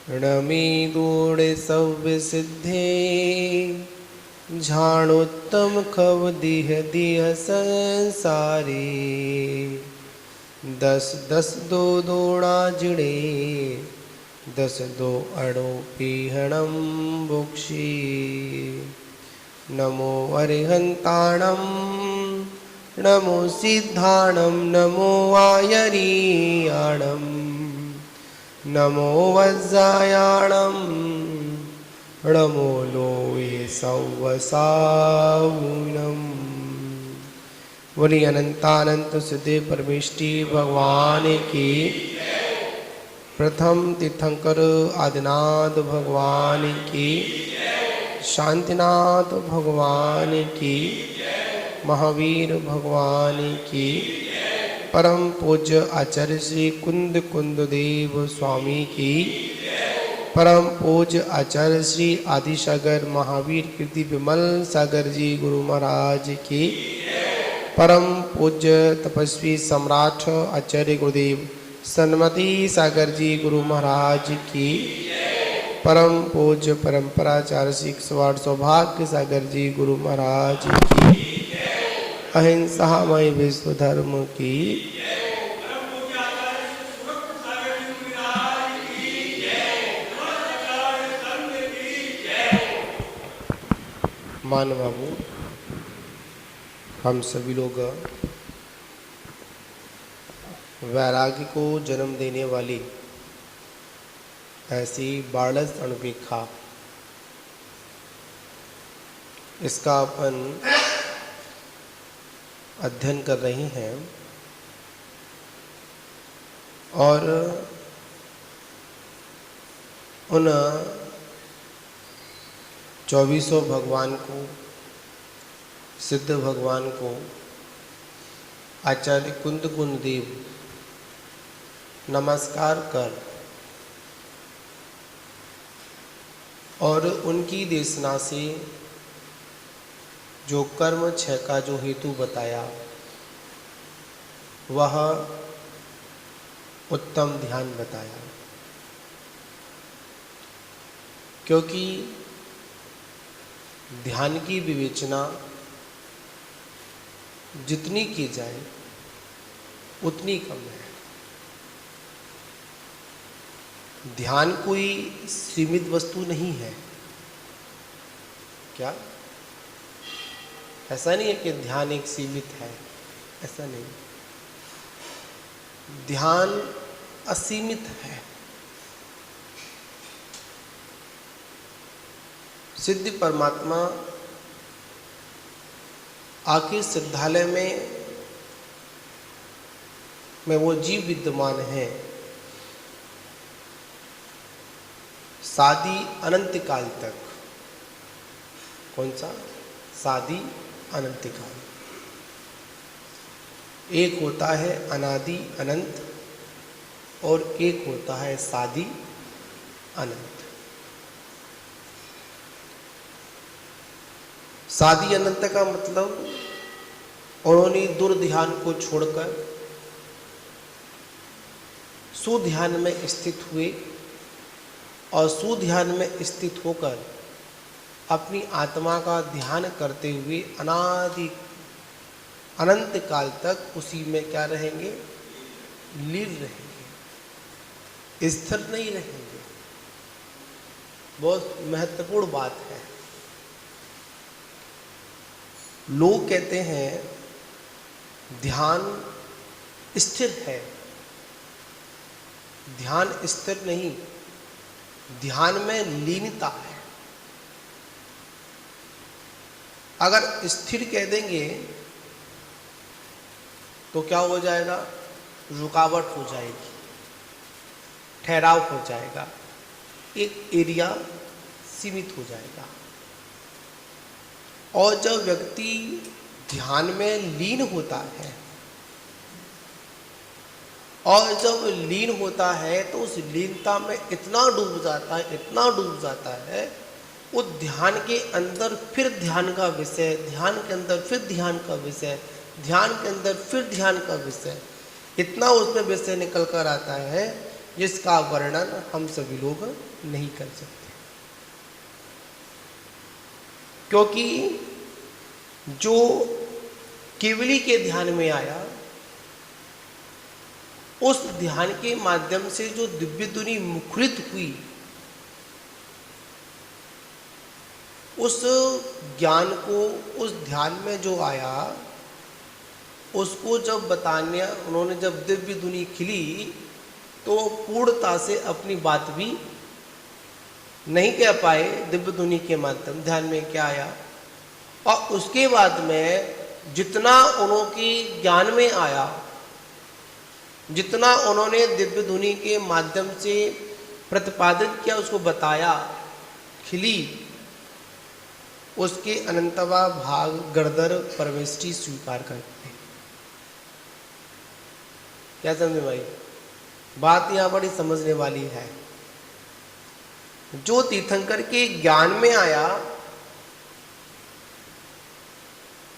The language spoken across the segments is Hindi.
णमी दूढ़ सव्य सिद्धे झाणोत्तम खव दिह दिह संसारी। दस दस दो दोड़ा जिड़े दस दो अड़ो पीहणम बुक्षी। नमो अरिहंताणम नमो सिद्धाणम नमो आयरीयाणम नमो वज्रायाणम नमो लोये सौवसावुनम। बोली अनंतानंत सिद्धे परमेष्टि भगवान की। प्रथम तीर्थंकर आदिनाथ भगवान की। शांतिनाथ भगवान की। महावीर भगवान की। परम पूज्य आचार्य श्री कुंद कुंद देव स्वामी की। परम पूज्य आचार्य श्री आदिसागर महावीर कीर्ति विमल सागर जी गुरु महाराज की। परम पूज्य तपस्वी सम्राट आचार्य गुरुदेव सन्मति सागर जी गुरु महाराज की। परम पूज्य परंपराचार्य श्री स्वार्थ सौभाग्य सागर जी गुरु महाराज की। अहिंसामय विश्व धर्म की। मान बाबू, हम सभी लोग वैराग्य को जन्म देने वाली ऐसी बारस अणुपेक्षा इसका अपन अध्ययन कर रहे हैं और उन 24 भगवान को, सिद्ध भगवान को आचार्य कुंद कुंद देव नमस्कार कर और उनकी देशना से जो कर्म 6 का जो हेतु बताया वह उत्तम ध्यान बताया। क्योंकि ध्यान की विवेचना जितनी की जाए उतनी कम है। ध्यान कोई सीमित वस्तु नहीं है। क्या ऐसा नहीं है कि ध्यान एक सीमित है, ऐसा नहीं। ध्यान असीमित है। सिद्ध परमात्मा आखिर सिद्धालय में वो जीव विद्यमान है सादी अनंत काल तक। कौन सा? सादी अनंत काल। एक होता है अनादि अनंत और एक होता है सादी अनंत। सादी अनंत का मतलब उन्होंने दुर्ध्यान को छोड़कर सुध्यान में स्थित हुए और सुध्यान में स्थित होकर अपनी आत्मा का ध्यान करते हुए अनादि अनंत काल तक उसी में क्या रहेंगे? लीन रहेंगे, स्थिर नहीं रहेंगे। बहुत महत्वपूर्ण बात है। लोग कहते हैं ध्यान स्थिर है। ध्यान स्थिर नहीं, ध्यान में लीनता है। अगर स्थिर कह देंगे तो क्या हो जाएगा? रुकावट हो जाएगी, ठहराव हो जाएगा, एक एरिया सीमित हो जाएगा। और जब व्यक्ति ध्यान में लीन होता है और जब लीन होता है तो उस लीनता में इतना डूब जाता है वो ध्यान के अंदर फिर ध्यान का विषय, ध्यान के अंदर फिर ध्यान का विषय, ध्यान के अंदर फिर ध्यान का विषय, इतना उसमें विषय निकल कर आता है जिसका वर्णन हम सभी लोग नहीं कर सकते। क्योंकि जो केवली के ध्यान में आया, उस ध्यान के माध्यम से जो दिव्य धुनी मुखरित हुई, उस ज्ञान को उस ध्यान में जो आया, उसको जब बताने उन्होंने जब दिव्य धुनी खिली, तो पूर्णता से अपनी बात भी नहीं कह पाए। दिव्य धुनी के माध्यम ध्यान में क्या आया, और उसके बाद में जितना उनके ज्ञान में आया, जितना उन्होंने दिव्य धुनी के माध्यम से प्रतिपादित किया, उसको बताया, खिली, उसके अनंतवा भाग गणधर परमेष्ठी स्वीकार करते हैं। क्या समझे भाई? बात यहां बड़ी समझने वाली है। जो तीर्थंकर के ज्ञान में आया,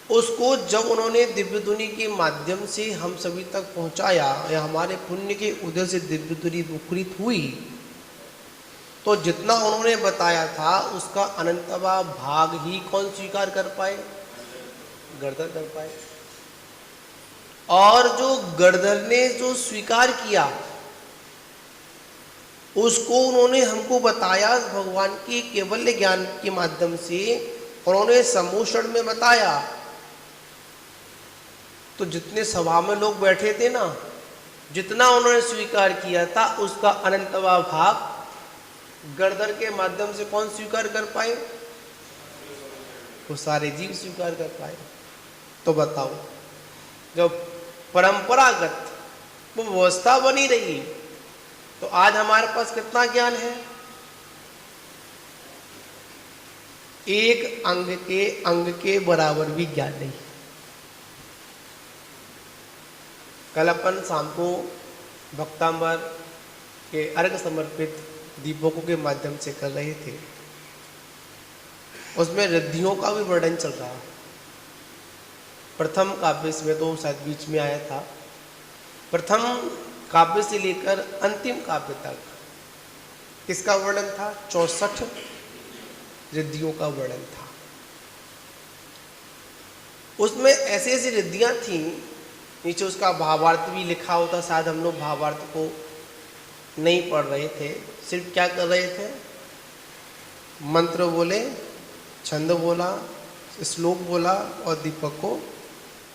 उसको जब उन्होंने दिव्य धुनी के माध्यम से हम सभी तक पहुंचाया, या हमारे पुण्य के उदय से दिव्य धुनी मुखरित हुई, तो जितना उन्होंने बताया था उसका अनंतवा भाग ही कौन स्वीकार कर पाए? गणधर कर पाए। और जो गणधर ने जो स्वीकार किया, उसको उन्होंने हमको बताया भगवान के केवल ज्ञान के माध्यम से, उन्होंने सम्मोषण में बताया। तो जितने सभा में लोग बैठे थे ना, जितना उन्होंने स्वीकार किया था, उसका अनंतवा भाग गणधर के माध्यम से कौन स्वीकार कर पाए? वो सारे जीव स्वीकार कर पाए। तो बताओ, जब परंपरागत वो व्यवस्था बनी रही, तो आज हमारे पास कितना ज्ञान है? एक अंग के बराबर भी ज्ञान नहीं। कल अपन शाम को भक्तांबर के अर्घ समर्पित दीपकों के माध्यम से कर रहे थे, उसमें रिद्धियों का भी वर्णन चल रहा। प्रथम काव्य में तो शायद बीच में आया था, प्रथम काव्य से लेकर अंतिम काव्य तक किसका वर्णन था? 64 रिद्धियों का वर्णन था। उसमें ऐसी ऐसी रिद्धियां थी, नीचे उसका भावार्थ भी लिखा होता। शायद हम लोग भावार्थ को नहीं पढ़ रहे थे, सिर्फ क्या कर रहे थे? मंत्र बोले, छंद बोला, श्लोक बोला और दीपक को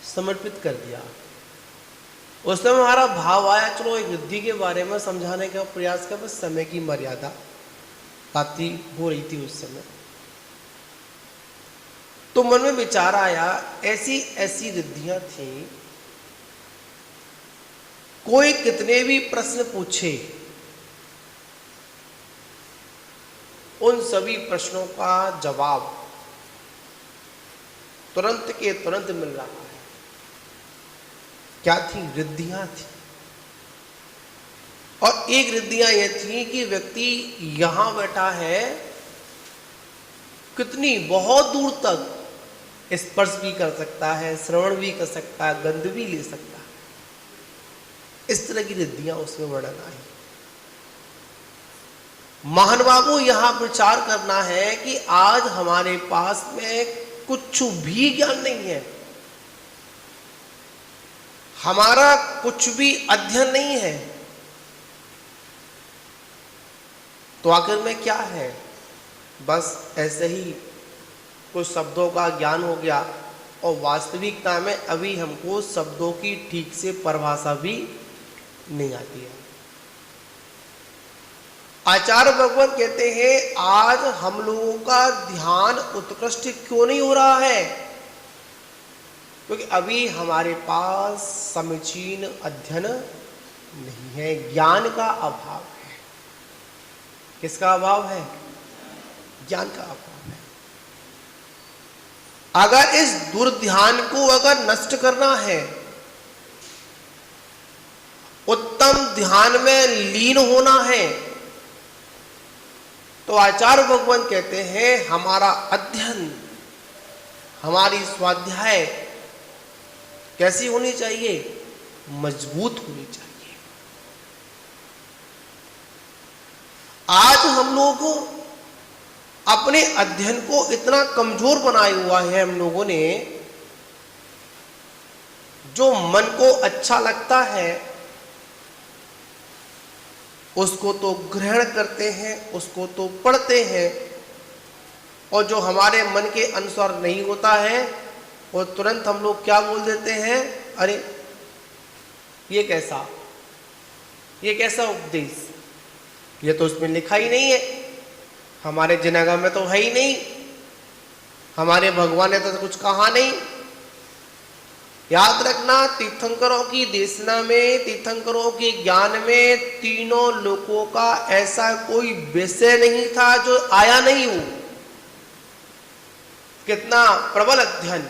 समर्पित कर दिया। उस समय हमारा भाव आया, चलो एक रिद्धि के बारे में समझाने का प्रयास कर, बस समय की मर्यादा बाती हो रही थी उस समय। तो मन में विचार आया, ऐसी ऐसी रिद्धियां थी, कोई कितने भी प्रश्न पूछे, उन सभी प्रश्नों का जवाब तुरंत के तुरंत मिल रहा है। क्या थी? रिद्धियां थी। और एक रिद्धियां यह थी कि व्यक्ति यहां बैठा है, कितनी बहुत दूर तक स्पर्श भी कर सकता है, श्रवण भी कर सकता है, गंध भी ले सकता है। इस तरह की रिद्धियां उसमें वर्णन आई। महानुभावों, यहां विचार करना है कि आज हमारे पास में कुछ भी ज्ञान नहीं है, हमारा कुछ भी अध्ययन नहीं है, तो आखिर में क्या है? बस ऐसे ही कुछ शब्दों का ज्ञान हो गया, और वास्तविकता में अभी हमको शब्दों की ठीक से परिभाषा भी नहीं आती है। आचार्य भगवत कहते हैं, आज हम लोगों का ध्यान उत्कृष्ट क्यों नहीं हो रहा है? क्योंकि अभी हमारे पास समीचीन अध्ययन नहीं है, ज्ञान का अभाव है। किसका अभाव है? ज्ञान का अभाव है। अगर इस दुर्ध्यान को अगर नष्ट करना है, उत्तम ध्यान में लीन होना है, तो आचार्य भगवान कहते हैं, हमारा अध्ययन, हमारी स्वाध्याय कैसी होनी चाहिए? मजबूत होनी चाहिए। आज हम लोग अपने अध्ययन को इतना कमजोर बनाए हुआ है हम लोगों ने, जो मन को अच्छा लगता है उसको तो ग्रहण करते हैं, उसको तो पढ़ते हैं, और जो हमारे मन के अनुसार नहीं होता है वो तुरंत हम लोग क्या बोल देते हैं, अरे ये कैसा उपदेश, ये तो उसमें लिखा ही नहीं है, हमारे जिनागम में तो है ही नहीं, हमारे भगवान ने तो कुछ कहा नहीं। याद रखना, तीर्थंकरों की देशना में, तीर्थंकरों के ज्ञान में तीनों लोकों का ऐसा कोई विषय नहीं था जो आया नहीं हो। कितना प्रबल अध्ययन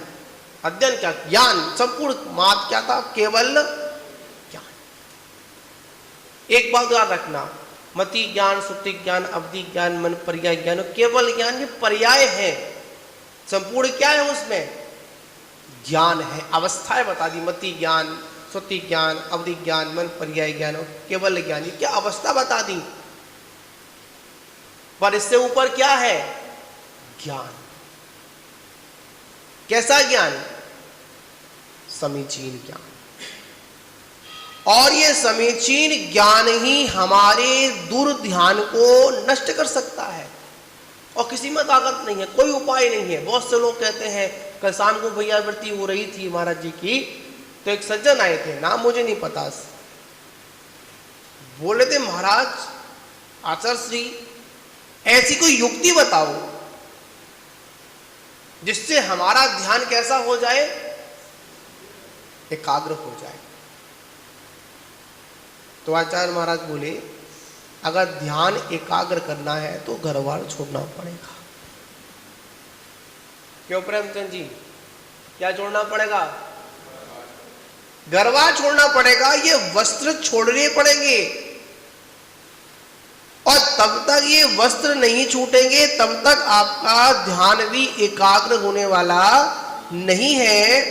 क्या, ज्ञान संपूर्ण मात क्या था, केवल ज्ञान। एक बात याद रखना, मति ज्ञान, सुक्ति ज्ञान, अवधि ज्ञान, मन पर्याय ज्ञान, केवल ज्ञान ये पर्याय है, संपूर्ण क्या है उसमें, ज्ञान है। अवस्थाएं बता दी, मति ज्ञान, सुक्ति ज्ञान, अवधि ज्ञान, मन पर्याय ज्ञान, केवल ज्ञान, ये क्या अवस्था बता दी। पर इससे ऊपर क्या है, ज्ञान। कैसा ज्ञान, समीचीन ज्ञान। और ये समीचीन ज्ञान ही हमारे दूर ध्यान को नष्ट कर सकता है, और किसी में ताकत नहीं है, कोई उपाय नहीं है। बहुत से लोग कहते हैं, कल शाम को भैया वृत्ति हो रही थी महाराज जी की, तो एक सज्जन आए थे, नाम मुझे नहीं पता, बोले थे महाराज आचार्य श्री ऐसी कोई युक्ति बताओ जिससे हमारा ध्यान कैसा हो जाए, एकाग्र हो जाए। तो आचार्य महाराज बोले, अगर ध्यान एकाग्र करना है तो घर बार छोड़ना पड़ेगा। क्यों प्रेमचंद जी, क्या छोड़ना पड़ेगा, घर बार छोड़ना पड़ेगा, ये वस्त्र छोड़ने पड़ेंगे, और तब तक ये वस्त्र नहीं छूटेंगे तब तक आपका ध्यान भी एकाग्र होने वाला नहीं है।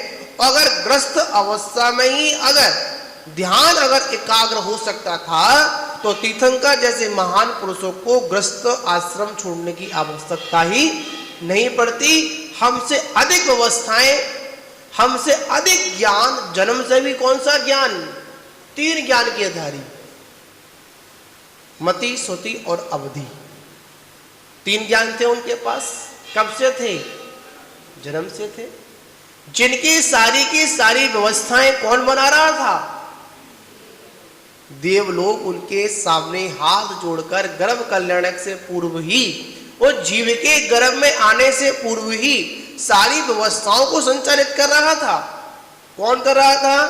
अगर ग्रस्त अवस्था में ही अगर ध्यान एकाग्र हो सकता था तो तीर्थंकर जैसे महान पुरुषों को ग्रस्त आश्रम छोड़ने की आवश्यकता ही नहीं पड़ती। हमसे अधिक व्यवस्थाएं, हमसे अधिक ज्ञान, जन्म से भी कौन सा ज्ञान, 3 ज्ञान के आधारी, मति, श्रुति और अवधि, 3 ज्ञान थे उनके पास। कब से थे, जन्म से थे। जिनकी सारी की सारी व्यवस्थाएं कौन बना रहा था, देवलोक उनके सामने हाथ जोड़कर गर्भ कल्याणक से पूर्व ही, वो जीव के गर्भ में आने से पूर्व ही सारी व्यवस्थाओं को संचालित कर रहा था। कौन कर रहा था,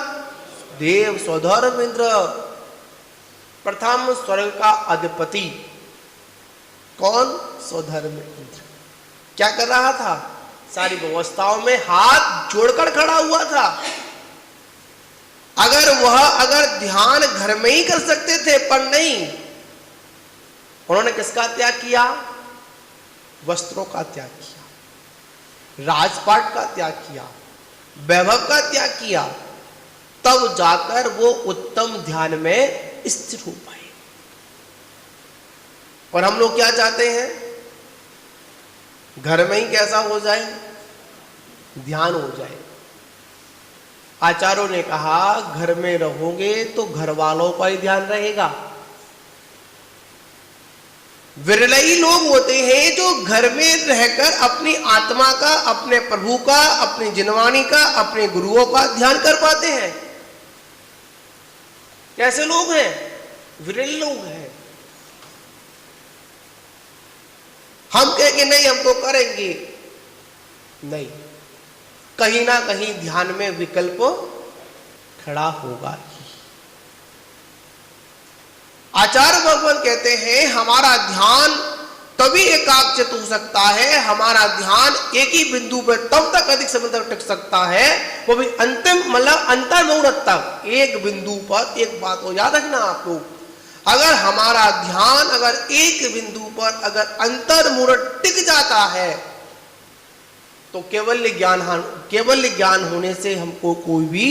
देव स्वधर्म इंद्र, प्रथम स्वर्ग का अधिपति। कौन, स्वधर्म इंद्र। क्या कर रहा था, सारी व्यवस्थाओं में हाथ जोड़कर खड़ा हुआ था। अगर ध्यान घर में ही कर सकते थे, पर नहीं, उन्होंने किसका त्याग किया, वस्त्रों का त्याग किया, राजपाट का त्याग किया, वैभव का त्याग किया, तब जाकर वो उत्तम ध्यान में स्थिर हो पाए। और हम लोग क्या चाहते हैं, घर में ही कैसा हो जाए, ध्यान हो जाए। आचार्यों ने कहा, घर में रहोगे तो घर वालों का ही ध्यान रहेगा। विरले ही लोग होते हैं जो घर में रहकर अपनी आत्मा का, अपने प्रभु का, अपनी जिनवाणी का, अपने गुरुओं का ध्यान कर पाते हैं। कैसे लोग हैं, विरल लोग हैं। हम कहेंगे नहीं हम तो करेंगे, नहीं, कहीं ना कहीं ध्यान में विकल्प खड़ा होगा। आचार्य भगवान कहते हैं, हमारा ध्यान तभी एकाग्रचित हो सकता है, हमारा ध्यान एक ही बिंदु पर तब तक अधिक समय तक टिक सकता है, वो भी अंतिम मतलब अंतर मुहूर्त तक एक बिंदु पर। एक बात को याद रखना आप लोग, अगर हमारा ध्यान अगर एक बिंदु पर अगर अंतर मुहूर्त टिक जाता है तो केवल ज्ञान होने से हमको कोई भी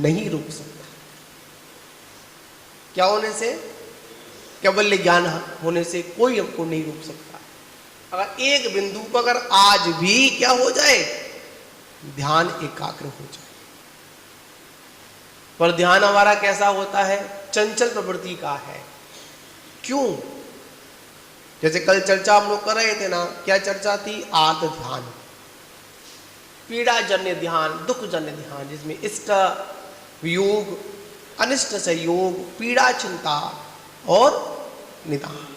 नहीं रोक सकता। क्या होने से, कैवल्य ज्ञान होने से कोई हमको नहीं रोक सकता। अगर एक बिंदु पर अगर आज भी क्या हो जाए, ध्यान एकाग्र हो जाए। पर ध्यान हमारा कैसा होता है? चंचल प्रवृत्ति का है। क्यों? जैसे कल चर्चा हम लोग कर रहे थे ना, क्या चर्चा थी? आर्त ध्यान, पीड़ा जन्य ध्यान, दुख जन्य ध्यान, जिसमें इष्ट वियोग, अनिष्ट संयोग, पीड़ा चिंता और निदान।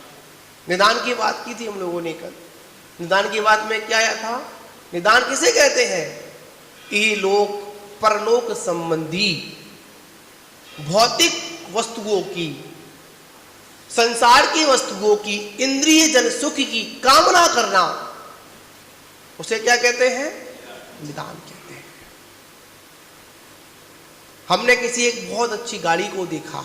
निदान की बात की थी हम लोगों ने कल। निदान की बात में क्या आया था? निदान किसे कहते हैं? इहलोक परलोक संबंधी भौतिक वस्तुओं की, संसार की वस्तुओं की, इंद्रिय जन सुख की कामना करना, उसे क्या कहते हैं? निदान कहते हैं। हमने किसी एक बहुत अच्छी गाड़ी को देखा,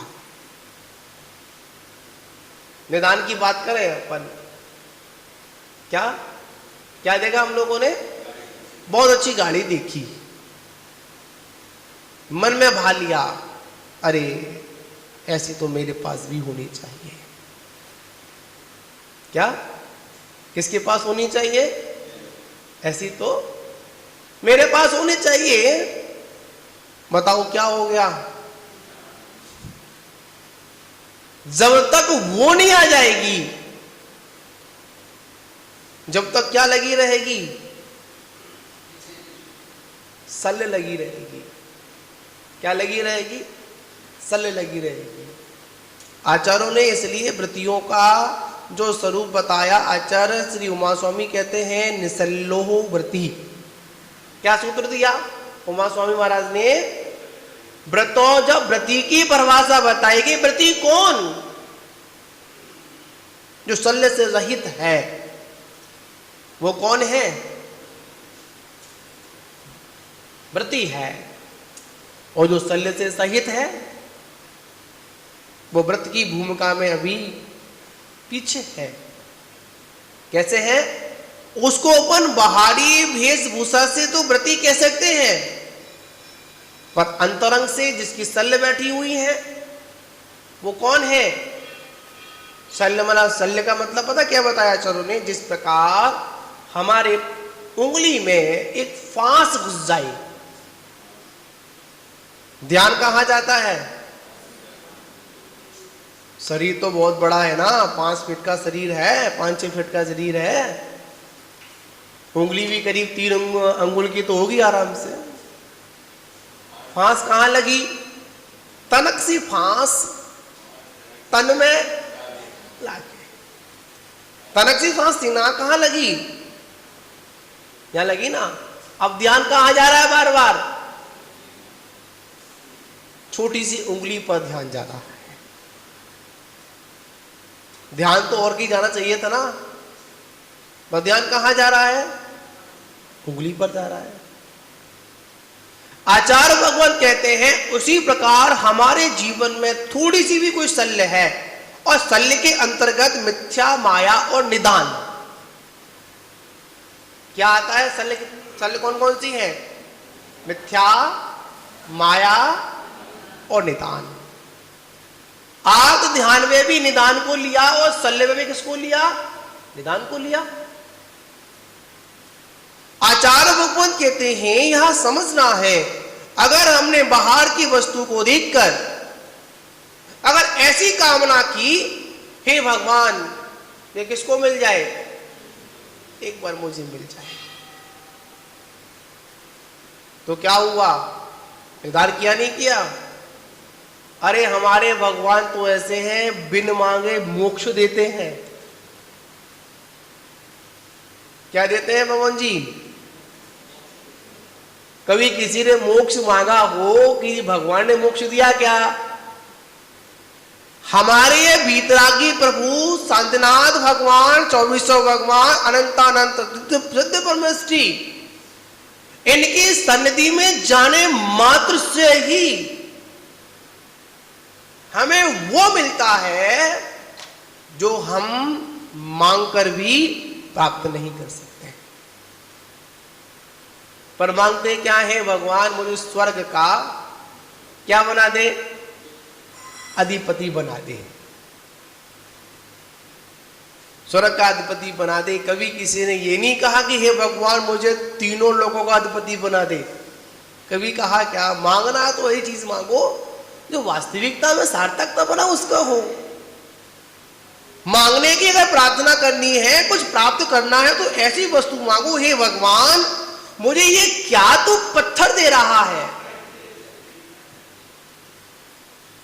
निदान की बात करें अपन, क्या क्या देखा हम लोगों ने? बहुत अच्छी गाड़ी देखी, मन में भा लिया, अरे ऐसी तो मेरे पास भी होनी चाहिए। क्या? किसके पास होनी चाहिए? ऐसी तो मेरे पास होनी चाहिए। बताओ क्या हो गया? जब तक वो नहीं आ जाएगी, जब तक क्या लगी रहेगी? सल्ले लगी रहेगी। क्या लगी रहेगी? सल्ले लगी रहेगी। आचार्यों ने इसलिए वृत्तियों का जो स्वरूप बताया, आचार्य श्री उमा स्वामी कहते हैं निसल्लोह वृत्ति। क्या सूत्र दिया उमा स्वामी महाराज ने? व्रतो, जब व्रति की परिभाषा बताई गई, व्रति कौन? जो शल्य से रहित है, वो कौन है? व्रति है। और जो शल्य से सहित है, वो व्रत की भूमिका में अभी पीछे है। कैसे है? उसको अपन बाहरी वेशभूषा से तो व्रति कह सकते हैं, पर अंतरंग से जिसकी शल्य बैठी हुई है, वो कौन है? शल्य का मतलब पता क्या बताया आचार्यों ने? जिस प्रकार हमारे उंगली में एक फांस घुस जाए, ध्यान कहां जाता है? शरीर तो बहुत बड़ा है ना, 5 फीट का शरीर है, 5-6 फीट का शरीर है, उंगली भी करीब 3 अंगुल की तो होगी आराम से। फांस कहां लगी? तनक सी फांस तन में लाके, तनक सी फांस सीना कहां लगी? यहां लगी ना। अब ध्यान कहां जा रहा है? बार बार छोटी सी उंगली पर ध्यान जा रहा है। ध्यान तो और की जाना चाहिए था ना, पर ध्यान कहां जा रहा है? उंगली पर जा रहा है। आचार्य भगवान कहते हैं उसी प्रकार हमारे जीवन में थोड़ी सी भी कोई शल्य है, और शल्य के अंतर्गत मिथ्या, माया और निदान। क्या आता है? शल्य कौन कौन सी है? मिथ्या, माया और निदान। आर्त ध्यान में भी निदान को लिया, और शल्य में भी किसको लिया? निदान को लिया। आचार्य भगवान कहते हैं यहां समझना है, अगर हमने बाहर की वस्तु को देखकर अगर ऐसी कामना की, हे भगवान ये किसको मिल जाए? एक बार मुझे मिल जाए, तो क्या हुआ? निदान किया नहीं किया? अरे हमारे भगवान तो ऐसे हैं, बिन मांगे मोक्ष देते हैं। क्या देते हैं भगवान जी? कभी किसी ने मोक्ष मांगा हो कि भगवान ने मोक्ष दिया क्या? हमारे ये भीतरागी प्रभु शांतिनाथ भगवान, 2400 भगवान, अनंतानंत सिद्ध परमेष्ठी, इनकी सन्निधि में जाने मात्र से ही हमें वो मिलता है जो हम मांगकर भी प्राप्त नहीं कर सकते। पर मांगते क्या है? भगवान मुझे स्वर्ग का क्या बना दे? अधिपति बना दे। स्वर्ग का अधिपति बना दे। कभी किसी ने ये नहीं कहा कि हे भगवान मुझे तीनों लोगों का अधिपति बना दे। कभी कहा क्या, मांगना तो वही चीज मांगो जो वास्तविकता में सार्थकता बना उसका हो। मांगने की अगर प्रार्थना करनी है, कुछ प्राप्त करना है, तो ऐसी वस्तु मांगो, हे भगवान मुझे ये क्या तू पत्थर दे रहा है,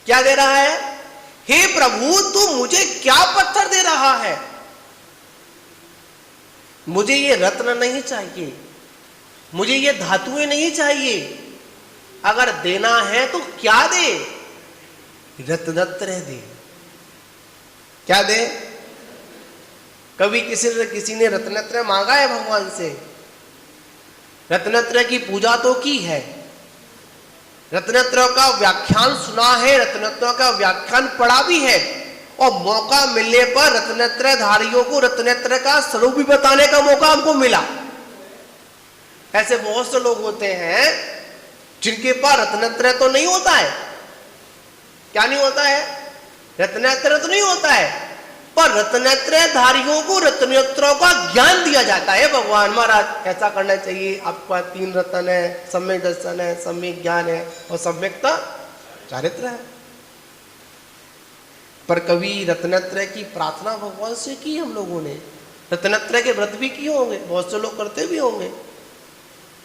क्या दे रहा है? हे प्रभु तू मुझे क्या पत्थर दे रहा है? मुझे ये रत्न नहीं चाहिए, मुझे ये धातुएं नहीं चाहिए। अगर देना है तो क्या दे? रत्नत्रय दे। क्या दे? कभी किसी ने रत्नत्रय मांगा है भगवान से? रत्नत्रय की पूजा तो की है, रत्नत्रय का व्याख्यान सुना है, रत्नत्रय का व्याख्यान पढ़ा भी है, और मौका मिलने पर रत्नत्रय धारियों को रत्नत्रय का स्वरूप भी बताने का मौका हमको मिला। ऐसे बहुत से लोग होते हैं जिनके पास रत्नत्रय तो नहीं होता है। क्या नहीं होता है? रत्नत्रय तो नहीं होता है, पर रत्नत्रय धारियों को रत्नत्रयों का ज्ञान दिया जाता है। भगवान महाराज ऐसा करना चाहिए, आपका 3 रत्न है, सम्यक दर्शन है, सम्यक ज्ञान है और सम्यकता चारित्र है। पर कभी रत्नत्रय की प्रार्थना भगवान से की हम लोगों ने? रत्नत्रय के व्रत भी किए होंगे, बहुत से लोग करते भी होंगे।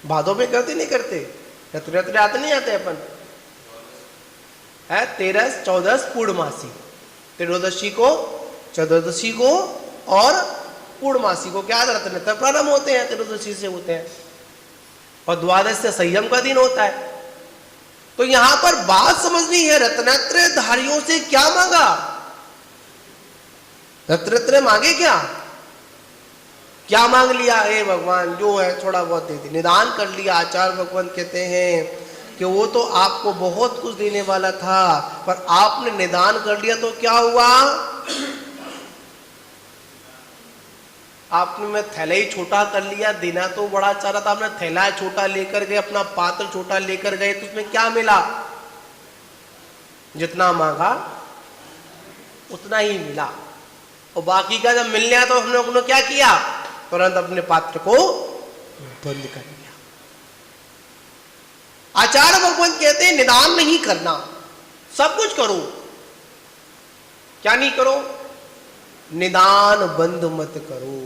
भादों में करते नहीं करते? रत्नत्रय आते नहीं आते अपन है? 13, 14 पूर्णमासी, त्रयोदशी को, चतुर्दशी को और पूर्णमासी को क्या रत्नत्रय प्रारंभ होते हैं, त्रयोदशी से होते हैं, और द्वादश से संयम का दिन होता है। तो यहां पर बात समझनी है, रत्नत्रय धारियों से क्या मांगा? रत्नत्रय मांगे क्या? क्या मांग लिया? हे भगवान जो है थोड़ा बहुत दे दे, निदान कर लिया। आचार्य भगवान कहते हैं कि वो तो आपको बहुत कुछ देने वाला था, पर आपने निदान कर लिया तो क्या हुआ? आपने मैं थैला ही छोटा कर लिया। देना तो बड़ा चाह रहा था, आपने थैला छोटा लेकर गए, अपना पात्र छोटा लेकर गए, तो उसमें क्या मिला? जितना मांगा उतना ही मिला, और बाकी का जब मिलने आया तो हम लोगों ने क्या किया? तुरंत अपने पात्र को बंद कर दिया। आचार्य भगवान कहते हैं निदान नहीं करना, सब कुछ करो, क्या नहीं करो? निदान बंद मत करो।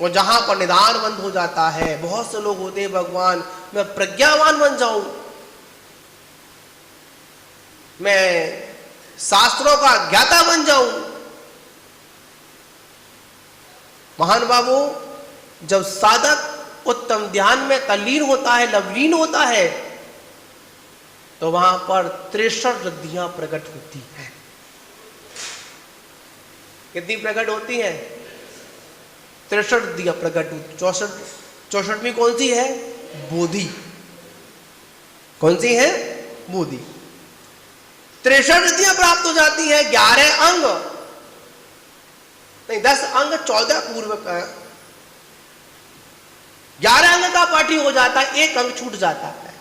और जहां पर निदान बंद हो जाता है, बहुत से लोग होते हैं भगवान मैं प्रज्ञावान बन जाऊं, मैं शास्त्रों का ज्ञाता बन जाऊं। महान बाबू जब साधक उत्तम ध्यान में तल्लीन होता है, लवलीन होता है, तो वहां पर 63 रिद्धियां प्रकट होती हैं। कितनी प्रकट होती हैं? 63 रिद्धियां प्रकट होती। 64वीं कौन सी है? बोधि। कौन सी है? बोधि। 63 रिद्धियां प्राप्त हो जाती है। 11 अंग नहीं, 10 अंग 14 पूर्व का, 11 अंग का पाठी हो जाता है, 1 अंग छूट जाता है।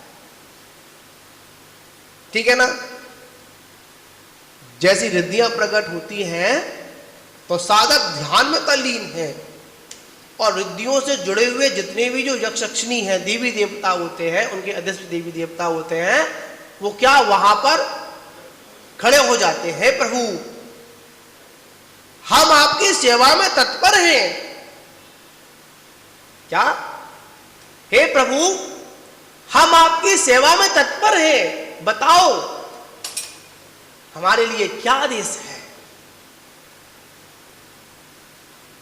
ठीक है ना? जैसी रिद्धियां प्रकट होती हैं तो साधक ध्यान में तल्लीन है, और रिद्धियों से जुड़े हुए जितने भी जो यक्षिणी हैं, देवी देवता होते हैं, उनके अध्यक्ष देवी देवता होते हैं, वो क्या वहां पर खड़े हो जाते हैं? प्रभु हम आपकी सेवा में तत्पर हैं। क्या? हे प्रभु हम आपकी सेवा में तत्पर हैं, बताओ हमारे लिए क्या आदेश है?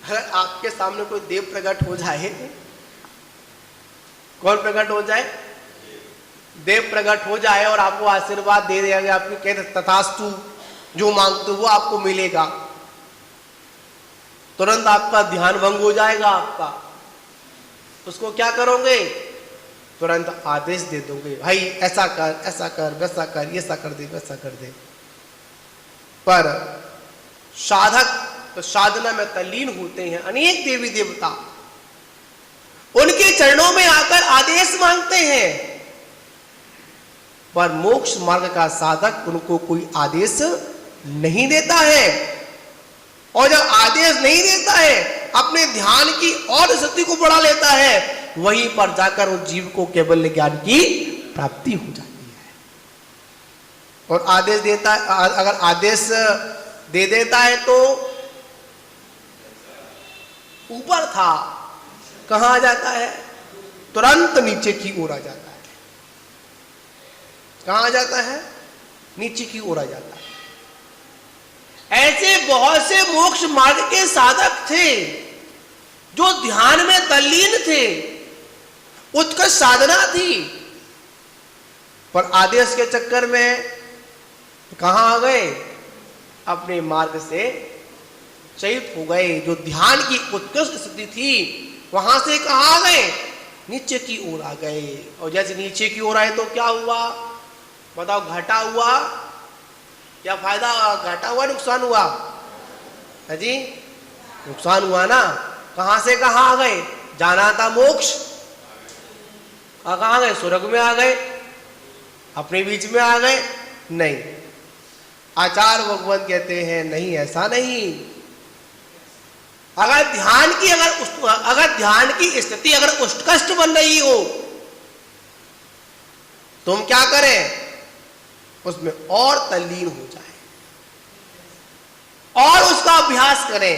अगर आपके सामने कोई देव प्रकट हो जाए, कौन प्रकट हो जाए? देव प्रकट हो जाए और आपको आशीर्वाद दे देगा, आपको कहते तथास्तु, जो मांगते हो वो आपको मिलेगा, तुरंत आपका ध्यान भंग हो जाएगा आपका। उसको क्या करोगे? तुरंत आदेश दे दोगे, भाई ऐसा कर, ऐसा कर, वैसा कर, ये ऐसा कर दे, वैसा कर दे। पर साधक तो साधना में तल्लीन होते हैं, अनेक देवी देवता उनके चरणों में आकर आदेश मांगते हैं, पर मोक्ष मार्ग का साधक उनको कोई आदेश नहीं देता है। और जब आदेश नहीं देता है, अपने ध्यान की और स्थिति को बढ़ा लेता है, वहीं पर जाकर उस जीव को केवल ज्ञान की प्राप्ति हो जाती है। और आदेश देता है, अगर आदेश दे देता है तो ऊपर था, कहां आ जाता है? तुरंत नीचे की ओर आ जाता है। कहां आ जाता है? नीचे की ओर आ जाता है। ऐसे बहुत से मोक्ष मार्ग के साधक थे जो ध्यान में तल्लीन थे, उत्कृष्ट साधना थी, पर आदेश के चक्कर में कहां आ गए? अपने मार्ग से च्युत हो गए। जो ध्यान की उत्कृष्ट स्थिति थी, वहां से कहां आ गए? नीचे की ओर आ गए। और जैसे नीचे की ओर आए तो क्या हुआ? बताओ, घाटा हुआ या फायदा? घाटा हुआ, नुकसान हुआ? है जी, नुकसान हुआ ना। कहां से कहां आ गए? जाना था मोक्ष, कहां आ गए? स्वर्ग में आ गए, अपने बीच में आ गए? नहीं। आचार्य भगवान कहते हैं नहीं, ऐसा नहीं। अगर ध्यान की स्थिति अगर उत्कृष्ट बन रही हो, तुम क्या करें? उसमें और तल्लीन हो जाए और उसका अभ्यास करें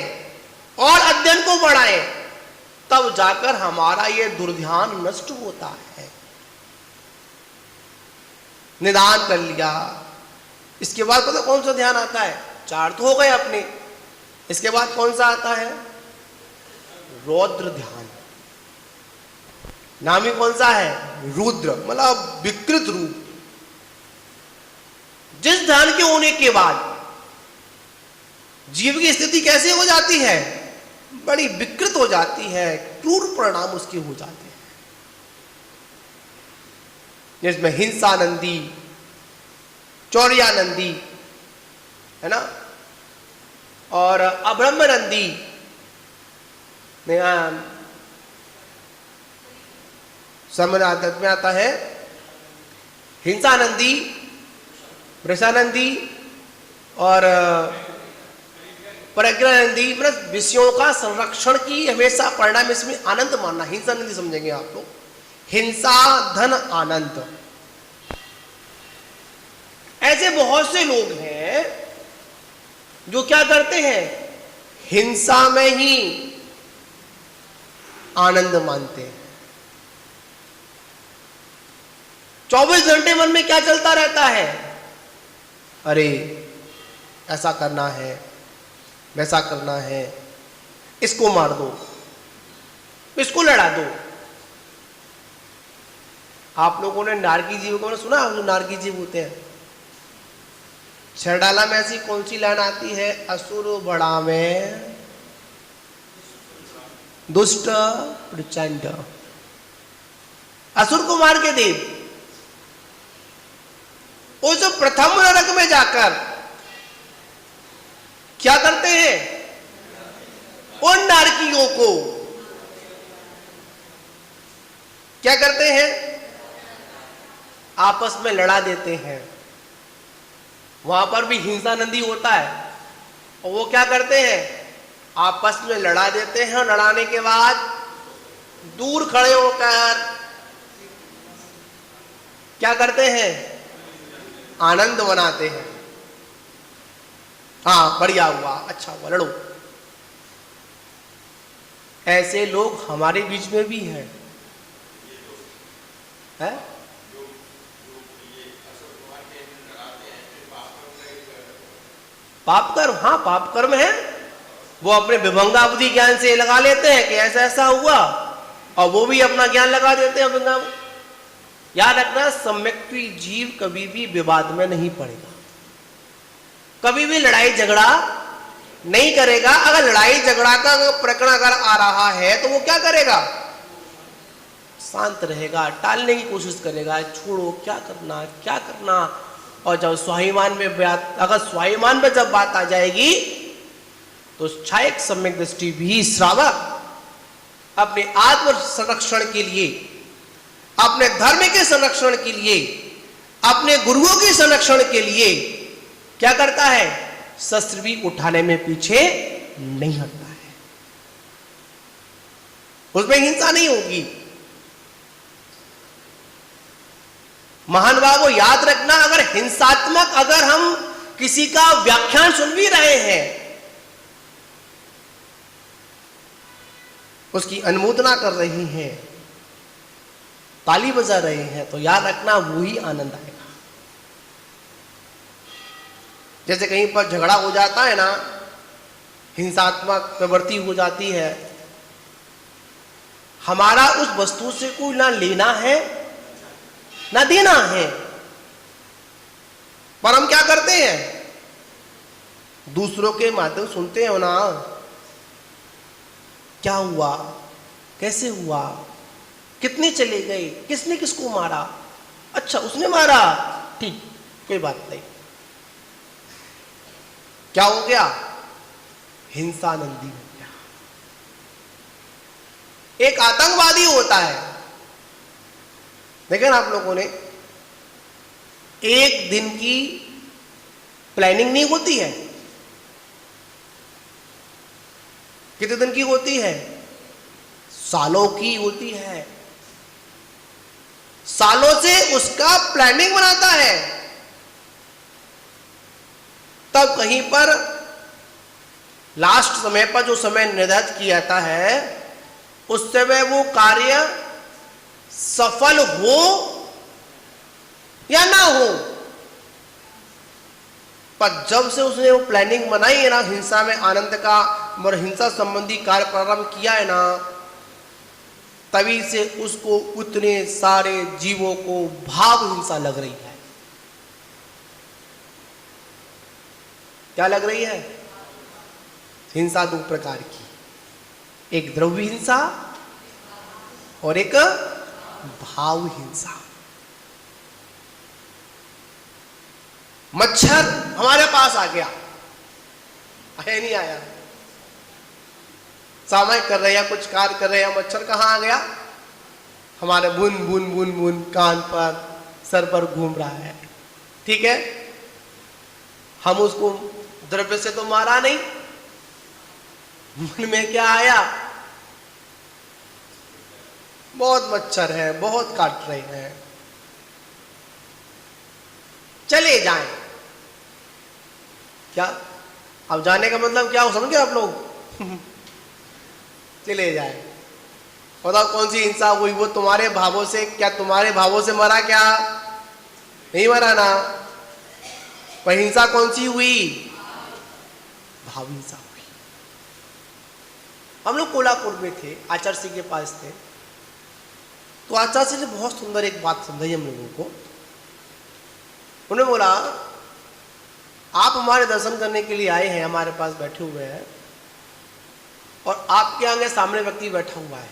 और अध्ययन को बढ़ाएं, तब जाकर हमारा ये दुर्ध्यान नष्ट होता है। निदान कर लिया, इसके बाद पता कौन सा ध्यान आता है? 4 तो हो गए अपने। इसके बाद कौन सा आता है? रौद्र ध्यान। नाम ही कौन सा है? रुद्र, मतलब विकृत रूप। जिस ध्यान के होने के बाद जीव की स्थिति कैसे हो जाती है? बड़ी विकृत हो जाती है, क्रूर परिणाम उसके हो जाते हैं, जिसमें हिंसानंदी, चौर्यानंदी, है ना, और अब्रह्मनंदी, समरादत में आता है हिंसानंदी, वृषानंदी और प्रज्ञानंदी। मतलब विषयों का संरक्षण की हमेशा परिणाम इसमें आनंद मानना। हिंसानंदी समझेंगे आप लोग, हिंसा धन आनंद। ऐसे बहुत से लोग हैं जो क्या करते हैं? हिंसा में ही आनंद मानते हैं। 24 घंटे मन में क्या चलता रहता है? अरे ऐसा करना है, वैसा करना है, इसको मार दो, इसको लड़ा दो। आप लोगों ने नारकी जीव को सुना? जो नारकी जीव होते हैं, छरडाला में ऐसी कौन सी लाइन आती है? असुर बड़ा में दुष्ट प्रचंड। असुर को मार के दे, उस प्रथम नरक में जाकर क्या करते हैं? उन नारकियों को क्या करते हैं? आपस में लड़ा देते हैं। वहां पर भी हिंसानंदी होता है, और वो क्या करते हैं? आपस में लड़ा देते हैं, और लड़ाने के बाद दूर खड़े होकर क्या करते हैं? आनंद मनाते हैं। हाँ, बढ़िया हुआ, अच्छा हुआ, लड़ो। ऐसे लोग हमारे बीच में भी हैं, है? पाप कर्म, हाँ पाप कर्म है। वो अपने विभंगा बुद्धि ज्ञान से लगा लेते हैं कि ऐसा ऐसा हुआ, और वो भी अपना ज्ञान लगा देते हैं विभंगा। याद रखना, सम्यक्त्वी जीव कभी भी विवाद में नहीं पड़ेगा, कभी भी लड़ाई झगड़ा नहीं करेगा। अगर लड़ाई झगड़ा का प्रकरण अगर आ रहा है तो वो क्या करेगा? शांत रहेगा, टालने की कोशिश करेगा, छोड़ो, क्या करना क्या करना। और जब स्वाभिमान में बात, अगर स्वाभिमान में जब बात आ जाएगी तो क्षायक सम्यक दृष्टि भी श्रावक अपने आत्म संरक्षण के लिए, अपने धर्म के संरक्षण के लिए, अपने गुरुओं के संरक्षण के लिए क्या करता है? शस्त्र भी उठाने में पीछे नहीं हटता है, उसमें हिंसा नहीं होगी। महान भावों, याद रखना, अगर हिंसात्मक अगर हम किसी का व्याख्यान सुन भी रहे हैं, उसकी अनुमोदना कर रही हैं, ताली बजा रहे हैं, तो याद रखना वो ही आनंद आएगा। जैसे कहीं पर झगड़ा हो जाता है ना, हिंसात्मक प्रवृत्ति हो जाती है, हमारा उस वस्तु से कोई ना लेना है ना देना है, पर हम क्या करते हैं, दूसरों के माध्यम सुनते हो ना, क्या हुआ, कैसे हुआ, कितने चले गए, किसने किसको मारा, अच्छा उसने मारा, ठीक, कोई बात नहीं। क्या हो गया, हिंसानंदी हो गया। एक आतंकवादी होता है, देखें आप लोगों ने, एक दिन की प्लानिंग नहीं होती है, कितने दिन की होती है, सालों की होती है, सालों से उसका प्लानिंग बनाता है, तब कहीं पर लास्ट समय पर जो समय निर्धारित किया जाता है, उस समय वो कार्य सफल हो या ना हो, पर जब से उसने वो प्लानिंग बनाई है ना, हिंसा में आनंद का और हिंसा संबंधी कार्य प्रारंभ किया है ना, तभी से उसको उतने सारे जीवों को भाव हिंसा लग रही है। क्या लग रही है, हिंसा दो प्रकार की, एक द्रव्य हिंसा और एक भाव हिंसा। मच्छर हमारे पास आ गया, आया नहीं आया, सामयिक कर रहे हैं, कुछ कार्य कर रहे हैं, मच्छर कहाँ आ गया, हमारे बुन बुन बुन बुन कान पर, सर पर घूम रहा है, ठीक है। हम उसको द्रव्य से तो मारा नहीं, मन में क्या आया, बहुत मच्छर है, बहुत काट रहे हैं, चले जाएं। क्या अब जाने का मतलब क्या हो, समझ गए आप लोग? चले जाए। बताओ कौन सी हिंसा हुई, वो तुम्हारे भावों से, क्या तुम्हारे भावों से मरा, क्या नहीं मरा ना, पर हिंसा कौन सी हुई, भाव हिंसा हुई। हम लोग कोल्हापुर में थे, आचार्य सिंह के पास थे, तो आचार्य सिंह ने बहुत सुंदर एक बात समझाई हम लोगों को। उन्होंने बोला, आप हमारे दर्शन करने के लिए आए हैं, हमारे पास बैठे हुए हैं, और आपके आगे सामने व्यक्ति बैठा हुआ है,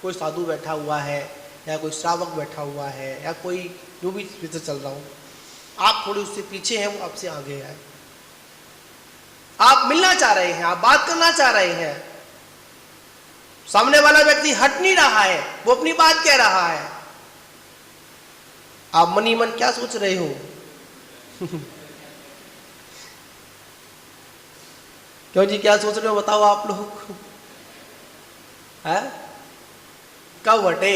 कोई साधु बैठा हुआ है, या कोई श्रावक बैठा हुआ है, या कोई जो भी पीछे चल रहा हो, आप थोड़ी उससे पीछे हैं, वो आपसे आगे है, आप मिलना चाह रहे हैं, आप बात करना चाह रहे हैं, सामने वाला व्यक्ति हट नहीं रहा है, वो अपनी बात कह रहा है, आप मन ही मन क्या सोच रहे हो? क्यों जी, क्या सोच रहे हो बताओ आप लोग? है कब हटे,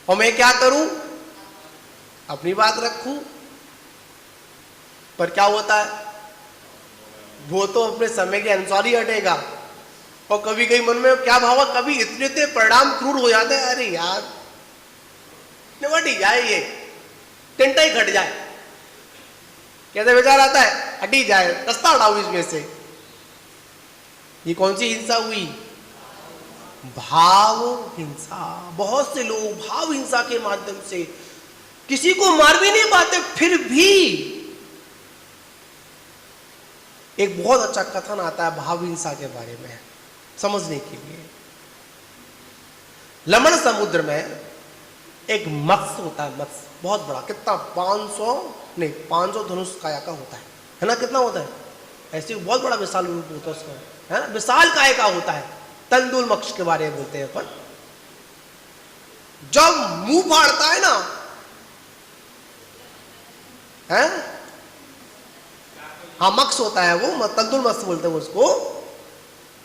और मैं क्या करूं, अपनी बात रखूं, पर क्या होता है, वो तो अपने समय के अनुसार ही हटेगा। और कभी कभी मन में क्या भावा, कभी इतने इतने परिणाम क्रूर हो जाते हैं, अरे यार निवट ही जाए, ये टिंटा ही खट जाए, कैसे विचार आता है, हटी जाए, रास्ता हटाओ इसमें से। ये कौन सी हिंसा हुई, भाव हिंसा। बहुत से लोग भाव हिंसा के माध्यम से किसी को मार भी नहीं पाते, फिर भी एक बहुत अच्छा कथन आता है भाव हिंसा के बारे में समझने के लिए। लवण समुद्र में एक मत्स्य होता है, मत्स्य बहुत बड़ा, कितना 500 धनुष काया का होता है ना, कितना होता है, ऐसे बहुत बड़ा विशाल रूप होता है उसका, है ना, विशाल काय का होता है, तंदुल मत्स्य के बारे में बोलते हैं अपन। जब मुंह फाड़ता है ना, है हाँ मक्स होता है वो, तंदुर मक्स बोलते हैं उसको।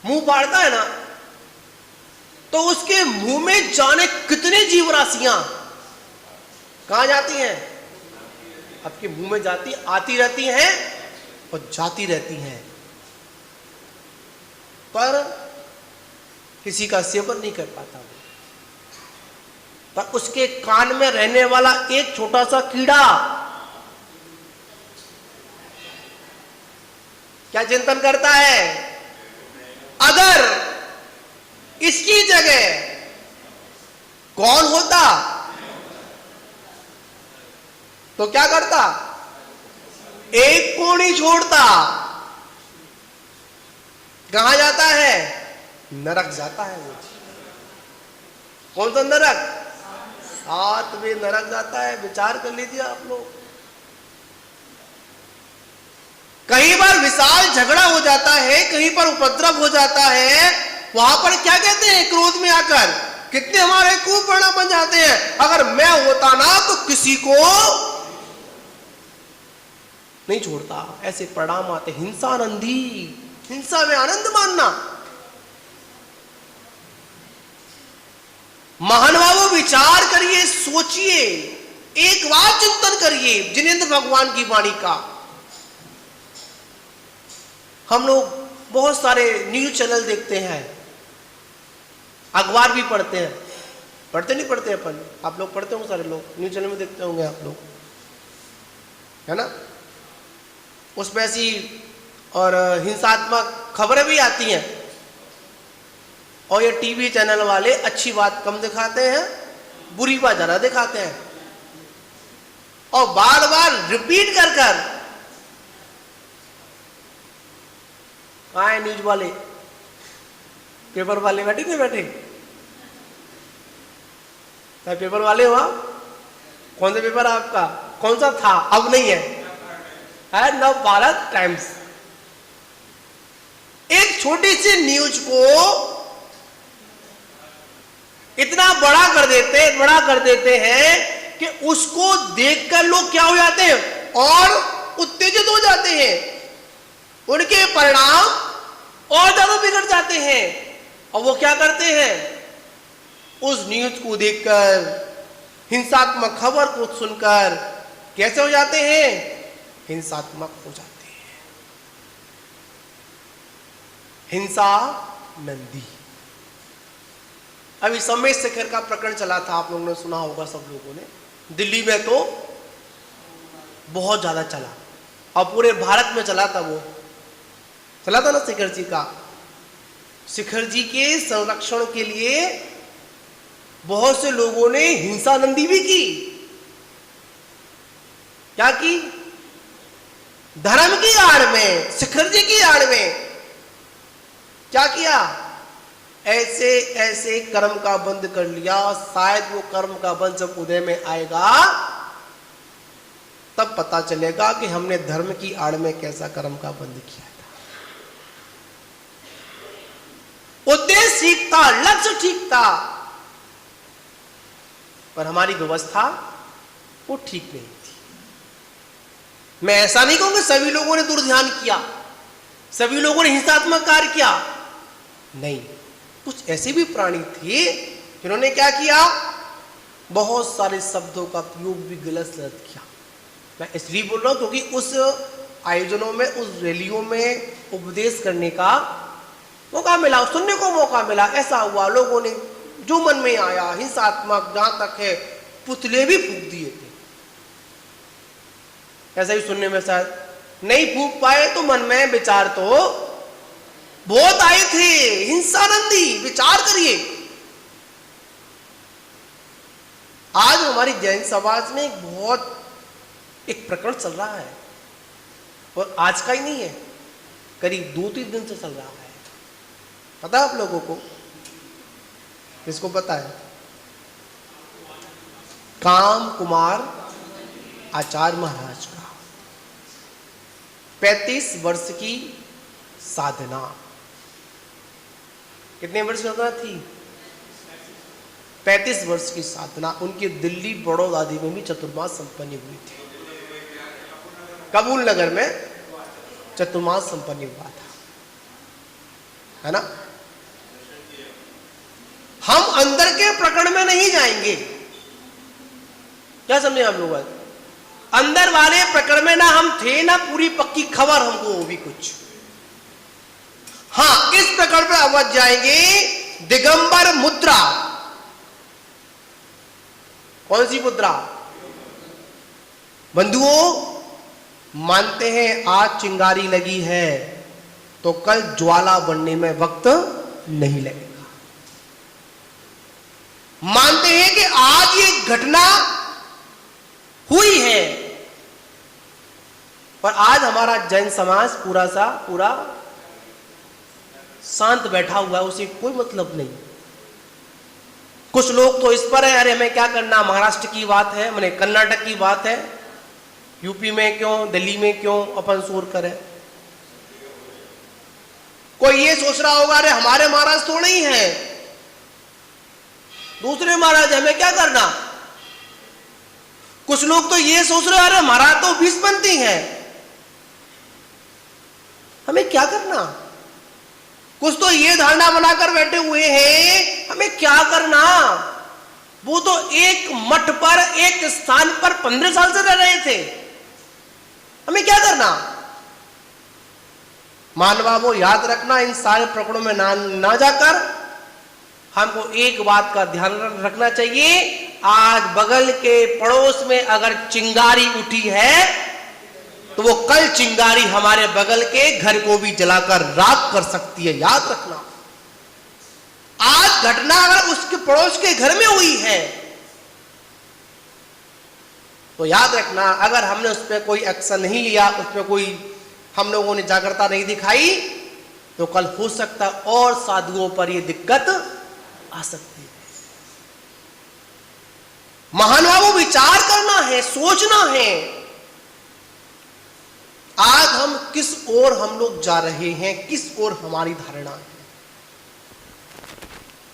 मुंह फाड़ता है ना तो उसके मुंह में जाने कितने जीव राशियां कहां जाती हैं, आपके मुंह में जाती, आती रहती हैं और जाती रहती हैं, पर किसी का सेवन नहीं कर पाता वो। पर उसके कान में रहने वाला एक छोटा सा कीड़ा क्या चिंतन करता है, अगर इसकी जगह कौन होता तो क्या करता, एक को नहीं छोड़ता, कहां जाता है, नरक जाता है वो। कौन सा नरक, 7वें नरक जाता है। विचार कर लीजिए आप लोग। कहीं पर विशाल झगड़ा हो जाता है, कहीं पर उपद्रव हो जाता है, वहां पर क्या कहते हैं, क्रोध में आकर कितने हमारे कुपरिणाम बन जाते हैं। अगर मैं होता ना तो किसी को नहीं छोड़ता, ऐसे परिणाम आते। हिंसा नंदी, हिंसा में आनंद मानना। महानुभावों विचार करिए, सोचिए, एक बार चिंतन करिए जिनेंद्र भगवान की वाणी का। हम लोग बहुत सारे न्यूज चैनल देखते हैं, अखबार भी पढ़ते हैं, पढ़ते नहीं पढ़ते अपन, आप लोग पढ़ते होंगे, सारे लोग न्यूज चैनल में देखते होंगे आप लोग, है ना। उसमें ऐसी और हिंसात्मक खबरें भी आती हैं, और ये टीवी चैनल वाले अच्छी बात कम दिखाते हैं, बुरी बात ज्यादा दिखाते हैं, और बार बार रिपीट कर कर आए न्यूज वाले, पेपर वाले बैठे नहीं बैठे, क्या पेपर वाले हो आप? कौन सा पेपर है आपका, कौन सा था, अब नहीं है नव भारत टाइम्स। एक छोटी सी न्यूज को इतना बड़ा कर देते हैं कि उसको देखकर लोग क्या हो जाते हैं, और उत्तेजित हो जाते हैं, उनके परिणाम और ज्यादा बिगड़ जाते हैं। और वो क्या करते हैं, उस न्यूज को देखकर, हिंसात्मक खबर को सुनकर कैसे हो जाते हैं, हिंसात्मक हो जाते हैं। हिंसा नंदी। अभी समय शेखर का प्रकरण चला था, आप लोगों ने सुना होगा, सब लोगों ने। दिल्ली में तो बहुत ज्यादा चला, और पूरे भारत में चला था, वो चला था ना शेखर जी का। शेखर जी के संरक्षण के लिए बहुत से लोगों ने हिंसा नंदी भी की। क्या की, धर्म की आड़ में, शेखर जी की आड़ में क्या किया, ऐसे ऐसे कर्म का बंद कर लिया। शायद वो कर्म का बंद जब उदय में आएगा तब पता चलेगा कि हमने धर्म की आड़ में कैसा कर्म का बंद किया था। उद्देश्य ठीक था, लक्ष्य ठीक था, पर हमारी व्यवस्था वो ठीक नहीं थी। मैं ऐसा नहीं कहूंगा सभी लोगों ने दुर्ध्यान किया, सभी लोगों ने हिंसात्मक कार्य किया, नहीं, कुछ ऐसे भी प्राणी थे जिन्होंने क्या किया, बहुत सारे शब्दों का प्रयोग भी गलत किया। मैं इसलिए बोल रहा हूं क्योंकि उस आयोजनों में, उस रैलियों में उपदेश करने का मौका मिला, सुनने को मौका मिला। ऐसा हुआ, लोगों ने जो मन में आया, हिंसात्मक, जहां तक है पुतले भी फूंक दिए थे। ऐसा ही सुनने में शायद नहीं फूंक पाए तो मन में विचार तो बहुत आए थे, हिंसानंदी। विचार करिए, आज हमारी जैन समाज में एक प्रकरण चल रहा है, और आज का ही नहीं है, करीब 2-3 दिन से चल रहा है। पता है आप लोगों को? किसको पता है? काम कुमार आचार्य महाराज का 35 वर्ष की साधना। कितने वर्ष की साधना थी? 35 वर्ष की साधना। उनकी दिल्ली बड़ौदा आदि में भी चतुर्मास संपन्न हुई थी, कबूल नगर में। चतुर्मास संपन्न हुआ था, है ना। हम अंदर के प्रकरण में नहीं जाएंगे, क्या समझे हम लोग। अंदर वाले प्रकरण में ना हम थे ना पूरी पक्की खबर हमको वो भी कुछ। हाँ, इस प्रकरण पर अवध जाएंगे, दिगंबर मुद्रा। कौन सी मुद्रा? बंधुओं, मानते हैं आज चिंगारी लगी है तो कल ज्वाला बनने में वक्त नहीं लगेगा। मानते हैं कि आज ये घटना हुई है, पर आज हमारा जैन समाज पूरा शांत बैठा हुआ है, उसे कोई मतलब नहीं। कुछ लोग तो इस पर है, अरे हमें क्या करना, महाराष्ट्र की बात है, मैंने कर्नाटक की बात है, यूपी में क्यों, दिल्ली में क्यों अपन शोर करें। कोई ये सोच रहा होगा, अरे हमारे महाराज थोड़े ही हैं, दूसरे महाराज, हमें क्या करना। कुछ लोग तो ये सोच रहे हैं, अरे महाराज तो 20-25 हैं, हमें क्या करना। कुछ तो ये धारणा बनाकर बैठे हुए हैं, हमें क्या करना। वो तो एक मठ पर, एक स्थान पर 15 साल से रह रहे थे, हमें क्या करना। मानवा वो याद रखना, इन सारे प्रकरणों में ना जाकर हमको एक बात का ध्यान रखना चाहिए। आज बगल के पड़ोस में अगर चिंगारी उठी है तो वो कल चिंगारी हमारे बगल के घर को भी जलाकर राख कर सकती है, याद रखना। आज घटना अगर उसके पड़ोस के घर में हुई है तो याद रखना, अगर हमने उस पर कोई एक्शन नहीं लिया, उस पर कोई हम लोगों ने जागरूकता नहीं दिखाई, तो कल हो सकता और साधुओं पर यह दिक्कत आ सकती है। महानुभावों, विचार करना है, सोचना है, आज हम किस ओर हम लोग जा रहे हैं, किस ओर हमारी धारणा है।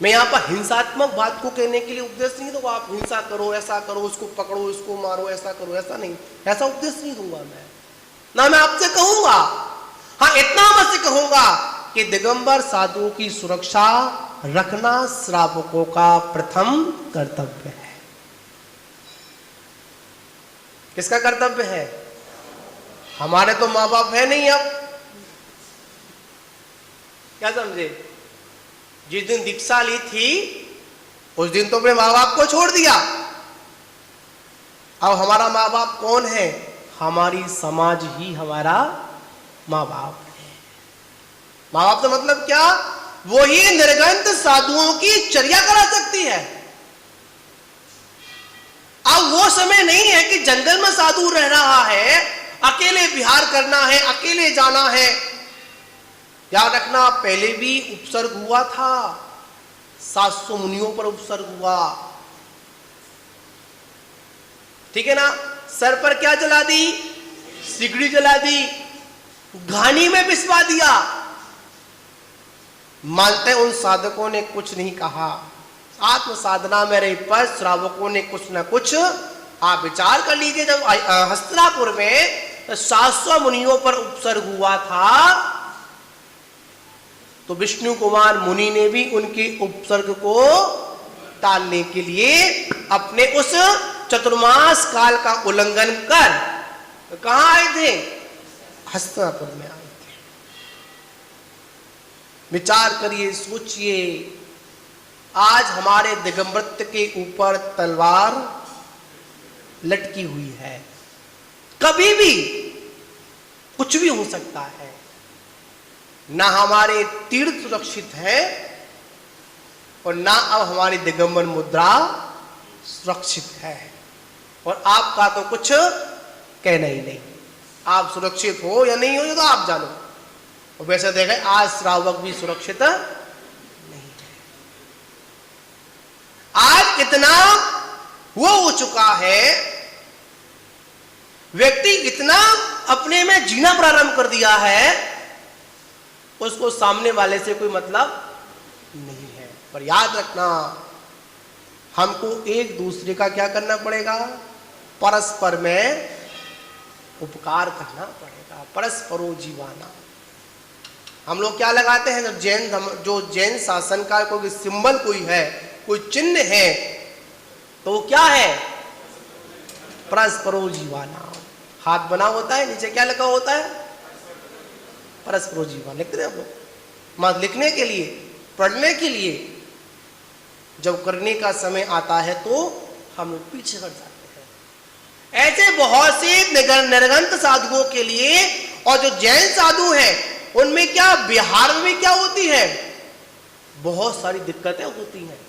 मैं यहां पर हिंसात्मक बात को कहने के लिए उपदेश नहीं दूंगा, आप हिंसा करो, ऐसा करो, उसको पकड़ो, इसको मारो, ऐसा करो, ऐसा नहीं, ऐसा उपदेश नहीं दूंगा मैं। ना मैं आपसे कहूंगा, हाँ इतना मैं से कहूंगा कि दिगंबर साधुओं की सुरक्षा रखना श्रावकों का प्रथम कर्तव्य है। किसका कर्तव्य है? हमारे तो माँ बाप है नहीं अब, क्या समझे। जिस दिन दीक्षा ली थी उस दिन तो अपने माँ बाप को छोड़ दिया। अब हमारा माँ बाप कौन है? हमारी समाज ही हमारा माँ बाप है। माँ बाप का मतलब क्या? वो ही निर्गंत साधुओं की चर्या करा सकती है। अब वो समय नहीं है कि जंगल में साधु रह रहा है, अकेले विहार करना है, अकेले जाना है। याद रखना, पहले भी उपसर्ग हुआ था, 700 मुनियों पर उपसर्ग हुआ, ठीक है ना। सर पर क्या जला दी? सिगड़ी जला दी, घानी में पिसवा दिया। मानते उन साधकों ने कुछ नहीं कहा। आत्म साधना में रही पर श्रावकों ने कुछ ना कुछ, आप विचार कर लीजिए, जब हस्तिनापुर में 700 मुनियों पर उपसर्ग हुआ था तो विष्णु कुमार मुनि ने भी उनके उपसर्ग को टालने के लिए अपने उस चतुर्मास काल का उल्लंघन कर कहां आए थे? हस्तिनापुर में आए थे। विचार करिए, सोचिए, आज हमारे दिगंबरत्व के ऊपर तलवार लटकी हुई है। कभी भी कुछ भी हो सकता है। ना हमारे तीर्थ सुरक्षित है और ना अब हमारी दिगंबर मुद्रा सुरक्षित है, और आपका तो कुछ कहना ही नहीं। आप सुरक्षित हो या नहीं हो ये तो आप जानो। और वैसे देखें आज श्रावक भी सुरक्षित नहीं है। आज इतना वो हो चुका है, व्यक्ति इतना अपने में जीना प्रारंभ कर दिया है, उसको सामने वाले से कोई मतलब नहीं है। पर याद रखना, हमको एक दूसरे का क्या करना पड़ेगा? परस्पर में उपकार करना पड़ेगा। परस्परो जीवाना। हम लोग क्या लगाते हैं, जब जो जैन शासन का कोई सिंबल कोई है, कोई चिन्ह है, तो वो क्या है? परस्परो जीवाना। हाथ बना होता है, नीचे क्या लगा होता है? परस्परो जीवाना। लिखते हैं हम लोग, मत लिखने के लिए, पढ़ने के लिए। जब करने का समय आता है तो हम लोग पीछे हट जाते हैं। ऐसे बहुत से निर्गंत साधुओं के लिए, और जो जैन साधु हैं उनमें क्या, बिहार में क्या होती है, बहुत सारी दिक्कतें होती हैं।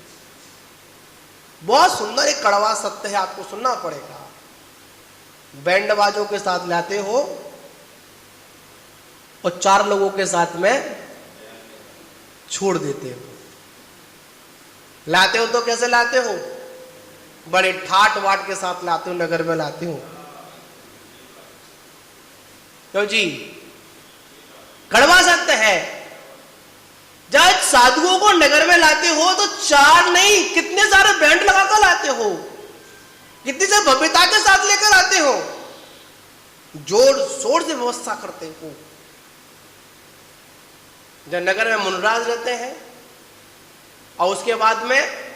बहुत सुंदर एक कड़वा सत्य है, आपको सुनना पड़ेगा। बैंड बाजों के साथ लाते हो और 4 लोगों के साथ में छोड़ देते हो। लाते हो तो कैसे लाते हो? बड़े ठाट वाट के साथ लाते हो, नगर में लाते हो। क्यों जी? कड़वा सत्य है। जब साधुओं को नगर में लाते हो तो 4 नहीं, कितने सारे बैंड लगाकर लाते हो, कितनी से भव्यता के साथ लेकर आते हो, जोर शोर से व्यवस्था करते हो। जब नगर में मुनराज रहते हैं और उसके बाद में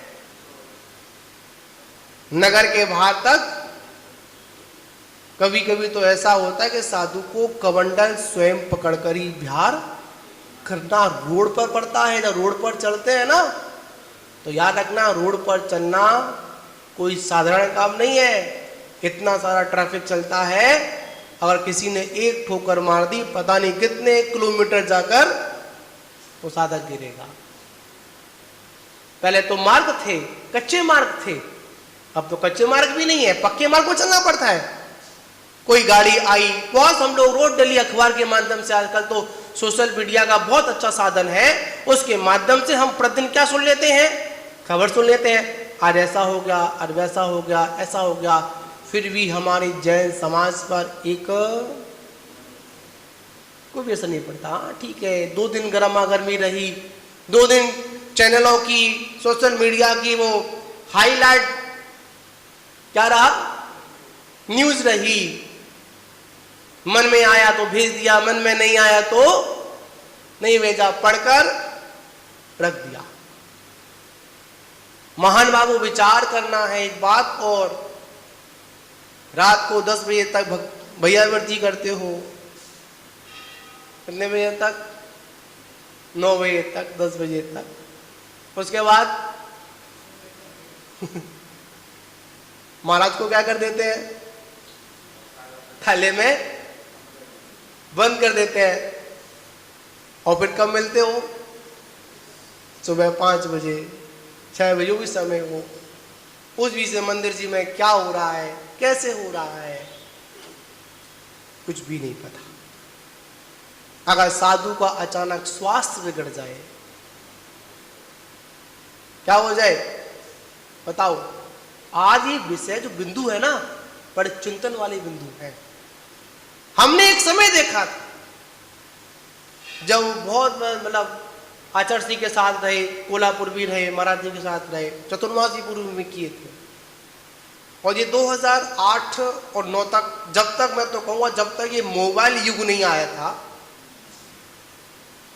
नगर के बाहर तक कभी कभी तो ऐसा होता है कि साधु को कमंडल स्वयं पकड़कर ही विहार करना रोड पर पड़ता है। जब रोड पर चलते हैं ना, तो याद रखना, रोड पर चलना कोई साधारण काम नहीं है। इतना सारा ट्रैफिक चलता है, अगर किसी ने एक ठोकर मार दी, पता नहीं कितने किलोमीटर जाकर वो साधक गिरेगा। पहले तो मार्ग थे, कच्चे मार्ग थे, अब तो कच्चे मार्ग भी नहीं है, पक्के मार्ग को चलना पड़ता है। कोई गाड़ी आई, बहुत हम लोग रोड डेली अखबार के माध्यम से, आजकल तो सोशल मीडिया का बहुत अच्छा साधन है, उसके माध्यम से हम प्रतिदिन क्या सुन लेते हैं, खबर सुन लेते हैं, आज ऐसा हो गया, आज वैसा हो गया, ऐसा हो गया। फिर भी हमारे जैन समाज पर एक कोई भी असर नहीं पड़ता। ठीक है, 2 दिन गर्मा गर्मी रही, 2 दिन चैनलों की, सोशल मीडिया की वो हाईलाइट क्या रहा, न्यूज रही। मन में आया तो भेज दिया, मन में नहीं आया तो नहीं भेजा, पढ़कर रख दिया। महान बाबू, विचार करना है एक बात। और रात को 10 बजे तक भैयावर्ती करते हो, कितने बजे तक? 9 बजे तक, 10 बजे तक। उसके बाद महाराज को क्या कर देते हैं, थाले में बंद कर देते हैं। और फिर कब मिलते हो? सुबह 5 बजे, 6 बजे, भी समय हो, उस बीच में मंदिर जी में क्या हो रहा है, कैसे हो रहा है, कुछ भी नहीं पता। अगर साधु का अचानक स्वास्थ्य बिगड़ जाए, क्या हो जाए बताओ? आज ये विषय जो बिंदु है ना, बड़े चिंतन वाले बिंदु है। हमने एक समय देखा जब बहुत, मतलब आचार्य सिंह के साथ रहे, कोल्हापुर भी रहे, महाराज जी के साथ रहे, चतुर्मासी पूर्व में किए थे। और ये 2008 और 9 तक, जब तक मैं तो कहूँगा जब तक ये मोबाइल युग नहीं आया था।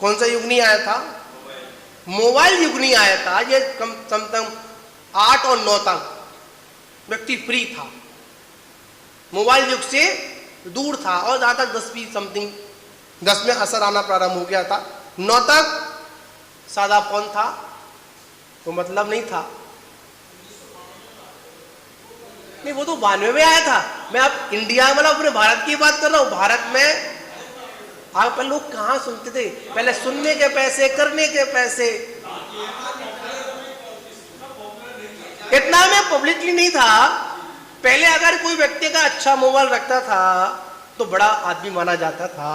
कौन सा युग नहीं आया था? मोबाइल युग नहीं आया था। ये कम 8 और 9 तक व्यक्ति फ्री था, मोबाइल युग से दूर था। और जहाँ तक 10वीं समथिंग 10 में असर आना प्रारंभ हो गया था। 9 तक सादा फोन था, तो मतलब नहीं था। नहीं, वो तो 92 में आया था। मैं अब इंडिया, मतलब अपने भारत की बात कर रहा हूँ। भारत में आप पहले लोग कहाँ सुनते थे? पहले सुनने के पैसे, करने के पैसे, इतना में पब्लिकली नहीं था। पहले अगर कोई व्यक्ति का अच्छा मोबाइल रखता था तो बड़ा आदमी माना जाता था।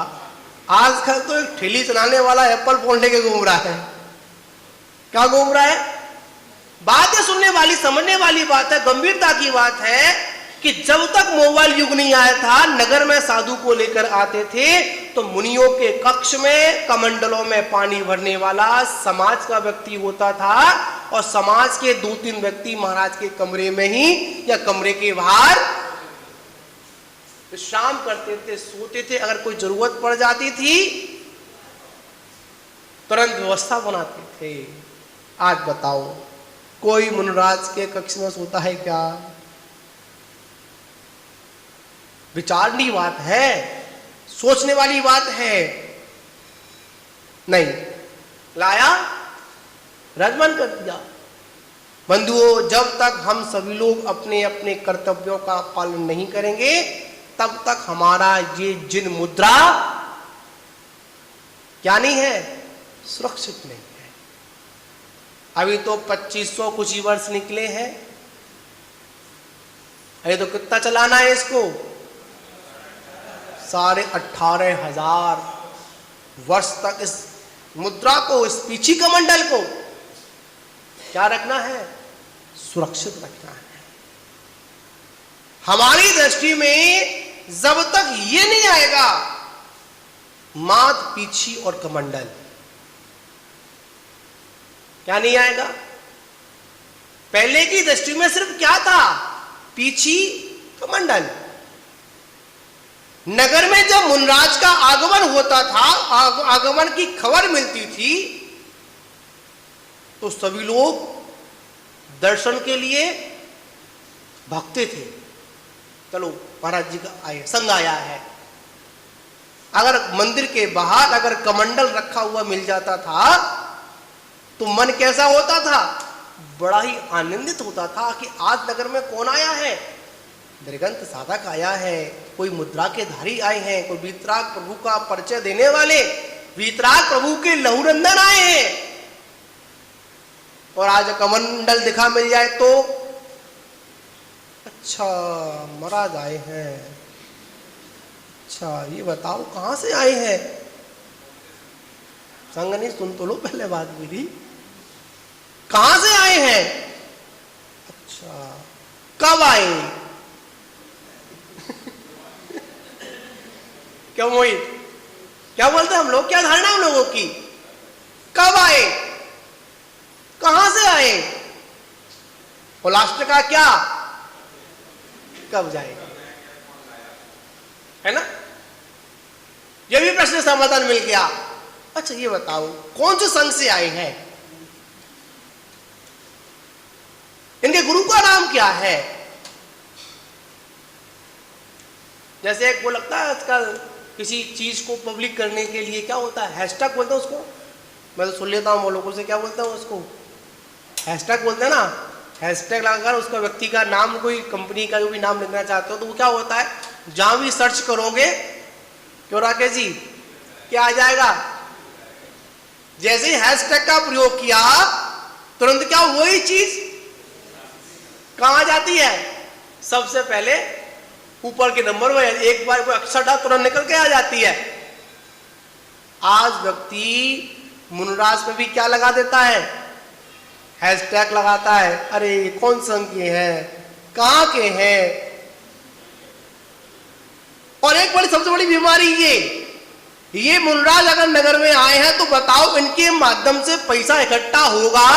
आजकल तो एक ठेली चलाने वाला एप्पल फोन लेके घूम रहा है। क्या घूम रहा है? बात है सुनने वाली, समझने वाली बात है, गंभीरता की बात है कि जब तक मोबाइल युग नहीं आया था, नगर में साधु को लेकर आते थे तो मुनियों के कक्ष में, कमंडलों में पानी भरने वाला समाज का व्यक्ति होता था। और समाज के 2-3 व्यक्ति महाराज के कमरे में ही या कमरे के बाहर विश्राम करते थे, सोते थे। अगर कोई जरूरत पड़ जाती थी तुरंत व्यवस्था बनाते थे। आज बताओ कोई मुनिराज के कक्ष में सोता है क्या? विचारनी बात है, सोचने वाली बात है। नहीं, लाया रजमन कर दिया। बंधुओं, जब तक हम सभी लोग अपने अपने कर्तव्यों का पालन नहीं करेंगे तब तक हमारा ये जिन मुद्रा क्या नहीं है, सुरक्षित नहीं है। अभी तो 2500 कुछ ही वर्ष निकले हैं, अरे तो कितना चलाना है इसको? 18,500 वर्ष तक इस मुद्रा को, इस पीछी कमंडल को क्या रखना है? सुरक्षित रखना है। हमारी दृष्टि में जब तक ये नहीं आएगा मात, पीछी और कमंडल, क्या नहीं आएगा? पहले की दृष्टि में सिर्फ क्या था? पीछी, कमंडल। नगर में जब मुनिराज का आगमन होता था, आगमन की खबर मिलती थी, तो सभी लोग दर्शन के लिए भागते थे। चलो महाराज जी का संग आया है। अगर मंदिर के बाहर अगर कमंडल रखा हुआ मिल जाता था तो मन कैसा होता था? बड़ा ही आनंदित होता था कि आज नगर में कौन आया है? दृगंत साधक आया है, कोई मुद्रा के धारी आए हैं, कोई वीतराग प्रभु का परिचय देने वाले वीतराग प्रभु के लहुनंदन आए हैं। और आज कमंडल दिखा मिल जाए तो अच्छा महाराज आए हैं, अच्छा ये बताओ कहां से आए हैं? संग नहीं, सुन तो लो पहले बात मेरी। कहां से आए हैं? अच्छा कब आए? क्यों मोहित, क्या बोलते हैं हम लोग? क्या धारणा हम लोगों की? कब आए, कहां से आए, और लास्ट का क्या, कब जाएगा, है ना? यह भी प्रश्न समाधान मिल गया। अच्छा ये बताओ कौन से संघ से आए हैं? इनके गुरु का नाम क्या है? जैसे एक वो लगता है आजकल किसी चीज को पब्लिक करने के लिए क्या होता है, हैशटैग बोलते हैं उसको। मैं तो सुन लेता हूँ वो लोगों से, क्या बोलते हैं उसको? हैशटैग बोलते हैं ना। हैशटैग लगाकर उसका व्यक्ति का नाम, कोई कंपनी का जो भी नाम लिखना चाहते हो तो वो क्या होता है, जहां भी सर्च करोगे, क्यों राकेश जी, क्या आ जाएगा? जैसे ही हैशटैग का प्रयोग किया तुरंत क्या वही चीज कहां जाती है? सबसे पहले ऊपर के नंबर में एक बार कोई अक्षर डाल तुरंत निकल के आ जाती है। आज व्यक्ति मुनिराज में भी क्या लगा देता है? हैशटैग लगाता है। अरे कौन संघ के हैं, कहां के हैं? और एक बड़ी सबसे बड़ी बीमारी ये मुनिराज अगर नगर में आए हैं तो बताओ इनके माध्यम से पैसा इकट्ठा होगा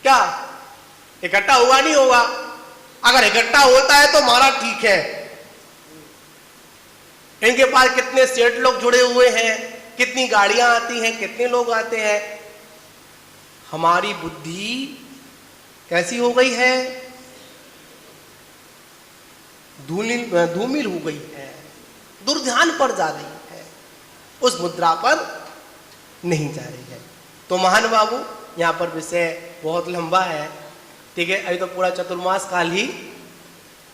क्या? इकट्ठा होगा नहीं होगा? अगर इकट्ठा होता है तो हमारा ठीक है। इनके पास कितने सेठ लोग जुड़े हुए हैं, कितनी गाड़ियां आती हैं, कितने लोग आते हैं। हमारी बुद्धि कैसी हो गई है? धूमिल हो गई है, दुर्ध्यान पर जा रही है, उस मुद्रा पर नहीं जा रही है। तो महान बाबू यहाँ पर विषय बहुत लंबा है, ठीक है, अभी तो पूरा चतुर्मास काल ही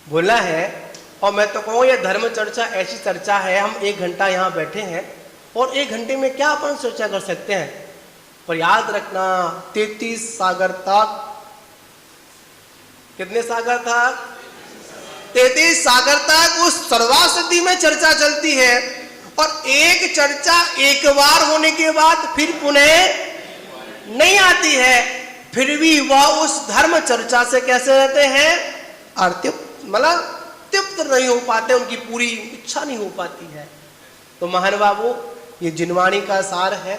बोला है। और मैं तो कहूँ ये धर्म चर्चा ऐसी चर्चा है, हम 1 घंटा यहाँ बैठे हैं और 1 घंटे में क्या अपन चर्चा कर सकते हैं? पर याद रखना 33 सागर तक, कितने सागर तक? 33 सागर तक उस सर्वासिद्धि में चर्चा चलती है। और एक चर्चा एक बार होने के बाद फिर पुनः नहीं आती है, फिर भी वह उस धर्म चर्चा से कैसे रहते हैं? मतलब तृप्त नहीं हो पाते, उनकी पूरी इच्छा नहीं हो पाती है। तो महान बाबू ये जिनवाणी का सार है।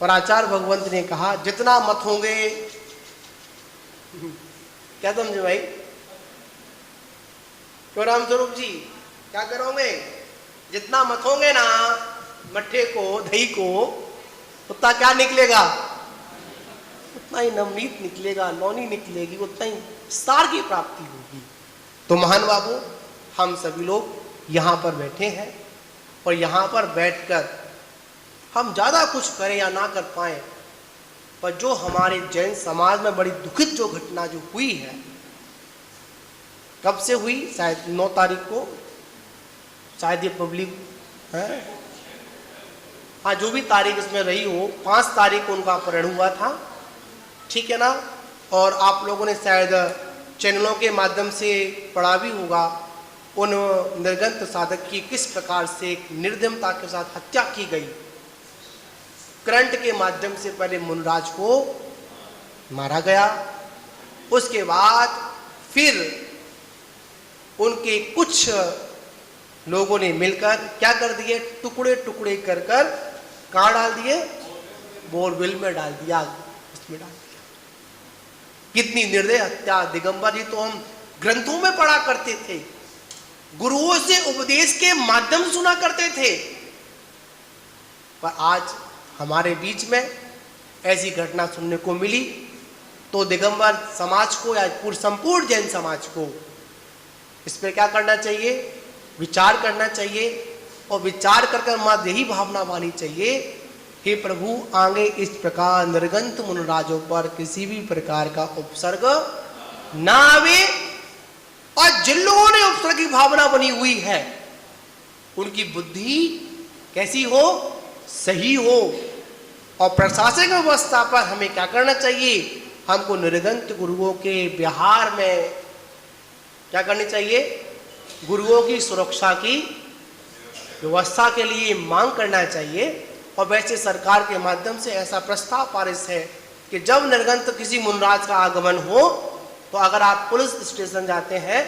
और आचार्य भगवंत ने कहा जितना मत होंगे, क्या समझे भाई? क्यों राम स्वरूप जी, क्या करोगे? जितना मथोगे ना मट्ठे को, दही को, उतना क्या निकलेगा? उतना ही नवनीत निकलेगा, नौनी निकलेगी, उतना ही सार की प्राप्ति होगी। तो महान बाबू, हम सभी लोग यहाँ पर बैठे हैं और यहाँ पर बैठकर हम ज्यादा कुछ करें या ना कर पाए, पर जो हमारे जैन समाज में बड़ी दुखित जो घटना जो हुई है, कब से हुई? शायद 9 तारीख को, शायद ये पब्लिक है, हाँ जो भी तारीख इसमें रही हो, 5 तारीख को उनका अपहरण हुआ था, ठीक है ना। और आप लोगों ने शायद चैनलों के माध्यम से पढ़ा भी होगा उन निर्गंत साधक की किस प्रकार से एक निर्दयता के साथ हत्या की गई। करंट के माध्यम से पहले मुनराज को मारा गया, उसके बाद फिर उनके कुछ लोगों ने मिलकर क्या कर दिए, टुकड़े टुकड़े कर कर कहाँ डाल दिए? बोरवेल में डाल दिया, उसमें डाल दिया। कितनी निर्दय हत्या! दिगंबर जी तो हम ग्रंथों में पढ़ा करते थे, गुरुओं से उपदेश के माध्यम से सुना करते थे, पर आज हमारे बीच में ऐसी घटना सुनने को मिली। तो दिगंबर समाज को या संपूर्ण जैन समाज को इस पर क्या करना चाहिए? विचार करना चाहिए, और विचार करके मात्र यही भावना वानी चाहिए, हे प्रभु आगे इस प्रकार निर्गंत मुनराजों पर किसी भी प्रकार का उपसर्ग ना आवे, और जिन लोगों ने उपसर्ग की भावना बनी हुई है उनकी बुद्धि कैसी हो? सही हो। और प्रशासनिक व्यवस्था पर हमें क्या करना चाहिए? हमको निर्गंत गुरुओं के व्यवहार में क्या करनी चाहिए? गुरुओं की सुरक्षा की व्यवस्था के लिए मांग करना चाहिए। और वैसे सरकार के माध्यम से ऐसा प्रस्ताव पारित है कि जब निर्गंत किसी मुनराज का आगमन हो, तो अगर आप पुलिस स्टेशन जाते हैं,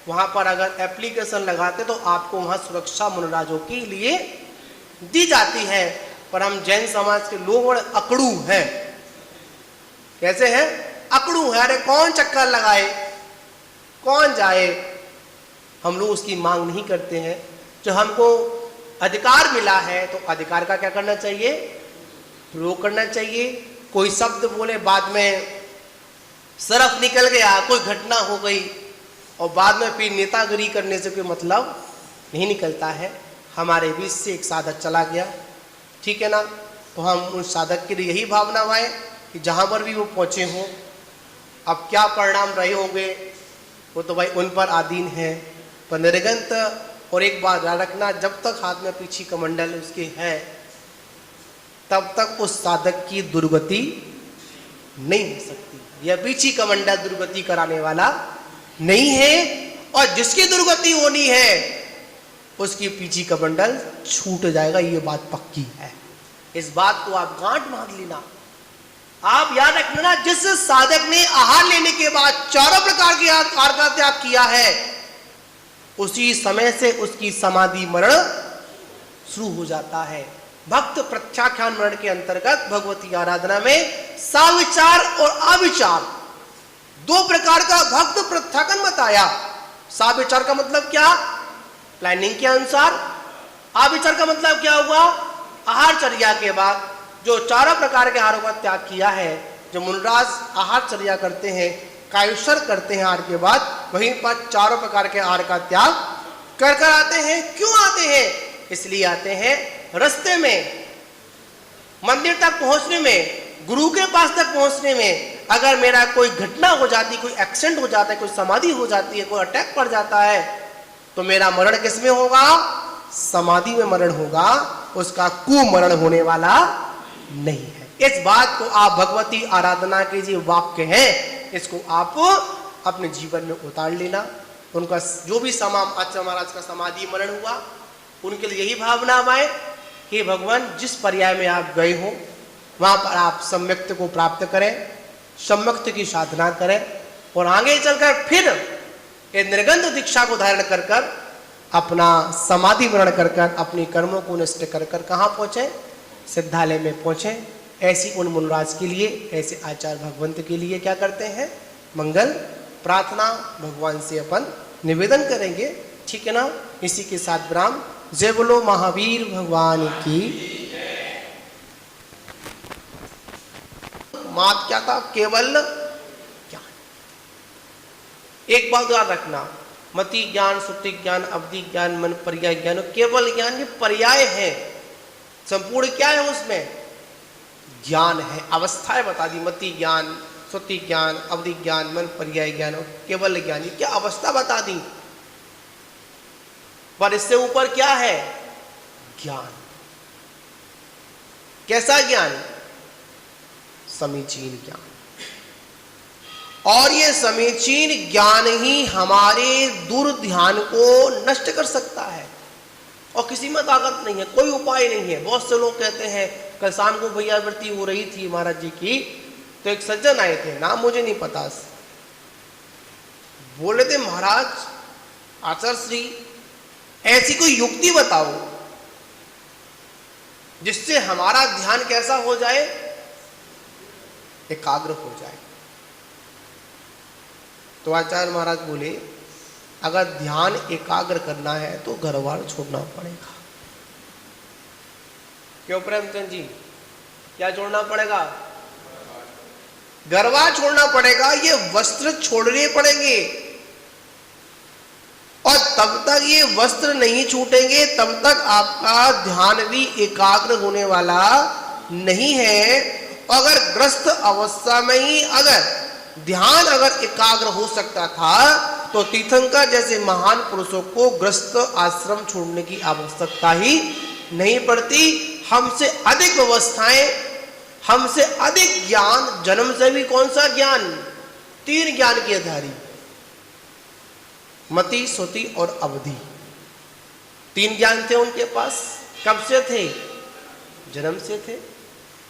वहां पर अगर एप्लीकेशन लगाते तो आपको वहां सुरक्षा मुनराजों के लिए दी जाती है। पर हम जैन समाज के लोग बड़े अकड़ू हैं। कैसे हैं? अकड़ू है। अरे कौन चक्कर लगाए, कौन जाए, हम लोग उसकी मांग नहीं करते हैं। जो हमको अधिकार मिला है तो अधिकार का क्या करना चाहिए? प्रयोग करना चाहिए। कोई शब्द बोले, बाद में सरफ निकल गया, कोई घटना हो गई, और बाद में फिर नेतागिरी करने से कोई मतलब नहीं निकलता है। हमारे बीच से एक साधक चला गया, ठीक है ना, तो हम उस साधक के लिए यही भावना वाए कि जहाँ पर भी वो पहुँचे हों, अब क्या परिणाम रहे होंगे वो तो भाई उन पर आधीन है। पर निर्गंत, और एक बात याद रखना, जब तक हाथ में पीछी कमंडल उसके है, तब तक उस साधक की दुर्गति नहीं हो सकती। यह पीछी कमंडल दुर्गति कराने वाला नहीं है, और जिसकी दुर्गति होनी है उसकी पीछी कमंडल छूट जाएगा, ये बात पक्की है। इस बात को आप गांठ बांध लेना। आप याद रखना, जिस साधक ने आहार लेने के बाद चारों प्रकार के आहार का त्याग किया है, उसी समय से उसकी समाधि मरण शुरू हो जाता है। भक्त प्रत्याख्यान मरण के अंतर्गत भगवती आराधना में साविचार और अविचार 2 प्रकार का भक्त प्रत्याख्यान बताया। साविचार का मतलब क्या? प्लानिंग के अनुसार। अविचार का मतलब क्या हुआ? आहारचर्या के बाद जो चारों प्रकार के आहारों का त्याग किया है। जो मुनराज आहारचर्या करते हैं, कायुषर करते हैं आहार के बाद, वहीं पर चारों प्रकार के आहार का त्याग कर कर आते हैं। क्यों आते हैं? इसलिए आते हैं, रास्ते में मंदिर तक पहुंचने में, गुरु के पास तक पहुंचने में अगर मेरा कोई घटना हो जाती, कोई एक्सीडेंट हो जाता है, कोई समाधि हो जाती है, कोई अटैक पड़ जाता है, तो मेरा मरण किसमें होगा? समाधि में मरण होगा, उसका कुमरण होने वाला नहीं है। इस बात को आप भगवती आराधना के जो वाक्य हैं, इसको आप अपने जीवन में उतार लेना। उनका जो भी आचार्य महाराज का समाधि मरण हुआ, उनके लिए यही भावना आए कि भगवान जिस पर्याय में आप गए हो वहां पर आप सम्यक्त को प्राप्त करें, सम्यक्त की साधना करें, और आगे चलकर फिर ये निर्गंध दीक्षा को धारण कर कर अपना समाधि मरण कर कर अपनी कर्मों को नष्ट कर कर कहाँ पहुंचे? सिद्धालय में पहुंचे। ऐसी उन मुनराज के लिए, ऐसे आचार्य भगवंत के लिए क्या करते हैं? मंगल प्रार्थना भगवान से अपन निवेदन करेंगे, ठीक है ना। इसी के साथ विराम। जय बोलो महावीर भगवान की। मात क्या था? केवल ज्ञान। एक बात याद रखना, मति ज्ञान, सुत्ति ज्ञान, अवधि ज्ञान, मन पर्याय ज्ञान, केवल ज्ञान ये पर्याय है। संपूर्ण क्या है उसमें? ज्ञान है। अवस्थाएं बता दी, मति ज्ञान, सुत्ति ज्ञान, अवधि ज्ञान, मन पर्याय ज्ञान और केवल ज्ञान, ये क्या अवस्था बता दी। पर इससे ऊपर क्या है? ज्ञान। कैसा ज्ञान? समीचीन ज्ञान। और ये समीचीन ज्ञान ही हमारे दूर ध्यान को नष्ट कर सकता है। और किसी में ताकत नहीं है, कोई उपाय नहीं है। बहुत से लोग कहते हैं, कल शाम को भैया वृत्ति हो रही थी महाराज जी की, तो एक सज्जन आए थे, नाम मुझे नहीं पता, बोले थे महाराज आचार्य श्री ऐसी कोई युक्ति बताओ जिससे हमारा ध्यान कैसा हो जाए? एकाग्र हो जाए। तो आचार्य महाराज बोले, अगर ध्यान एकाग्र करना है तो घर बार छोड़ना पड़ेगा। क्यों प्रेमचंद जी, क्या छोड़ना पड़ेगा? घर बार छोड़ना पड़ेगा, ये वस्त्र छोड़ने पड़ेंगे। और तब तक ये वस्त्र नहीं छूटेंगे तब तक आपका ध्यान भी एकाग्र होने वाला नहीं है। अगर ग्रस्त अवस्था में ही अगर ध्यान अगर एकाग्र हो सकता था तो तीर्थंकर जैसे महान पुरुषों को ग्रस्त आश्रम छोड़ने की आवश्यकता ही नहीं पड़ती। हमसे अधिक व्यवस्थाएं, हमसे अधिक ज्ञान, जन्म से भी कौन सा ज्ञान? 3 ज्ञान के आधारी, मति, श्रुति और अवधि। 3 ज्ञान थे उनके पास। कब से थे? जन्म से थे।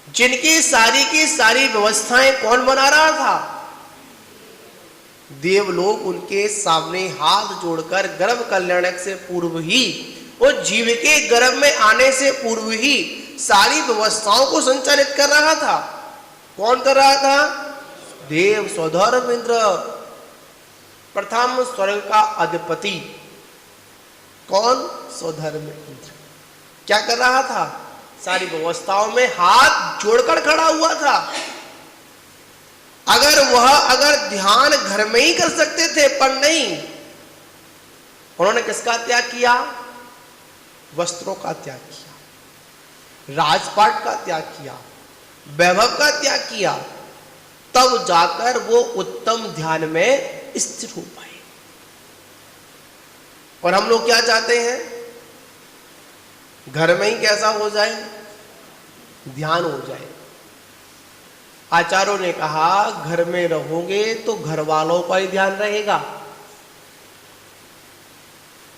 जिनकी सारी की सारी व्यवस्थाएं कौन बना रहा था? देवलोक उनके सामने हाथ जोड़कर गर्भ कल्याणक से पूर्व ही, वो जीव के गर्भ में आने से पूर्व ही सारी व्यवस्थाओं को संचालित कर रहा था। कौन कर रहा था? देव स्वधर्म इंद्र, प्रथम स्वर्ग का अधिपति। कौन? स्वधर्म इंद्र। क्या कर रहा था? सारी व्यवस्थाओं में हाथ जोड़कर खड़ा हुआ था। अगर ध्यान घर में ही कर सकते थे, पर नहीं, उन्होंने किसका त्याग किया? वस्त्रों का त्याग किया, राजपाट का त्याग किया, वैभव का त्याग किया, तब जाकर वो उत्तम ध्यान में स्थिर हो पाए। और हम लोग क्या चाहते हैं? घर में ही कैसा हो जाए? ध्यान हो जाए। आचार्यों ने कहा, घर में रहोगे तो घर वालों का ही ध्यान रहेगा।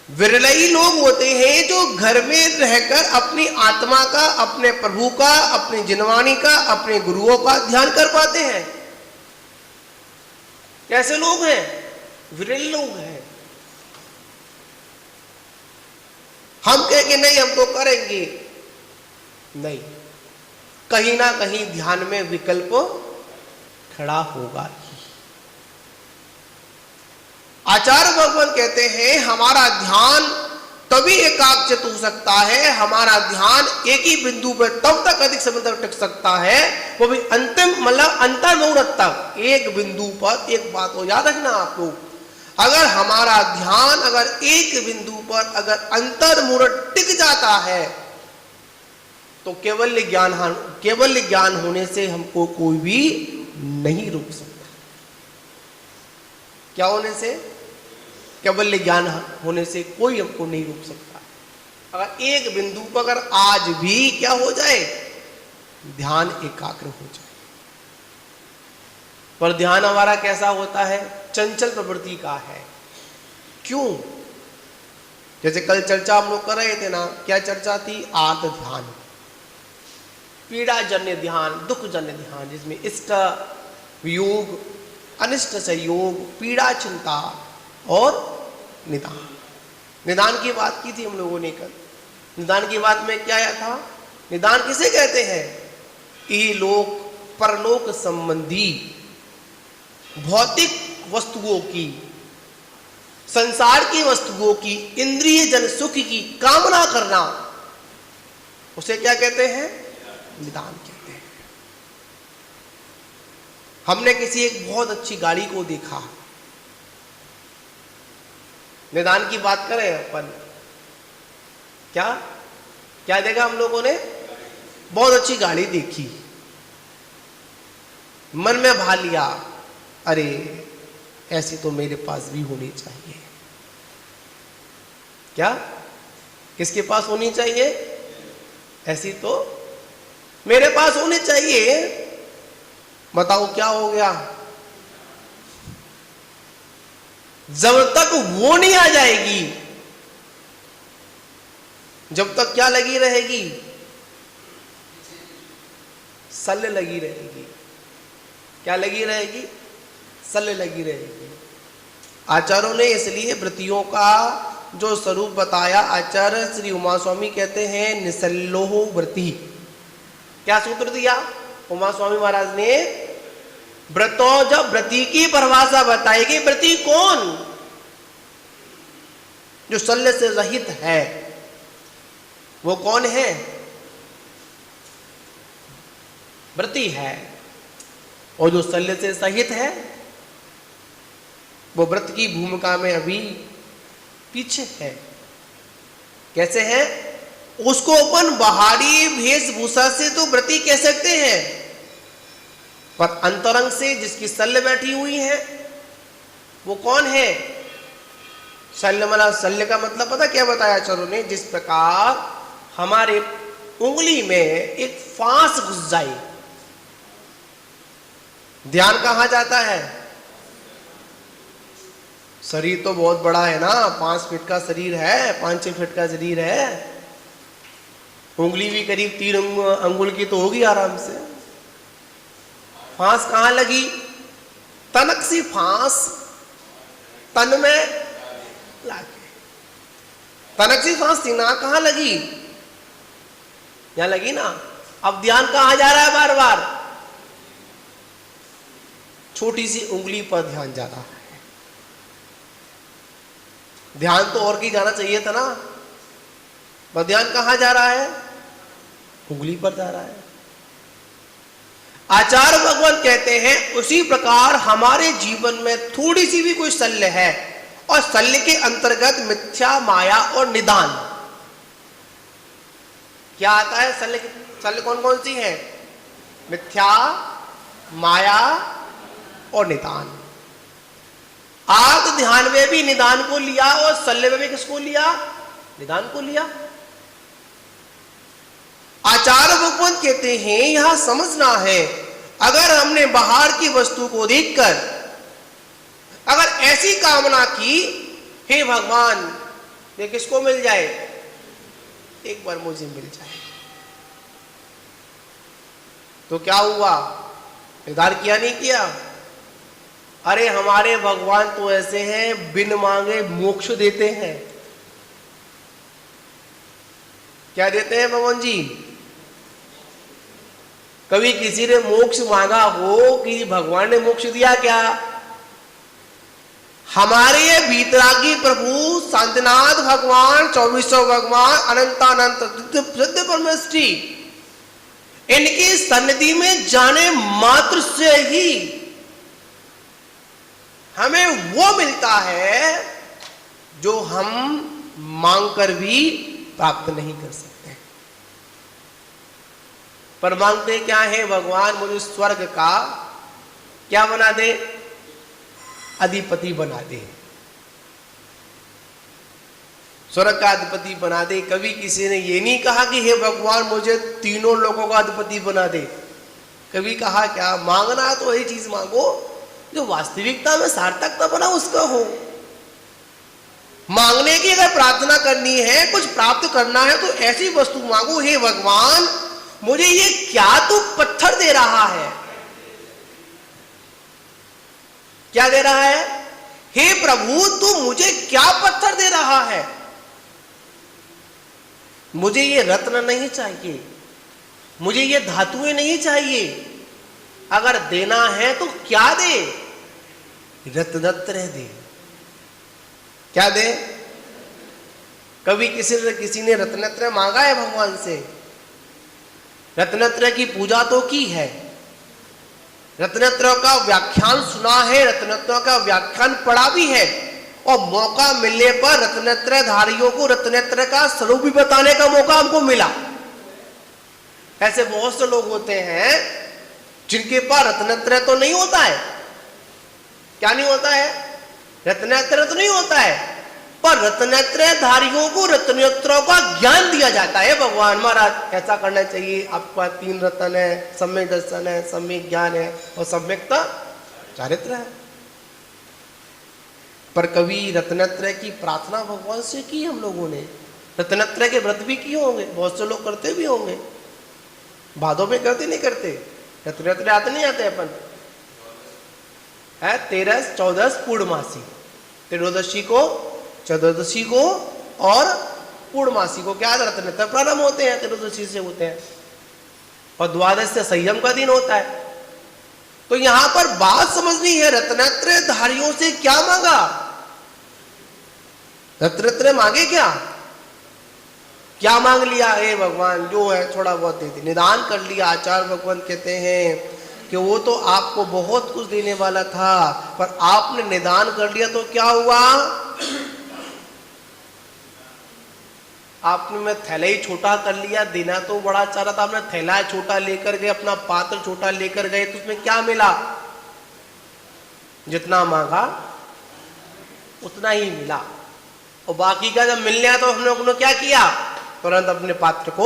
विरले ही लोग होते हैं जो घर में रहकर अपनी आत्मा का, अपने प्रभु का, अपनी जिनवानी का, अपने गुरुओं का ध्यान कर पाते हैं। कैसे लोग हैं? विरल लोग हैं। हम कहेंगे नहीं हम तो करेंगे, नहीं, कहीं ना कहीं ध्यान में विकल्प खड़ा होगा ही। आचार्य भगवान कहते हैं हमारा ध्यान तभी एकाग्रचित हो सकता है, हमारा ध्यान एक ही बिंदु पर तब तक अधिक समय तक टिक सकता है, वो भी अंतिम मतलब अंतर मुहूर्त तक एक बिंदु पर। एक बात को याद रखना आप लोग, अगर हमारा ध्यान अगर एक बिंदु पर अगर अंतर मुहूर्त टिक जाता है तो केवल ज्ञान होने से हमको कोई भी नहीं रोक सकता। क्या होने से? केवल ज्ञान होने से कोई हमको नहीं रोक सकता। अगर एक बिंदु पर अगर आज भी क्या हो जाए? ध्यान एकाग्र हो जाए। पर ध्यान हमारा कैसा होता है? चंचल प्रवृत्ति का है। क्यों? जैसे कल चर्चा हम लोग कर रहे थे ना, क्या चर्चा थी? आर्त ध्यान, पीड़ा जन्य ध्यान, दुख जन्य ध्यान, जिसमें इष्ट वियोग, अनिष्ट संयोग, पीड़ा चिंता और निदान। निदान की बात की थी हम लोगों ने कल। निदान की बात में क्या आया था? निदान किसे कहते हैं? इहलोक परलोक संबंधी भौतिक वस्तुओं की संसार की वस्तुओं की, इंद्रिय जन सुख की कामना करना, उसे क्या कहते हैं? निदान कहते हैं। हमने किसी एक बहुत अच्छी गाड़ी को देखा, निदान की बात करें अपन, क्या क्या देखा हम लोगों ने? बहुत अच्छी गाड़ी देखी, मन में भा लिया, अरे ऐसी तो मेरे पास भी होनी चाहिए। क्या किसके पास होनी चाहिए? ऐसी तो मेरे पास होनी चाहिए। बताओ क्या हो गया? जब तक वो नहीं आ जाएगी, जब तक क्या लगी रहेगी? सल्ले लगी रहेगी। क्या लगी रहेगी? सल्ले लगी रहेगी। आचार्यों ने इसलिए व्रतियों का जो स्वरूप बताया, आचार्य श्री उमा स्वामी कहते हैं निसल्लोहो व्रति। क्या सूत्र दिया उमा स्वामी महाराज ने? व्रतों, जब व्रति की परिभाषा बताई गई, व्रति कौन? जो शल्य से रहित है, वो कौन है? व्रति है। और जो शल्य से सहित है, वो व्रत की भूमिका में अभी पीछे है। कैसे है? उसको अपन बाहरी वेशभूषा से तो व्रति कह सकते हैं, पर अंतरंग से जिसकी शल्य बैठी हुई है, वो कौन है? शल्य मतलब, शल्य का मतलब पता क्या बताया आचार्यों ने? जिस प्रकार हमारे उंगली में एक फांस घुस जाए, ध्यान कहां जाता है? शरीर तो बहुत बड़ा है ना, 5 फीट का शरीर है, 5-6 फीट का शरीर है, उंगली भी करीब 3 अंगुल की तो होगी आराम से। फांस कहां लगी? तनक सी फांस तन में लाके, तनक सी फांस सीना कहां लगी? यहां लगी ना। अब ध्यान कहां जा रहा है? बार बार छोटी सी उंगली पर ध्यान जा रहा है। ध्यान तो और की जाना चाहिए था ना, पर ध्यान कहां जा रहा है? उंगली पर जा रहा है। आचार्य भगवान कहते हैं उसी प्रकार हमारे जीवन में थोड़ी सी भी कोई शल्य है, और शल्य के अंतर्गत मिथ्या, माया और निदान। क्या आता है? शल्य कौन कौन सी है? मिथ्या, माया और निदान। आर्त ध्यान में भी निदान को लिया, और शल्य में भी किसको लिया? निदान को लिया। आचार्य भगवान कहते हैं यहां समझना है, अगर हमने बाहर की वस्तु को देखकर अगर ऐसी कामना की, हे भगवान ये किसको मिल जाए? एक बार मुझे मिल जाए, तो क्या हुआ? निदान किया नहीं किया? अरे हमारे भगवान तो ऐसे हैं, बिन मांगे मोक्ष देते हैं। क्या देते हैं भगवान जी? कभी किसी ने मोक्ष मांगा हो कि भगवान ने मोक्ष दिया क्या? हमारे ये भीतरागी प्रभु शांतिनाथ भगवान, 2400 भगवान, अनंतानंत सिद्ध परमेष्ठी, इनकी सन्निधि में जाने मात्र से ही हमें वो मिलता है जो हम मांगकर भी प्राप्त नहीं कर सकते। पर मांगते क्या है? भगवान मुझे स्वर्ग का क्या बना दे? अधिपति बना दे, स्वर्ग का अधिपति बना दे। कभी किसी ने ये नहीं कहा कि हे भगवान मुझे तीनों लोगों का अधिपति बना दे। कभी कहा क्या? मांगना है तो वही चीज मांगो जो वास्तविकता में सार्थकता बना उसका हो। मांगने की अगर प्रार्थना करनी है, कुछ प्राप्त करना है, तो ऐसी वस्तु मांगो, हे भगवान मुझे ये क्या तू पत्थर दे रहा है? क्या दे रहा है? हे प्रभु तू मुझे क्या पत्थर दे रहा है? मुझे ये रत्न नहीं चाहिए, मुझे ये धातुएं नहीं चाहिए। अगर देना है तो क्या दे? रत्नत्रय दे। क्या दे? कभी किसी ने रत्नत्रय मांगा है भगवान से? रत्नत्रय की पूजा तो की है, रत्नत्रय का व्याख्यान सुना है, रत्नत्रय का व्याख्यान पढ़ा भी है, और मौका मिलने पर रत्नत्रय धारियों को रत्नत्रय का स्वरूप भी बताने का मौका हमको मिला। ऐसे बहुत से लोग होते हैं जिनके पास रत्नत्रय तो नहीं होता है। क्या नहीं होता है? रत्नत्रय तो नहीं होता है, पर रत्नत्रय धारियों को रत्नत्रय का ज्ञान दिया जाता है। भगवान महाराज ऐसा करना चाहिए, आपका 3 रत्न है, सम्यक दर्शन है, सम्यक ज्ञान है और सम्यकता चारित्र है। पर कभी रत्नत्रय की प्रार्थना भगवान से की हम लोगों ने? रत्नत्रय के व्रत भी किए होंगे, बहुत से लोग करते भी होंगे। भादों में करते नहीं करते? रत्नत्रय आते नहीं आते अपन है? 13, 14 पूर्णमासी, त्रयोदशी को, चतुर्दशी को और पूर्णमासी को क्या रत्नत्रय प्रारंभ होते हैं, त्रयोदशी से होते हैं, और द्वादश से संयम का दिन होता है। तो यहां पर बात समझनी है, रत्नत्रय धारियों से क्या मांगा? रत्नत्रय मांगे क्या? क्या मांग लिया? हे भगवान जो है थोड़ा बहुत दे दे, निदान कर लिया। आचार्य भगवान कहते हैं कि वो तो आपको बहुत कुछ देने वाला था, पर आपने निदान कर लिया तो क्या हुआ? आपने मैं थैला ही छोटा कर लिया, देना तो बड़ा चाह रहा था, आपने थैला छोटा लेकर गए, अपना पात्र छोटा लेकर गए, तो उसमें क्या मिला? जितना मांगा उतना ही मिला, और बाकी का जब मिलने आया तो हम लोगों ने क्या किया? तुरंत अपने पात्र को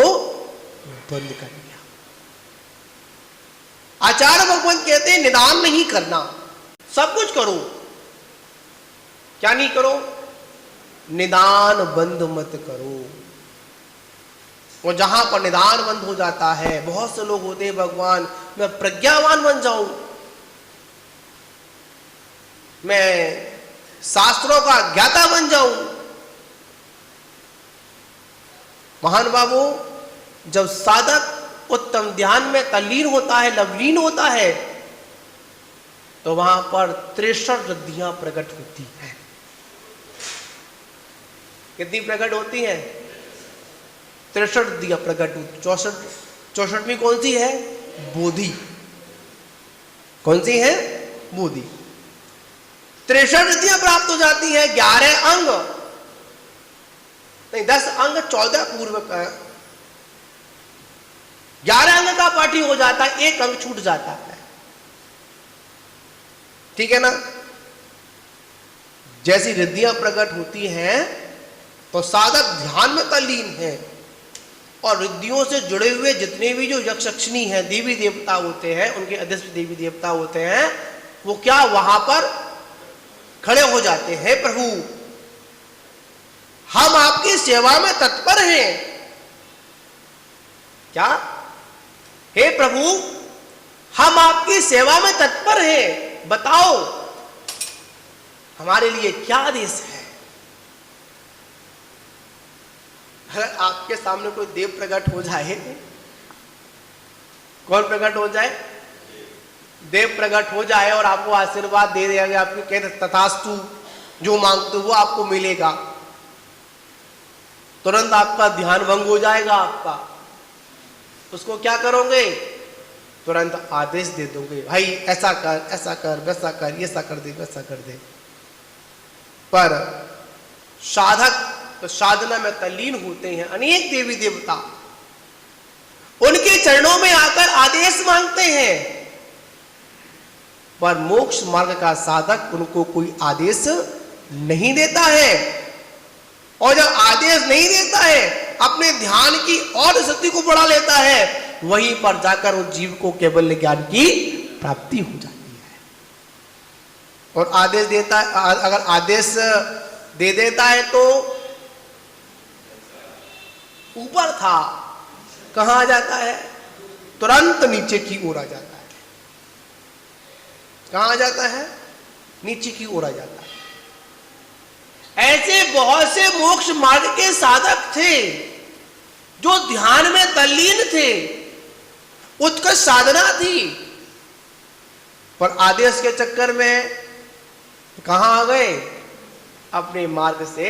बंद कर दिया। आचार्य भगवान कहते हैं निदान नहीं करना, सब कुछ करो, क्या नहीं करो? निदान बंद मत करो। और जहां पर निदान बंद हो जाता है, बहुत से लोग होते हैं भगवान मैं प्रज्ञावान बन जाऊं, मैं शास्त्रों का ज्ञाता बन जाऊं। महान बाबू, जब साधक उत्तम ध्यान में तल्लीन होता है, लवलीन होता है, तो वहां पर 63 रिद्धियां प्रकट होती हैं। कितनी प्रकट होती हैं? 63 रिद्धियां प्रकट होती। 64वीं कौन सी है? बोधि। कौन सी है? बोधि। 63 रिद्धियां प्राप्त हो जाती है। 11 अंग नहीं, 10 अंग 14 पूर्व का, 11 अंग का पाठी हो जाता है, 1 अंग छूट जाता है। ठीक है ना? जैसी रिद्धियां प्रकट होती हैं तो साधक ध्यान में तल्लीन है, और रिद्धियों से जुड़े हुए जितने भी जो यक्ष यक्षिणी हैं, देवी देवता होते हैं, उनके अध्यक्ष देवी देवता होते हैं, वो क्या वहां पर खड़े हो जाते हैं? प्रभु हम आपकी सेवा में तत्पर हैं। क्या? हे प्रभु हम आपकी सेवा में तत्पर हैं, बताओ हमारे लिए क्या आदेश है? अगर आपके सामने कोई देव प्रकट हो जाए, कौन प्रकट हो जाए? देव प्रकट हो जाए और आपको आशीर्वाद दे देगा, आपको कहते तथास्तु, जो मांगते हो वो आपको मिलेगा, तुरंत आपका ध्यान भंग हो जाएगा। आपका उसको क्या करोगे? तुरंत आदेश दे दोगे, भाई ऐसा कर, ऐसा कर, वैसा कर, ऐसा कर दे, वैसा कर दे। पर साधक तो साधना में तल्लीन होते हैं, अनेक देवी देवता उनके चरणों में आकर आदेश मांगते हैं, पर मोक्ष मार्ग का साधक उनको कोई आदेश नहीं देता है। और जब आदेश नहीं देता है, अपने ध्यान की और शक्ति को बढ़ा लेता है, वहीं पर जाकर उस जीव को केवल ज्ञान की प्राप्ति हो जाती है। और आदेश देता है, अगर आदेश दे देता है तो ऊपर था, कहां आ जाता है? तुरंत नीचे की ओर आ जाता है। कहां आ जाता है? नीचे की ओर आ जाता है। ऐसे बहुत से मोक्ष मार्ग के साधक थे जो ध्यान में तल्लीन थे, उत्कृष्ट साधना थी, पर आदेश के चक्कर में कहां आ गए? अपने मार्ग से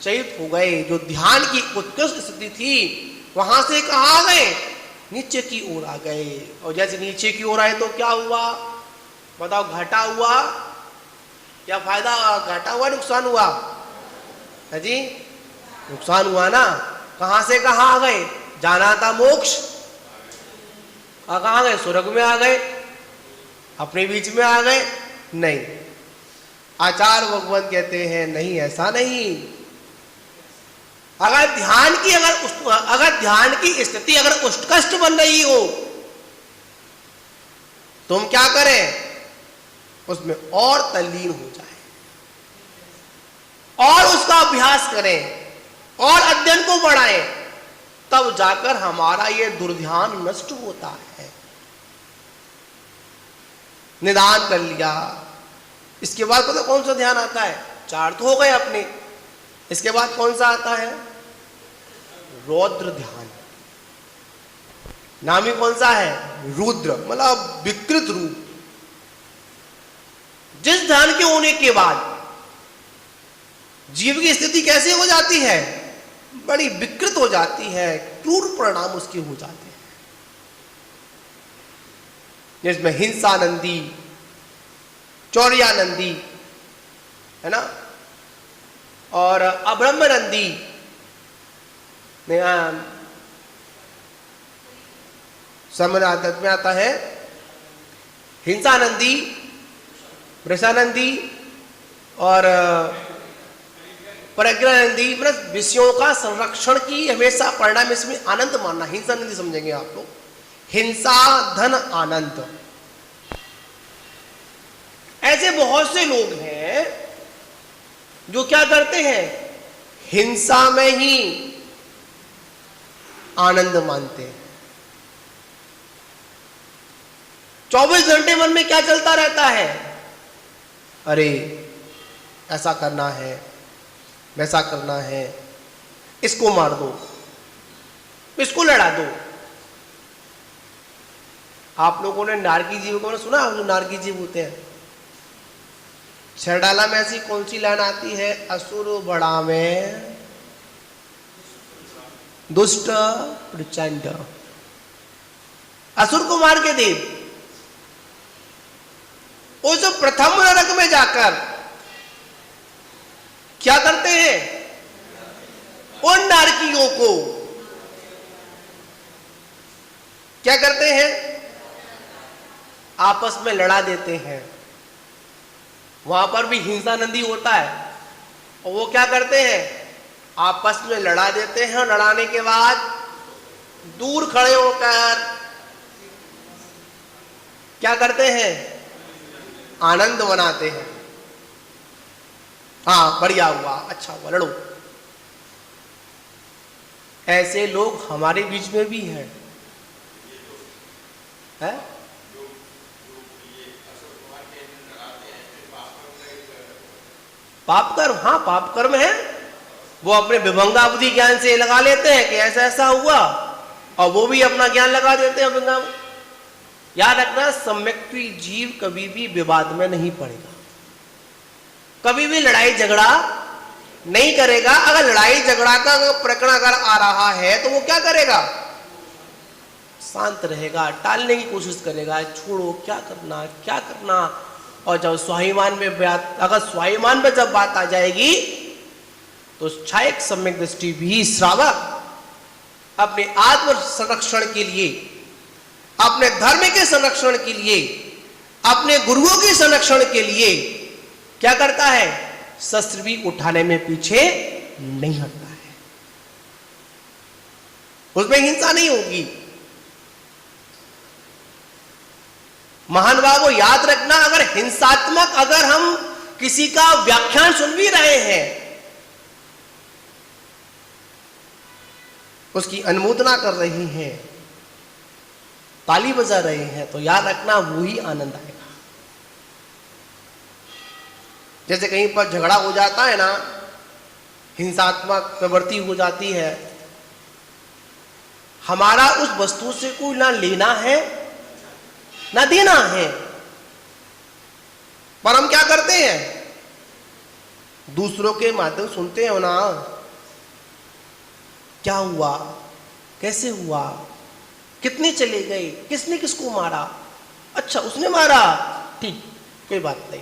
च्युत हो गए। जो ध्यान की उत्कृष्ट स्थिति थी वहां से कहाँ आ गए, नीचे की ओर आ गए। और जैसे नीचे की ओर आए तो क्या हुआ बताओ, घाटा हुआ या फायदा हुआ? घाटा हुआ नुकसान हुआ है जी? नुकसान हुआ ना। कहां से कहां आ गए, जाना था मोक्ष और कहां गए, स्वर्ग में आ गए, अपने बीच में आ गए। नहीं, आचार्य भगवत कहते हैं नहीं, ऐसा नहीं। अगर ध्यान की स्थिति अगर उत्कृष्ट बन रही हो तो हम क्या करें, उसमें और तल्लीन हो जाए और उसका अभ्यास करें और अध्ययन को बढ़ाएं, तब जाकर हमारा ये दुर्ध्यान नष्ट होता है। निदान कर लिया, इसके बाद पता कौन सा ध्यान आता है, 4 तो हो गए अपने। इसके बाद कौन सा आता है, रौद्र ध्यान। नाम ही कौन सा है, रुद्र, मतलब विकृत रूप। जिस ध्यान के होने के बाद जीव की स्थिति कैसे हो जाती है, बड़ी विकृत हो जाती है, क्रूर परिणाम उसके हो जाते हैं। जिसमें हिंसानंदी, चौर्यानंदी है ना, और अब्रह्मनंदी, समरादत में आता है हिंसानंदी, वृषानंदी और प्रज्ञानंदी। मतलब विषयों का संरक्षण की हमेशा परिणाम इसमें आनंद मानना। हिंसानंदी समझेंगे आप लोग, हिंसा धन आनंद। ऐसे बहुत से लोग हैं जो क्या करते हैं, हिंसा में ही आनंद मानते हैं। 24 घंटे मन में क्या चलता रहता है, अरे ऐसा करना है, वैसा करना है, इसको मार दो, इसको लड़ा दो। आप लोगों ने नारकी जीव को सुना, जो नारकी जीव होते हैं। छरडाला में ऐसी कौन सी लाइन आती है, असुर बड़ा में दुष्ट प्रचंड। असुर को मार के देव उस प्रथम नरक में जाकर क्या करते हैं, उन नारकियों को क्या करते हैं, आपस में लड़ा देते हैं। वहां पर भी हिंसानंदी होता है और वो क्या करते हैं, आपस में लड़ा देते हैं। और लड़ाने के बाद दूर खड़े होकर क्या करते हैं, आनंद मनाते हैं। हाँ बढ़िया हुआ, अच्छा हुआ, लड़ो। ऐसे लोग हमारे बीच में भी हैं, है? पाप कर्म, हाँ पाप कर्म है। वो अपने विभंगा बुद्धि ज्ञान से लगा लेते हैं कि ऐसा ऐसा हुआ, और वो भी अपना ज्ञान लगा देते हैं विभंगा। याद रखना, सम्यक्त्वी जीव कभी भी विवाद में नहीं पड़ेगा, कभी भी लड़ाई झगड़ा नहीं करेगा। अगर लड़ाई झगड़ा का प्रकरण अगर आ रहा है तो वो क्या करेगा, शांत रहेगा, टालने की कोशिश करेगा, छोड़ो क्या करना क्या करना। और जब स्वाभिमान में बात, अगर स्वाभिमान में जब बात आ जाएगी तो छायक सम्यक दृष्टि भी श्रावक अपने आत्म संरक्षण के लिए, अपने धर्म के संरक्षण के लिए, अपने गुरुओं के संरक्षण के लिए क्या करता है, शस्त्र भी उठाने में पीछे नहीं हटता है। उसमें हिंसा नहीं होगी। महानुभावों याद रखना, अगर हिंसात्मक अगर हम किसी का व्याख्यान सुन भी रहे हैं, उसकी अनुमोदना कर रहे हैं, ताली बजा रहे हैं, तो याद रखना वो ही आनंद आएगा। जैसे कहीं पर झगड़ा हो जाता है ना, हिंसात्मक प्रवृत्ति हो जाती है, हमारा उस वस्तु से कोई ना लेना है ना देना है, पर हम क्या करते हैं, दूसरों के माध्यम सुनते हो ना, क्या हुआ, कैसे हुआ, कितने चले गए, किसने किसको मारा, अच्छा उसने मारा, ठीक, कोई बात नहीं।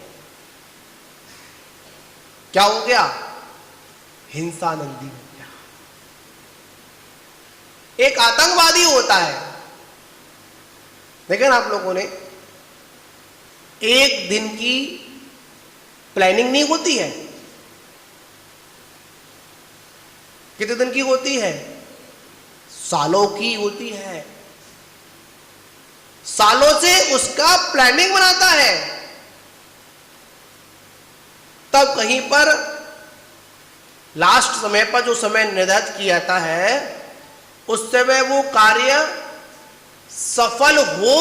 क्या हो गया, हिंसानंदी हो गया। एक आतंकवादी होता है, देखें आप लोगों ने, एक दिन की प्लानिंग नहीं होती है, कितने दिन की होती है, सालों की होती है। सालों से उसका प्लानिंग बनाता है, तब कहीं पर लास्ट समय पर जो समय निर्धारित किया जाता है, उस समय वो कार्य सफल हो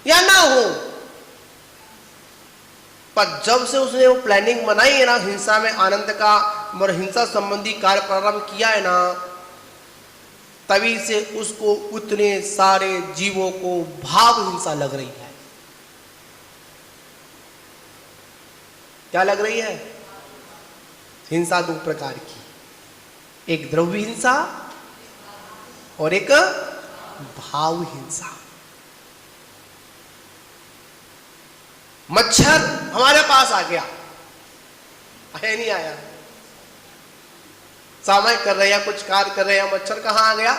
या ना हो, पर जब से उसने वो प्लानिंग बनाई है ना, हिंसा में आनंद का और हिंसा संबंधी कार्य प्रारंभ किया है ना, तभी से उसको उतने सारे जीवों को भाव हिंसा लग रही है। क्या लग रही है, हिंसा दो प्रकार की, एक द्रव्य हिंसा और एक भाव हिंसा। मच्छर हमारे पास आ गया, आया नहीं आया, सामयिक कर रहे हैं, कुछ कार्य कर रहे हैं, मच्छर कहां आ गया,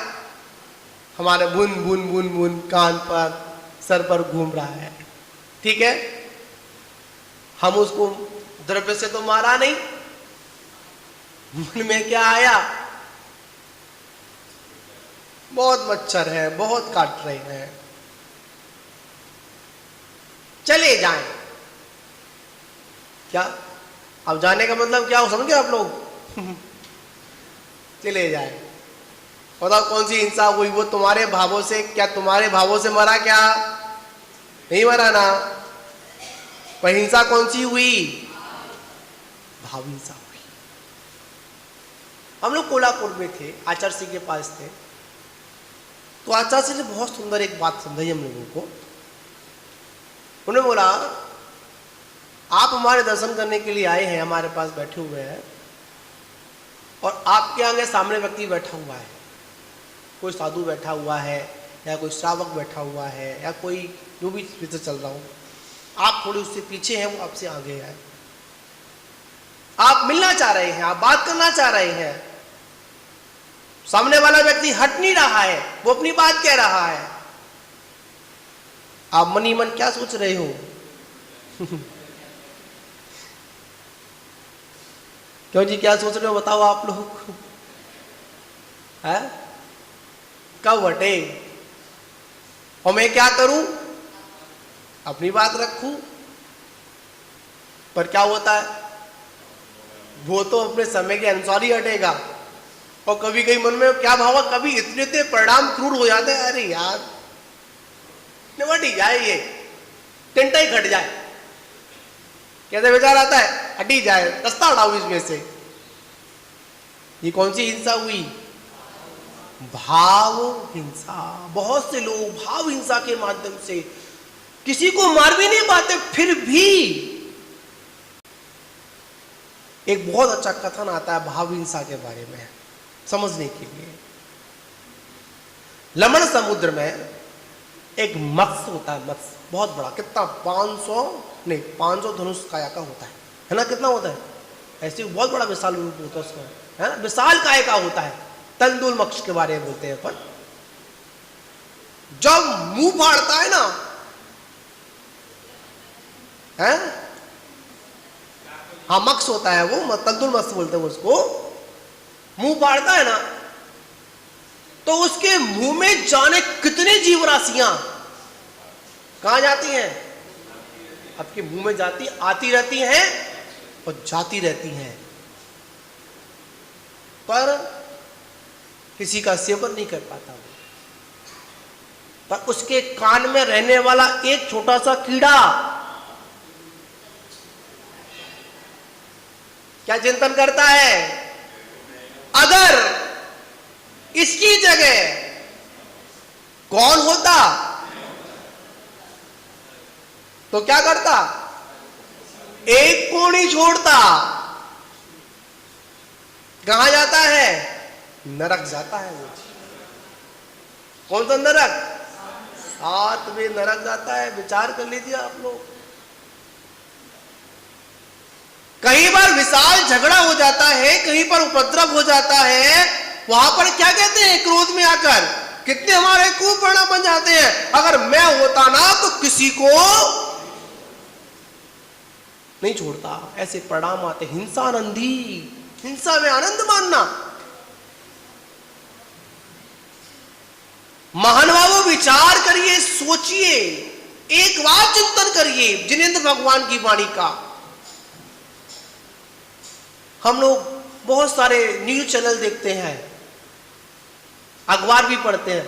हमारे बुन बुन बुन बुन कान पर, सर पर घूम रहा है, ठीक है। हम उसको द्रव्य से तो मारा नहीं, मन में क्या आया, बहुत मच्छर है, बहुत काट रहे हैं, चले जाएं। क्या, अब जाने का मतलब क्या हो, समझे आप लोग चले जाए। बताओ कौन सी हिंसा हुई, वो तुम्हारे भावों से, क्या तुम्हारे भावों से मरा, क्या नहीं मरा ना, पर हिंसा कौन सी हुई, भाव हिंसा हुई। हम लोग कोल्हापुर में थे, आचार्य सिंह के पास थे, तो आचार्य सिंह ने बहुत सुंदर एक बात समझाई हम लोगों को। उन्होंने बोला, आप हमारे दर्शन करने के लिए आए हैं, हमारे पास बैठे हुए हैं, और आपके आगे सामने व्यक्ति बैठा हुआ है, कोई साधु बैठा हुआ है, या कोई श्रावक बैठा हुआ है, या कोई जो भी भीतर चल रहा हो, आप थोड़ी उससे पीछे हैं, वो आपसे आगे है, आप मिलना चाह रहे हैं, आप बात करना चाह रहे हैं, सामने वाला व्यक्ति हट नहीं रहा है, वो अपनी बात कह रहा है, आप मन ही मन क्या सोच रहे हो क्यों जी, क्या सोच रहे हो बताओ आप लोग है? कब हटे, और मैं क्या करूं, अपनी बात रखूं, पर क्या होता है, वो तो अपने समय के अनुसार ही हटेगा। और कभी कभी मन में क्या भावा, कभी इतने इतने परिणाम क्रूर हो जाते हैं, अरे यार निवट ही जाए, ये टिंटा ही घट जाए, कैसे विचार आता है, हटी जाए, रास्ता हटाओ इसमें से। ये कौन सी हिंसा हुई, भाव हिंसा। बहुत से लोग भाव हिंसा के माध्यम से किसी को मार भी नहीं पाते, फिर भी एक बहुत अच्छा कथन आता है भाव हिंसा के बारे में समझने के लिए। लवण समुद्र में एक मत्स्य होता है, मत्स्य बहुत बड़ा, कितना 500 धनुष काया का होता है ना, कितना होता है, ऐसे बहुत बड़ा विशाल रूप होता है उसका, है ना, विशाल काय का होता है। तंदुल मत्स्य के बारे में बोलते हैं अपन। जब मुंह फाड़ता है ना, है हाँ मत्स्य होता है वो, तंदुल मत्स्य बोलते हैं उसको। मुंह फाड़ता है ना, तो उसके मुंह में जाने कितने जीव राशियां कहां जाती हैं, आपके मुंह में जाती, आती रहती हैं और जाती रहती हैं, पर किसी का सेवन नहीं कर पाता। पर उसके कान में रहने वाला एक छोटा सा कीड़ा क्या चिंतन करता है, अगर इसकी जगह कौन होता तो क्या करता, एक को नहीं छोड़ता, कहां जाता है? नरक जाता है वो। कौन सा नरक? 7वें नरक जाता है। विचार कर लीजिए आप लोग। कहीं पर विशाल झगड़ा हो जाता है, कहीं पर उपद्रव हो जाता है, वहां पर क्या कहते हैं? क्रोध में आकर कितने हमारे कुपरिणाम बन जाते हैं। अगर मैं होता ना तो किसी को नहीं छोड़ता, ऐसे परिणाम आते। हिंसा आनंदी, हिंसा में आनंद मानना। महानुभावों, विचार करिए, सोचिए, एक बार चिंतन करिए जिनेंद्र भगवान की वाणी का। हम लोग बहुत सारे न्यूज चैनल देखते हैं, अखबार भी पढ़ते हैं।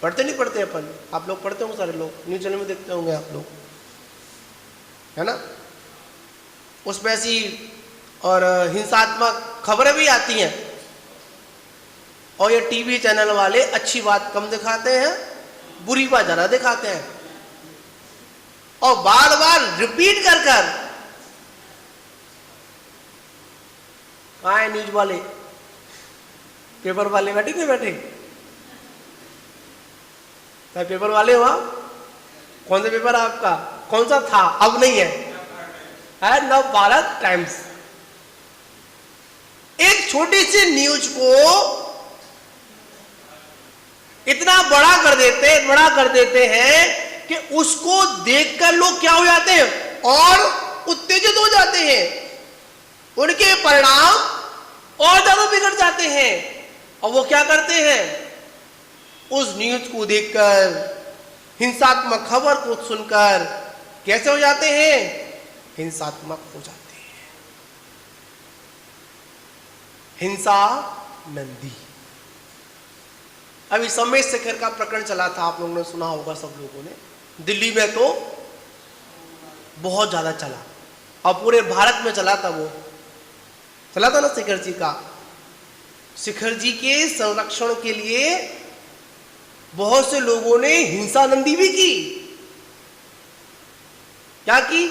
पढ़ते नहीं पढ़ते अपन? आप लोग पढ़ते होंगे, सारे लोग न्यूज चैनल में देखते होंगे आप लोग, है ना? उसमें ऐसी और हिंसात्मक खबरें भी आती हैं। और ये टीवी चैनल वाले अच्छी बात कम दिखाते हैं, बुरी बात ज्यादा दिखाते हैं, और बार बार रिपीट कर कर। कहाँ है न्यूज वाले? पेपर वाले बैठे नहीं बैठे? क्या पेपर वाले हो आप? कौन सा पेपर है आपका? कौन सा था? अब नहीं है, नव भारत टाइम्स। एक छोटी सी न्यूज को इतना बड़ा कर देते हैं कि उसको देखकर लोग क्या हो जाते हैं? और उत्तेजित हो जाते हैं। उनके परिणाम और ज्यादा बिगड़ जाते हैं। और वो क्या करते हैं? उस न्यूज को देखकर, हिंसात्मक खबर को सुनकर कैसे हो जाते हैं? हिंसात्मक हो जाते हैं। हिंसा नंदी। अभी समय शेखर का प्रकरण चला था, आप लोगों ने सुना होगा, सब लोगों ने। दिल्ली में तो बहुत ज्यादा चला, और पूरे भारत में चला था। वो चला था ना शेखर जी का। शेखर जी के संरक्षण के लिए बहुत से लोगों ने हिंसा नंदी भी की। क्या की?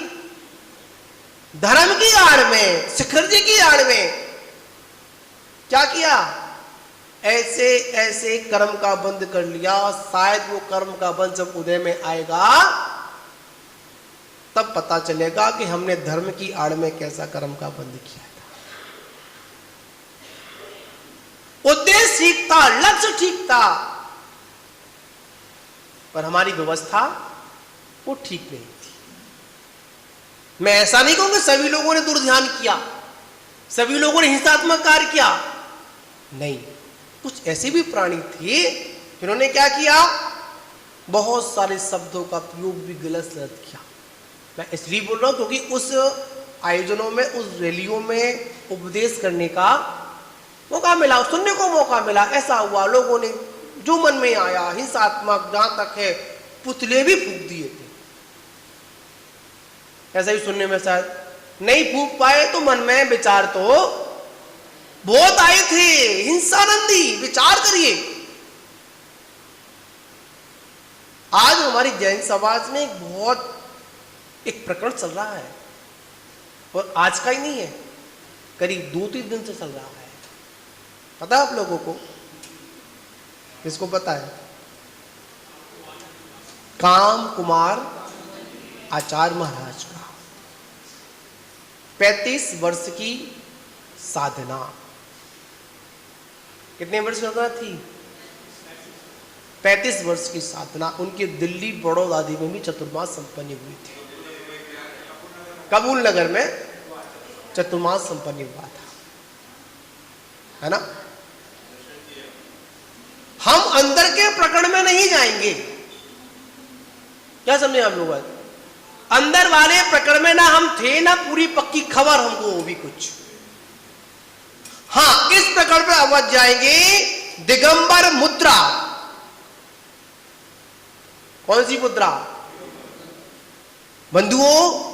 धर्म की आड़ में, शेखर जी की आड़ में क्या किया? ऐसे ऐसे कर्म का बंद कर लिया। शायद वो कर्म का बंद जब उदय में आएगा तब पता चलेगा कि हमने धर्म की आड़ में कैसा कर्म का बंद किया था। उद्देश्य ठीक था, लक्ष्य ठीक था, पर हमारी व्यवस्था वो ठीक नहीं थी। मैं ऐसा नहीं कहूंगा सभी लोगों ने दुर्ध्यान किया, सभी लोगों ने हिंसात्मक कार्य किया, नहीं। कुछ ऐसे भी प्राणी थे जिन्होंने क्या किया? बहुत सारे शब्दों का प्रयोग भी गलत किया। मैं इसलिए बोल रहा हूं क्योंकि उस आयोजनों में, उस रैलियों में उपदेश करने का मौका मिला, सुनने को मौका मिला। ऐसा हुआ, लोगों ने जो मन में आया, हिंसात्मक, जहां तक है पुतले भी फूंक दिए थे। ऐसा ही सुनने में शायद नहीं फूंक पाए तो मन में विचार तो बहुत आए थे। हिंसानंदी, विचार करिए। आज हमारी जैन समाज में एक प्रकरण चल रहा है, और आज का ही नहीं है, करीब 2-3 दिन से चल रहा है। पता है आप लोगों को? किसको पता है? काम कुमार आचार्य महाराज का 35 वर्ष की साधना। कितने वर्ष की साधना थी? 35 वर्ष की साधना। उनके दिल्ली बड़ौदा आदि में भी चतुर्मास संपन्न हुई थी। कबूल नगर में चतुर्मास संपन्न हुआ था, है ना? हम अंदर के प्रकरण में नहीं जाएंगे, क्या समझे आप लोग? अंदर वाले प्रकरण में ना हम थे, ना पूरी पक्की खबर हमको वो भी कुछ। हाँ, इस प्रकरण पर अवध जाएंगे। दिगंबर मुद्रा। कौन सी मुद्रा? बंधुओं,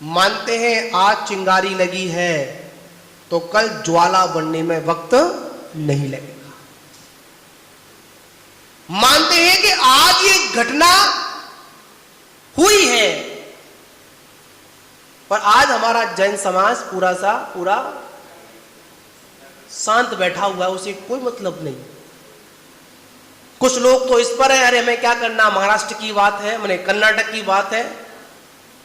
मानते हैं आज चिंगारी लगी है तो कल ज्वाला बनने में वक्त नहीं लगेगा। मानते हैं कि आज ये घटना हुई है, पर आज हमारा जैन समाज पूरा शांत बैठा हुआ है, उसे कोई मतलब नहीं। कुछ लोग तो इस पर है, अरे हमें क्या करना, महाराष्ट्र की बात है, मैंने कर्नाटक की बात है,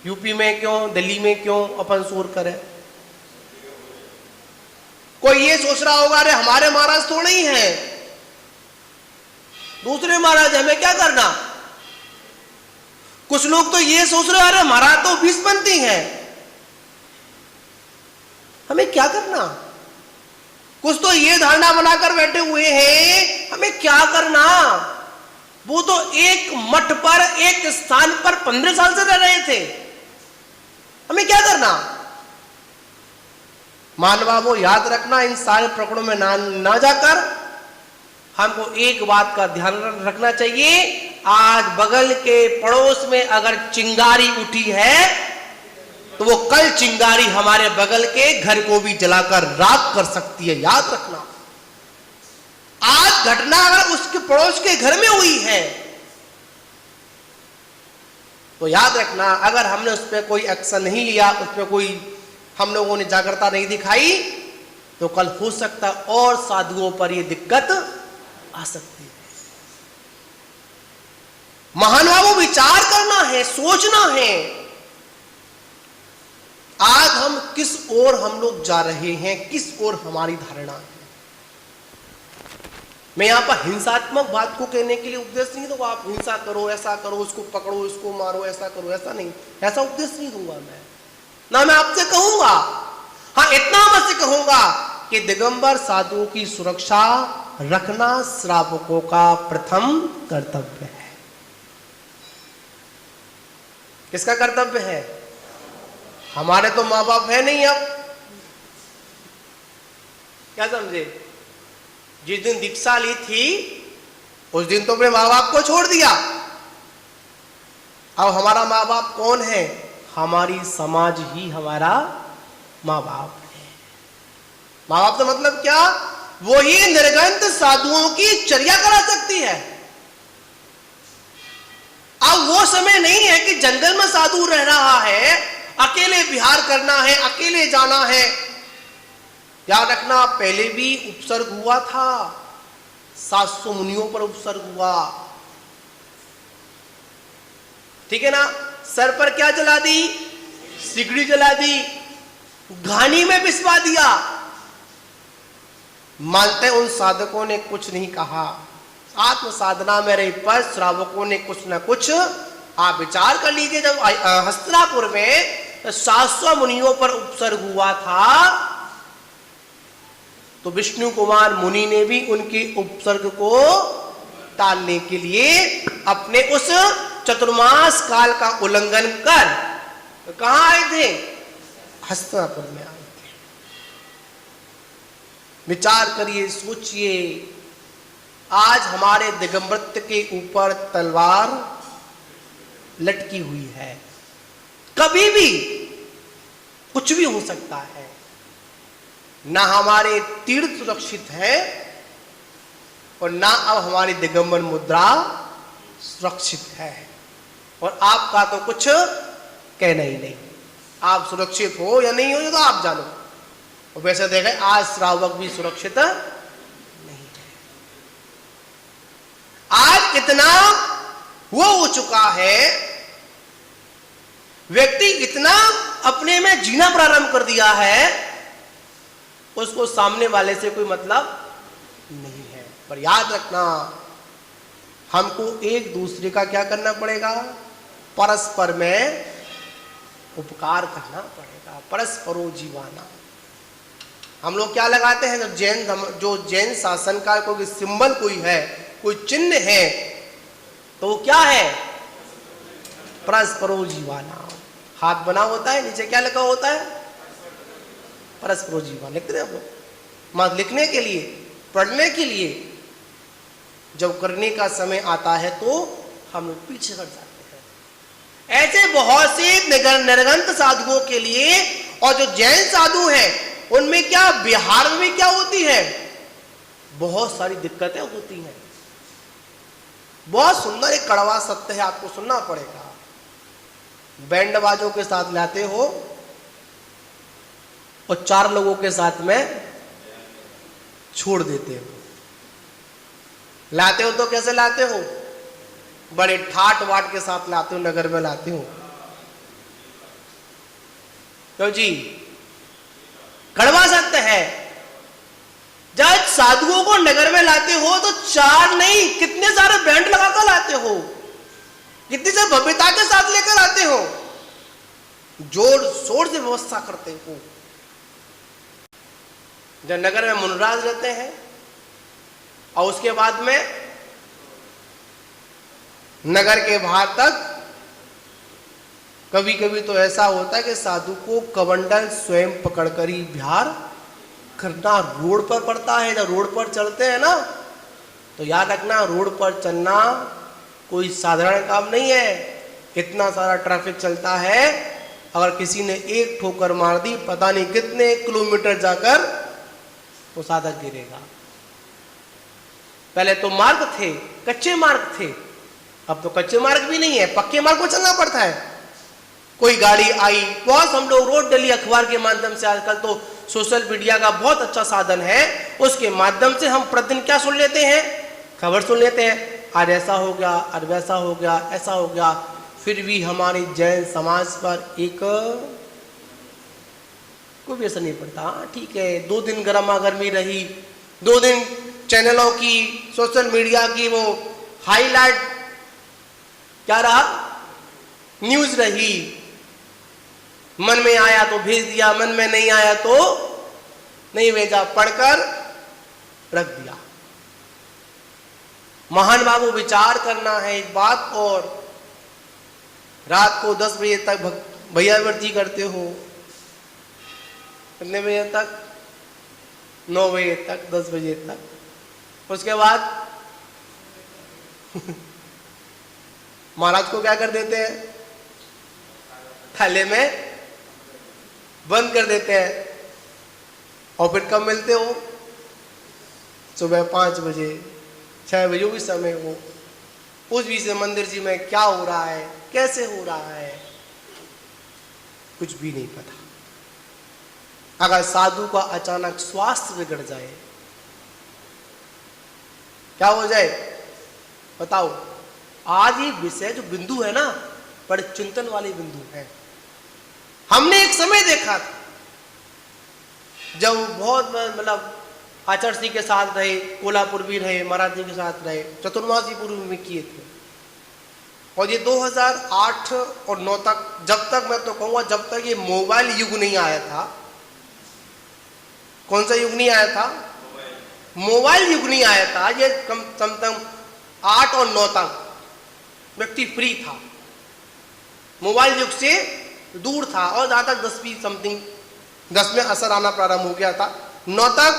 यूपी में क्यों, दिल्ली में क्यों अपन शोर करें। कोई ये सोच रहा होगा अरे हमारे महाराज थोड़े ही हैं, दूसरे महाराज, हमें क्या करना। कुछ लोग तो ये सोच रहे हैं अरे महाराज तो 20पंथी हैं, हमें क्या करना। कुछ तो ये धारणा बनाकर बैठे हुए हैं हमें क्या करना। वो तो एक मठ पर, एक स्थान पर 15 साल से रह रहे थे, हमें क्या करना। मानवा वो याद रखना, इन सारे प्रकरणों में ना जाकर हमको एक बात का ध्यान रखना चाहिए। आज बगल के पड़ोस में अगर चिंगारी उठी है तो वो कल चिंगारी हमारे बगल के घर को भी जलाकर राख कर सकती है, याद रखना। आज घटना अगर उसके पड़ोस के घर में हुई है तो याद रखना, अगर हमने उस पर कोई एक्शन नहीं लिया, उस पर कोई हम लोगों ने जागरूकता नहीं दिखाई, तो कल हो सकता और साधुओं पर यह दिक्कत आ सकती है। महानुभावों विचार करना है, सोचना है, आज हम किस ओर हम लोग जा रहे हैं, किस ओर हमारी धारणा है। मैं यहां पर हिंसात्मक बात को कहने के लिए उपदेश नहीं दूंगा, आप हिंसा करो, ऐसा करो, उसको पकड़ो, इसको मारो, ऐसा करो, ऐसा नहीं, ऐसा उपदेश नहीं दूंगा मैं। ना मैं आपसे कहूंगा, हाँ इतना मैं कहूंगा कि दिगंबर साधुओं की सुरक्षा रखना श्रावकों का प्रथम कर्तव्य है। किसका कर्तव्य है? हमारे तो माँ बाप है नहीं, अब क्या समझे। जिस दिन दीक्षा ली थी उस दिन तो अपने माँ बाप को छोड़ दिया। अब हमारा माँ बाप कौन है? हमारी समाज ही हमारा माँ बाप है। माँ बाप तो मतलब क्या? वो ही निर्गंत साधुओं की चर्या करा सकती है। अब वो समय नहीं है कि जंगल में साधु रह रहा है, अकेले विहार करना है, अकेले जाना है। याद रखना, पहले भी उपसर्ग हुआ था, 700 मुनियों पर उपसर्ग हुआ, ठीक है ना। सर पर क्या जला दी? सिगड़ी जला दी, घानी में पिसवा दिया। मानते हैं उन साधकों ने कुछ नहीं कहा, आत्म साधना में रही, पर श्रावकों ने कुछ ना कुछ, आप विचार कर लीजिए। जब हस्तिनापुर में 700 मुनियों पर उपसर्ग हुआ था तो विष्णु कुमार मुनि ने भी उनके उपसर्ग को टालने के लिए अपने उस चतुर्मास काल का उल्लंघन कर कहां आए थे? हस्तिनापुर में आए थे। विचार करिए, सोचिए, आज हमारे दिगंबरत्व के ऊपर तलवार लटकी हुई है। कभी भी कुछ भी हो सकता है। ना हमारे तीर्थ सुरक्षित है और ना अब हमारी दिगंबर मुद्रा सुरक्षित है, और आपका तो कुछ कहना ही नहीं। आप सुरक्षित हो या नहीं हो ये तो आप जानो। और वैसे देखें आज श्रावक भी सुरक्षित नहीं है। आज इतना वो हो चुका है, व्यक्ति इतना अपने में जीना प्रारंभ कर दिया है, उसको सामने वाले से कोई मतलब नहीं है। पर याद रखना, हमको एक दूसरे का क्या करना पड़ेगा? परस्पर में उपकार करना पड़ेगा। परस्परो जीवाना। हम लोग क्या लगाते हैं? जो जैन शासन का कोई सिंबल कोई है, कोई चिन्ह है, तो वो क्या है? परस्परो जीवाना। हाथ बना होता है, नीचे क्या लिखा होता है? परस्परो जीवाना। लिखते हैं आप लोग, मत लिखने के लिए, पढ़ने के लिए, जब करने का समय आता है तो हम लोग पीछे हट जाते हैं। ऐसे बहुत से निर्गंत साधुओं के लिए, और जो जैन साधु हैं उनमें क्या, बिहार में क्या होती है? बहुत सारी दिक्कतें होती हैं। बहुत सुंदर एक कड़वा सत्य है, आपको सुनना पड़ेगा। बैंड बाजों के साथ लाते हो और 4 लोगों के साथ में छोड़ देते हो। लाते हो तो कैसे लाते हो? बड़े ठाट वाट के साथ लाते हो, नगर में लाते हो। क्यों जी? कड़वा सत्य है। जब साधुओं को नगर में लाते हो तो 4 नहीं, कितने सारे बैंड लगाकर लाते हो, कितनी सारी भव्यता के साथ लेकर आते हो, जोर शोर से व्यवस्था करते हो। जब नगर में मुनराज रहते हैं और उसके बाद में नगर के बाहर तक कभी कभी तो ऐसा होता है कि साधु को कमंडल स्वयं पकड़कर ही विहार करना रोड पर पड़ता है। जब रोड पर चलते हैं ना तो याद रखना, रोड पर चलना कोई साधारण काम नहीं है। इतना सारा ट्रैफिक चलता है, अगर किसी ने एक ठोकर मार दी पता नहीं कितने किलोमीटर जाकर वो साधक गिरेगा। पहले तो मार्ग थे, कच्चे मार्ग थे, अब तो कच्चे मार्ग भी नहीं है, पक्के मार्ग को चलना पड़ता है। कोई गाड़ी आई, बहुत हम लोग रोड डेली अखबार के माध्यम से, आजकल तो सोशल मीडिया का बहुत अच्छा साधन है, उसके माध्यम से हम प्रतिदिन क्या सुन लेते हैं? खबर सुन लेते हैं, आज ऐसा हो गया, आज वैसा हो गया, ऐसा हो गया। फिर भी हमारी जैन समाज पर एक कोई भी असर नहीं पड़ता। ठीक है, 2 दिन गर्मा गर्मी रही, 2 दिन चैनलों की, सोशल मीडिया की वो हाईलाइट क्या रहा, न्यूज रही। मन में आया तो भेज दिया, मन में नहीं आया तो नहीं भेजा, पढ़कर रख दिया। महान बाबू विचार करना है एक बात। और रात को 10 बजे तक भैयावर्ती करते हो, कितने बजे तक? 9 बजे तक, 10 बजे तक। उसके बाद महाराज को क्या कर देते हैं? थैले में बंद कर देते हैं। और फिर कब मिलते हो? सुबह 5 बजे, 6 बजे, जो भी समय हो, उस बीच में मंदिर जी में क्या हो रहा है, कैसे हो रहा है, कुछ भी नहीं पता। अगर साधु का अचानक स्वास्थ्य बिगड़ जाए, क्या हो जाए बताओ? आज ये विषय जो बिंदु है ना, बड़े चिंतन वाली बिंदु है। हमने एक समय देखा था जब बहुत मतलब आचार्य सिंह के साथ रहे, कोल्हापुर भी रहे, महाराज जी के साथ रहे, चतुर्मासी पूर्व में किए थे। और ये 2008 और 9 तक, जब तक मैं तो कहूँगा जब तक ये मोबाइल युग नहीं आया था। कौन सा युग नहीं आया था? मोबाइल युग नहीं आया था। ये कम 8 और 9 तक व्यक्ति फ्री था, मोबाइल युग से दूर था। और जहां तक 10वीं समथिंग 10 में असर आना प्रारंभ हो गया था। 9 तक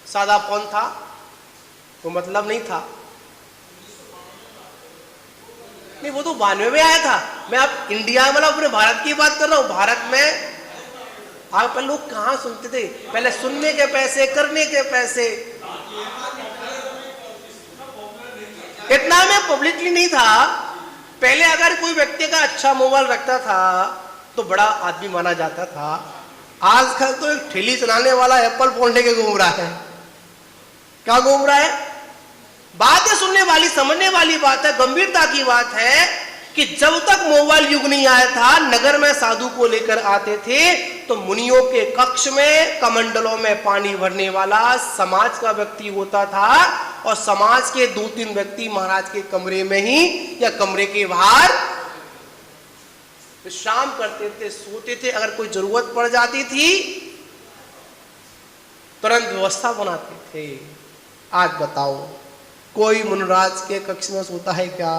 सादा फोन था, तो मतलब नहीं था। नहीं, वो तो 92 में आया था। मैं अब इंडिया मतलब अपने भारत की बात कर रहा हूं। भारत में आप लोग कहां सुनते थे? पहले सुनने के पैसे, करने के पैसे, इतना में पब्लिकली नहीं था। पहले अगर कोई व्यक्ति का अच्छा मोबाइल रखता था तो बड़ा आदमी माना जाता था। आजकल तो एक ठेली चलाने वाला एप्पल फोन लेके घूम रहा है। क्या घूम रहा है? बात है सुनने वाली, समझने वाली बात है, गंभीरता की बात है कि जब तक मोबाइल युग नहीं आया था, नगर में साधु को लेकर आते थे तो मुनियों के कक्ष में कमंडलों में पानी भरने वाला समाज का व्यक्ति होता था। और समाज के 2-3 व्यक्ति महाराज के कमरे में ही या कमरे के बाहर विश्राम करते थे, सोते थे। अगर कोई जरूरत पड़ जाती थी तुरंत व्यवस्था बनाते थे। आज बताओ, कोई मुनराज के कक्ष में सोता है क्या?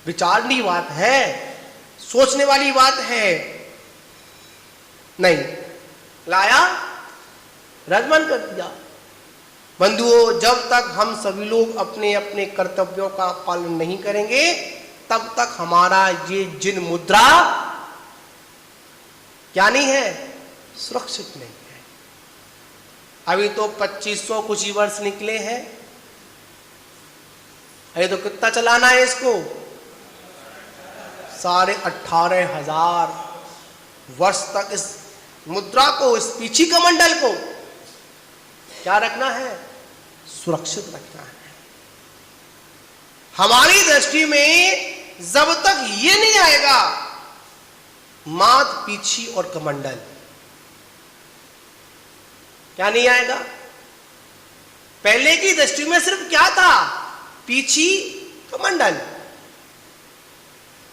विचारनी बात है, सोचने वाली बात है। नहीं लाया, रजमन कर दिया। बंधुओं, जब तक हम सभी लोग अपने अपने कर्तव्यों का पालन नहीं करेंगे तब तक हमारा ये जिन मुद्रा क्या नहीं है, सुरक्षित नहीं है। अभी तो 2500 कुछ ही वर्ष निकले हैं। अरे तो कितना चलाना है इसको? 18,500। वर्ष तक इस मुद्रा को, इस पीछी कमंडल को क्या रखना है? सुरक्षित रखना है। हमारी दृष्टि में जब तक ये नहीं आएगा मात, पीछी और कमंडल, क्या नहीं आएगा? पहले की दृष्टि में सिर्फ क्या था? पीछी, कमंडल।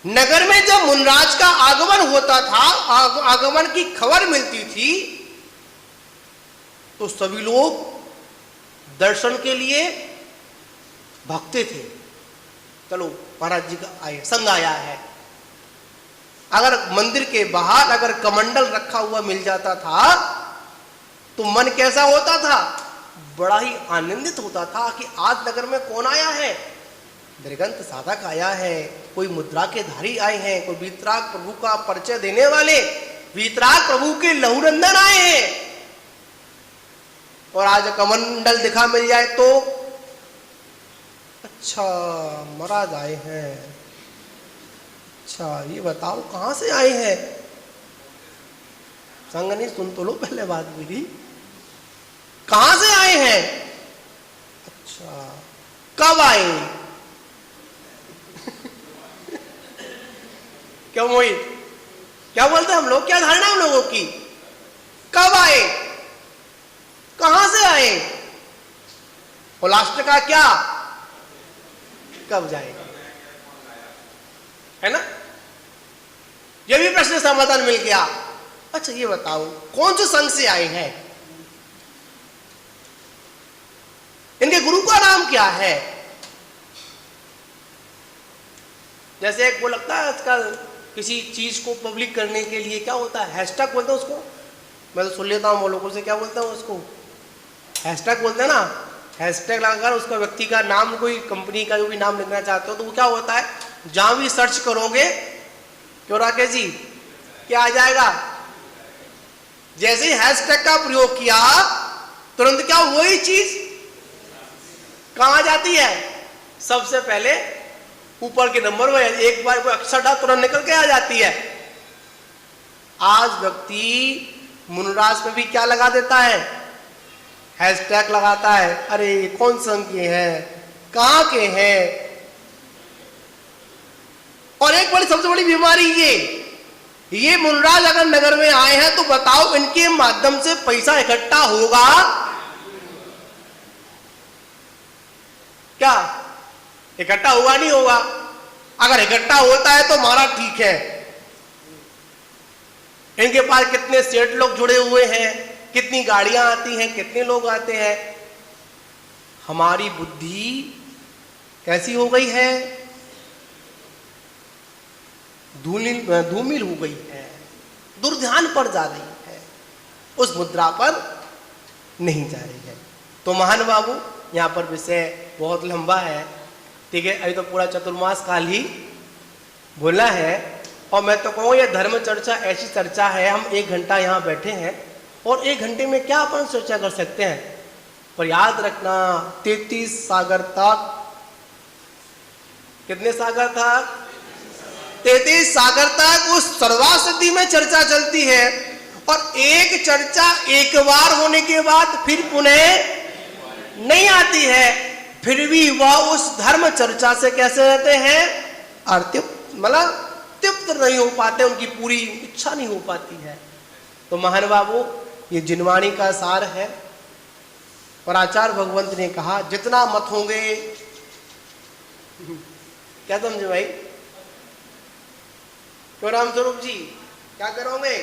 नगर में जब मुनराज का आगमन होता था, आगमन की खबर मिलती थी, तो सभी लोग दर्शन के लिए भागते थे। चलो महाराज जी का संग आया है। अगर मंदिर के बाहर अगर कमंडल रखा हुआ मिल जाता था तो मन कैसा होता था? बड़ा ही आनंदित होता था कि आज नगर में कौन आया है? दृगंत साधक आया है, कोई मुद्रा के धारी आए हैं, कोई वीतराग प्रभु का परिचय देने वाले वीतराग प्रभु के लहुरंदन आए हैं। और आज कमंडल दिखा मिल जाए तो अच्छा महाराज आए हैं, अच्छा ये बताओ कहां से आए हैं? संग नहीं, सुन तो लो पहले बात मेरी। कहां से आए हैं? अच्छा कब आए? क्यों मोहित, क्या बोलते हैं हम लोग? क्या धारणा हम लोगों की? कब आए, कहां से आए, और लास्ट का क्या, कब जाएगा, है ना? यह भी प्रश्न समाधान मिल गया। अच्छा ये बताओ कौन से संघ से आए हैं? इनके गुरु का नाम क्या है? जैसे एक वो लगता है आजकल किसी चीज को पब्लिक करने के लिए क्या होता है? हैशटैग बोलते हैं उसको। मैं तो सुन लेता हूं वो लोगों से, क्या बोलते हैं उसको? हैशटैग बोलते हैं ना। हैशटैग लगाकर उसका व्यक्ति का नाम, कोई कंपनी का जो भी नाम लिखना चाहते हो तो वो क्या होता है, जहां भी सर्च करोगे, क्यों राकेश जी, क्या आ जाएगा? जैसे ही हैशटैग का प्रयोग किया तुरंत क्या वही चीज कहां जाती है? सबसे पहले ऊपर के नंबर में। एक बार कोई अक्षर डाल तुरंत निकल के आ जाती है। आज व्यक्ति मुनराज में भी क्या लगा देता है? हैशटैग लगाता है। अरे कौन संघ के हैं, कहां के हैं? और एक बड़ी सबसे बड़ी बीमारी ये मुनराज अगर नगर में आए हैं तो बताओ इनके माध्यम से पैसा इकट्ठा होगा क्या? इकट्ठा होगा नहीं होगा? अगर इकट्ठा होता है तो हमारा ठीक है। इनके पास कितने सेठ लोग जुड़े हुए हैं, कितनी गाड़ियां आती हैं, कितने लोग आते हैं। हमारी बुद्धि कैसी हो गई है? धूमिल हो गई है, दुर्ध्यान पर जा रही है, उस मुद्रा पर नहीं जा रही है। तो महान बाबू यहाँ पर विषय बहुत लंबा है, ठीक है, अभी तो पूरा चतुर्मास काल ही बोला है। और मैं तो कहूँ ये धर्म चर्चा ऐसी चर्चा है, हम 1 घंटा यहाँ बैठे हैं और 1 घंटे में क्या अपन चर्चा कर सकते हैं? पर याद रखना 33 सागर तक, कितने सागर तक? 33 सागर तक उस सर्वासिद्धि में चर्चा चलती है। और एक चर्चा एक बार होने के बाद फिर पुनः नहीं आती है, फिर भी वह उस धर्म चर्चा से कैसे रहते हैं? मतलब तृप्त नहीं हो पाते, उनकी पूरी इच्छा नहीं हो पाती है। तो महान बाबू ये जिनवाणी का सार है। और आचार्य भगवंत ने कहा जितना मत होंगे, क्या समझे भाई? क्यों राम स्वरूप जी, क्या करोगे?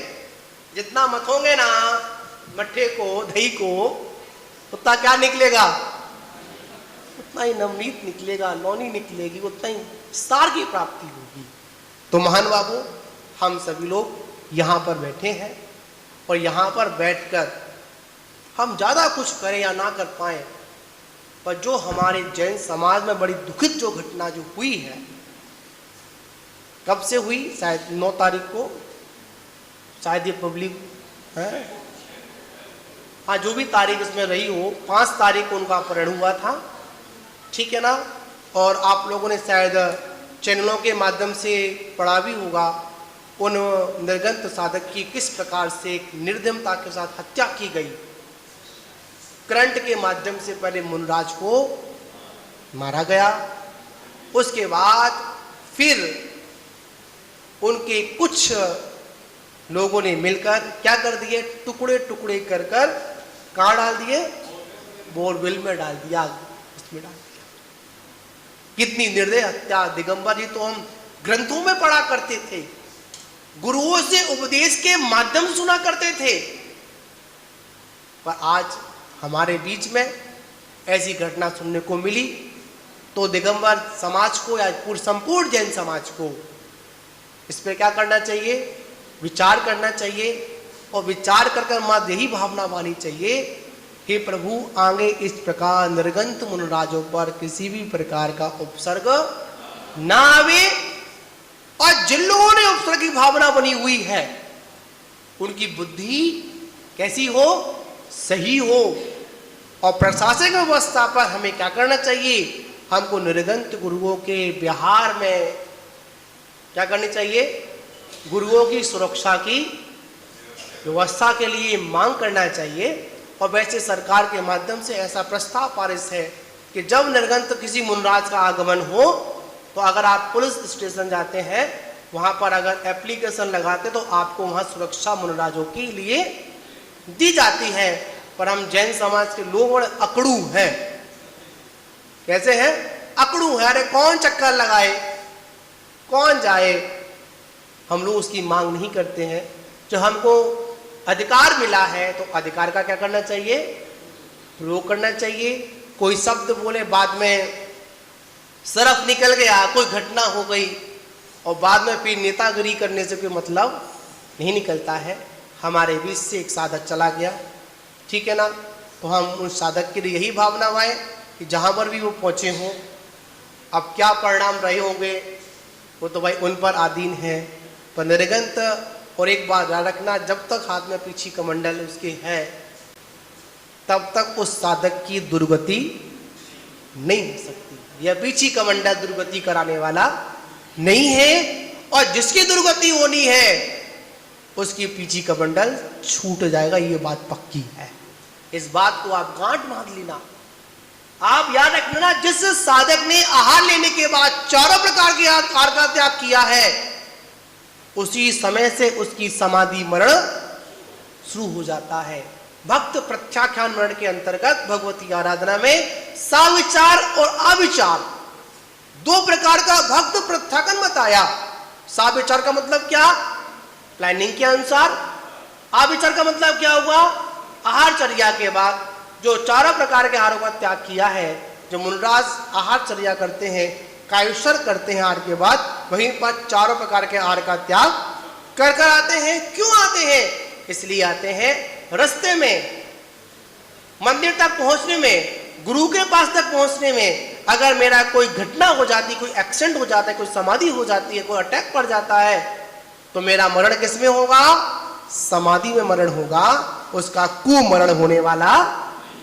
जितना मत होंगे ना मट्ठे को, दही को, उतना क्या निकलेगा? उतना ही नवनीत निकलेगा, नौनी निकलेगी, उतना ही सार की प्राप्ति होगी। तो महान बाबू हम सभी लोग यहाँ पर बैठे हैं और यहाँ पर बैठकर हम ज़्यादा कुछ करें या ना कर पाए, पर जो हमारे जैन समाज में बड़ी दुखित जो घटना जो हुई है, कब से हुई? शायद 9 तारीख को, शायद ये पब्लिक है, हाँ जो भी तारीख इसमें रही हो, 5 तारीख को उनका अपहरण हुआ था, ठीक है ना? और आप लोगों ने शायद चैनलों के माध्यम से पढ़ा भी होगा। उन निर्गंत साधक की किस प्रकार से एक निर्दयता के साथ हत्या की गई। करंट के माध्यम से पहले मुनराज को मारा गया, उसके बाद फिर उनके कुछ लोगों ने मिलकर क्या कर दिए, टुकड़े टुकड़े कर कर कहाँ डाल दिए, बोरवेल में डाल दिया, उसमें डाल दिया। कितनी निर्दय हत्या। दिगंबर जी तो हम ग्रंथों में पढ़ा करते थे, गुरुओं से उपदेश के माध्यम से सुना करते थे, पर आज हमारे बीच में ऐसी घटना सुनने को मिली। तो दिगंबर समाज को या संपूर्ण जैन समाज को इस पर क्या करना चाहिए, विचार करना चाहिए। और विचार कर मात्र यही भावना मानी चाहिए, हे प्रभु आगे इस प्रकार निर्गंत मुनराजों पर किसी भी प्रकार का उपसर्ग ना आवे, और जिन लोगों ने उपसर्ग की भावना बनी हुई है उनकी बुद्धि कैसी हो, सही हो। और प्रशासनिक व्यवस्था पर हमें क्या करना चाहिए, हमको निर्गंत गुरुओं के व्यवहार में क्या करनी चाहिए, गुरुओं की सुरक्षा की व्यवस्था के लिए मांग करना चाहिए। और वैसे सरकार के माध्यम से ऐसा प्रस्ताव पारित है कि जब निर्गंत किसी मुनराज का आगमन हो तो अगर आप पुलिस स्टेशन जाते हैं, वहां पर अगर एप्लीकेशन लगाते तो आपको वहां सुरक्षा मुनराजों के लिए दी जाती है। पर हम जैन समाज के लोग बड़े अकड़ू हैं। कैसे हैं, अकड़ू है। अरे कौन चक्कर लगाए, कौन जाए, हम लोग उसकी मांग नहीं करते हैं। जो हमको अधिकार मिला है तो अधिकार का क्या करना चाहिए, प्रयोग करना चाहिए। कोई शब्द बोले बाद में सरफ निकल गया, कोई घटना हो गई और बाद में फिर नेतागिरी करने से कोई मतलब नहीं निकलता है। हमारे बीच से एक साधक चला गया, ठीक है ना, तो हम उस साधक के लिए यही भावना है कि जहाँ पर भी वो पहुँचे हों, अब क्या परिणाम रहे होंगे वो तो भाई उन पर आधीन है। पर निर्गंत, और एक बात याद रखना, जब तक हाथ में पीछी कमंडल उसके है तब तक उस साधक की दुर्गति नहीं हो सकती। यह पीछी कमंडल दुर्गति कराने वाला नहीं है, और जिसकी दुर्गति होनी है उसकी पीछी कमंडल छूट जाएगा, ये बात पक्की है। इस बात को आप गांठ बांध लेना। आप याद रखना, जिस साधक ने आहार लेने के बाद चारों प्रकार के आहार का त्याग किया है, उसी समय से उसकी समाधि मरण शुरू हो जाता है। भक्त प्रत्याख्यान मरण के अंतर्गत भगवती आराधना में साविचार और अविचार दो प्रकार का भक्त प्रत्याख्यान बताया। साविचार का मतलब क्या, प्लानिंग के अनुसार। अविचार का मतलब क्या हुआ, आहारचर्या के बाद जो चारों प्रकार के आहारों का त्याग किया है। जो मुनराज आहारचर्या करते हैं, कायुषर करते हैं आहार के बाद, वहीं पर चारों प्रकार के आहार का त्याग कर कर आते हैं। क्यों आते हैं, इसलिए आते हैं रास्ते में, मंदिर तक पहुंचने में, गुरु के पास तक पहुंचने में अगर मेरा कोई घटना हो जाती, कोई एक्सीडेंट हो जाता है, कोई समाधि हो जाती है, कोई अटैक पड़ जाता है, तो मेरा मरण किसमें होगा, समाधि में मरण होगा, उसका कुमरण होने वाला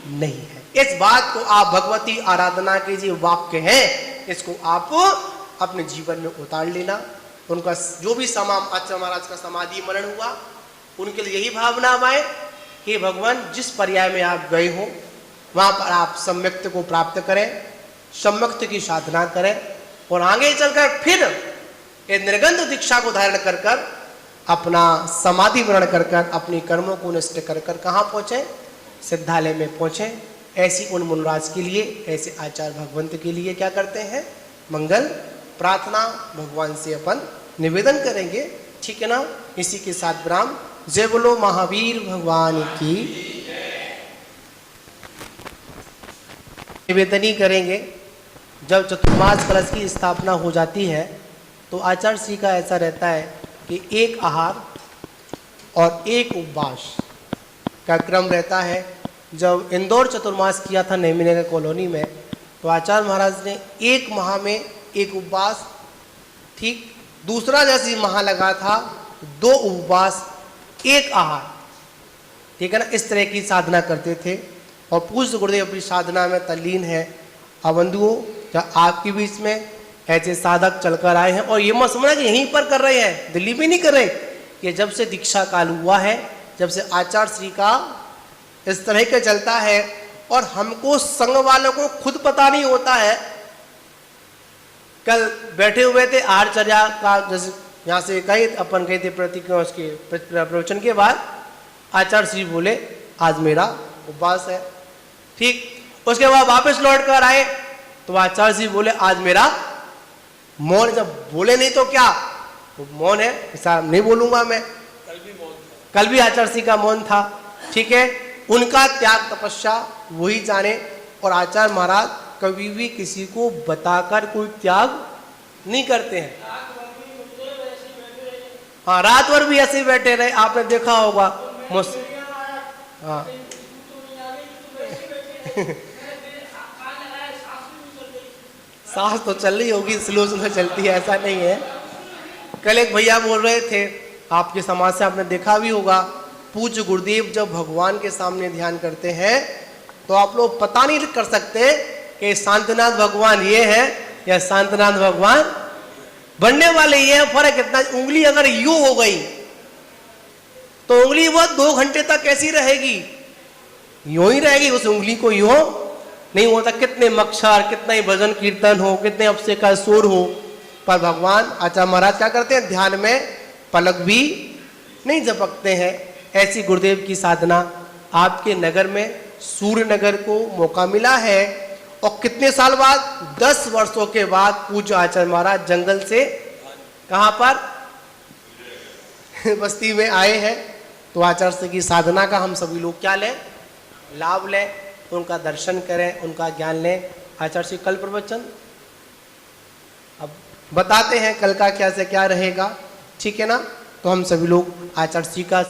नहीं है। इस बात को आप भगवती आराधना के जो वाक्य हैं, इसको आप अपने जीवन में उतार लेना। उनका जो भी आचार्य महाराज का समाधि मरण हुआ, उनके लिए यही भावना आए कि भगवान जिस पर्याय में आप गए हो वहां पर आप सम्यक्त को प्राप्त करें, सम्यक्त की साधना करें, और आगे चलकर फिर ये निर्गंध दीक्षा को धारण कर कर अपना समाधि मरण कर कर अपनी कर्मों को नष्ट कर कर कहाँ पहुँचे, सिद्धालय में पहुँचे। ऐसी उन मुनराज के लिए, ऐसे आचार्य भगवंत के लिए क्या करते हैं, मंगल प्रार्थना भगवान से अपन निवेदन करेंगे, ठीक है ना। इसी के साथ विराम। जय बोलो महावीर भगवान की। निवेदन ही करेंगे। जब चतुर्मास कलश की स्थापना हो जाती है तो आचार्य श्री का ऐसा रहता है कि एक आहार और एक उपवास का क्रम रहता है। जब इंदौर चतुर्मास किया था नेमिनगर कॉलोनी में, तो आचार्य महाराज ने एक माह में एक उपवास, ठीक, दूसरा जैसे माह लगा था 2 उपवास 1 आहार, ठीक है ना। इस तरह की साधना करते थे और पूज्य गुरुदेव अपनी साधना में तल्लीन है। अब बंधुओं, जब आपके बीच में ऐसे साधक चलकर आए हैं। और ये मत समझना कि यहीं पर कर रहे हैं, दिल्ली में नहीं कर रहे। ये जब से दीक्षा काल हुआ है, जब से आचार्य श्री का इस तरह का चलता है, और हमको संघ वालों को खुद पता नहीं होता है। कल बैठे हुए थे आहारचर्या का, जैसे यहाँ से कही अपन कहे थे प्रतिक्रिया, उसके प्रवचन के बाद आचार्य श्री बोले आज मेरा उपवास है। ठीक, उसके बाद वापस लौट कर आए तो आचार्य जी बोले आज मेरा मौन। जब बोले नहीं तो क्या, तो मौन है, ऐसा नहीं बोलूंगा मैं। कल भी आचार्य जी का मौन था। ठीक है, उनका त्याग तपस्या वही जाने। और आचार्य महाराज कभी भी किसी को बताकर कोई त्याग नहीं करते हैं। हाँ, रात भर भी ऐसे ही बैठे रहे, आपने देखा होगा। हाँ सांस तो चल रही होगी, स्लो स्लो चलती है, ऐसा नहीं है। कल एक भैया बोल रहे थे, आपके समाज से आपने देखा भी होगा, पूज्य गुरुदेव जब भगवान के सामने ध्यान करते हैं तो आप लोग पता नहीं कर सकते कि शांतिनाथ भगवान ये है या शांतिनाथ भगवान बनने वाले ये है। फर्क इतना, उंगली अगर यूं हो गई तो उंगली वो 2 घंटे तक कैसी रहेगी, यूं ही रहेगी। उस उंगली को यूं नहीं होता, कितने मक्षर, कितना ही भजन कीर्तन हो, कितने अपसे का शोर हो, पर भगवान आचार्य महाराज क्या करते हैं, ध्यान में पलक भी नहीं झपकते हैं। ऐसी गुरुदेव की साधना आपके नगर में, सूर्य नगर को मौका मिला है। और कितने साल बाद, 10 वर्षों के बाद पूज्य आचार्य महाराज जंगल से कहां पर बस्ती में आए हैं। तो आचार्य की साधना का हम सभी लोग क्या लें, लाभ लें, उनका दर्शन करें, उनका ज्ञान लें। आचार्य श्री कल प्रवचन अब बताते हैं कल का क्या से क्या रहेगा, ठीक है ना। तो हम सभी लोग आचार्य श्री का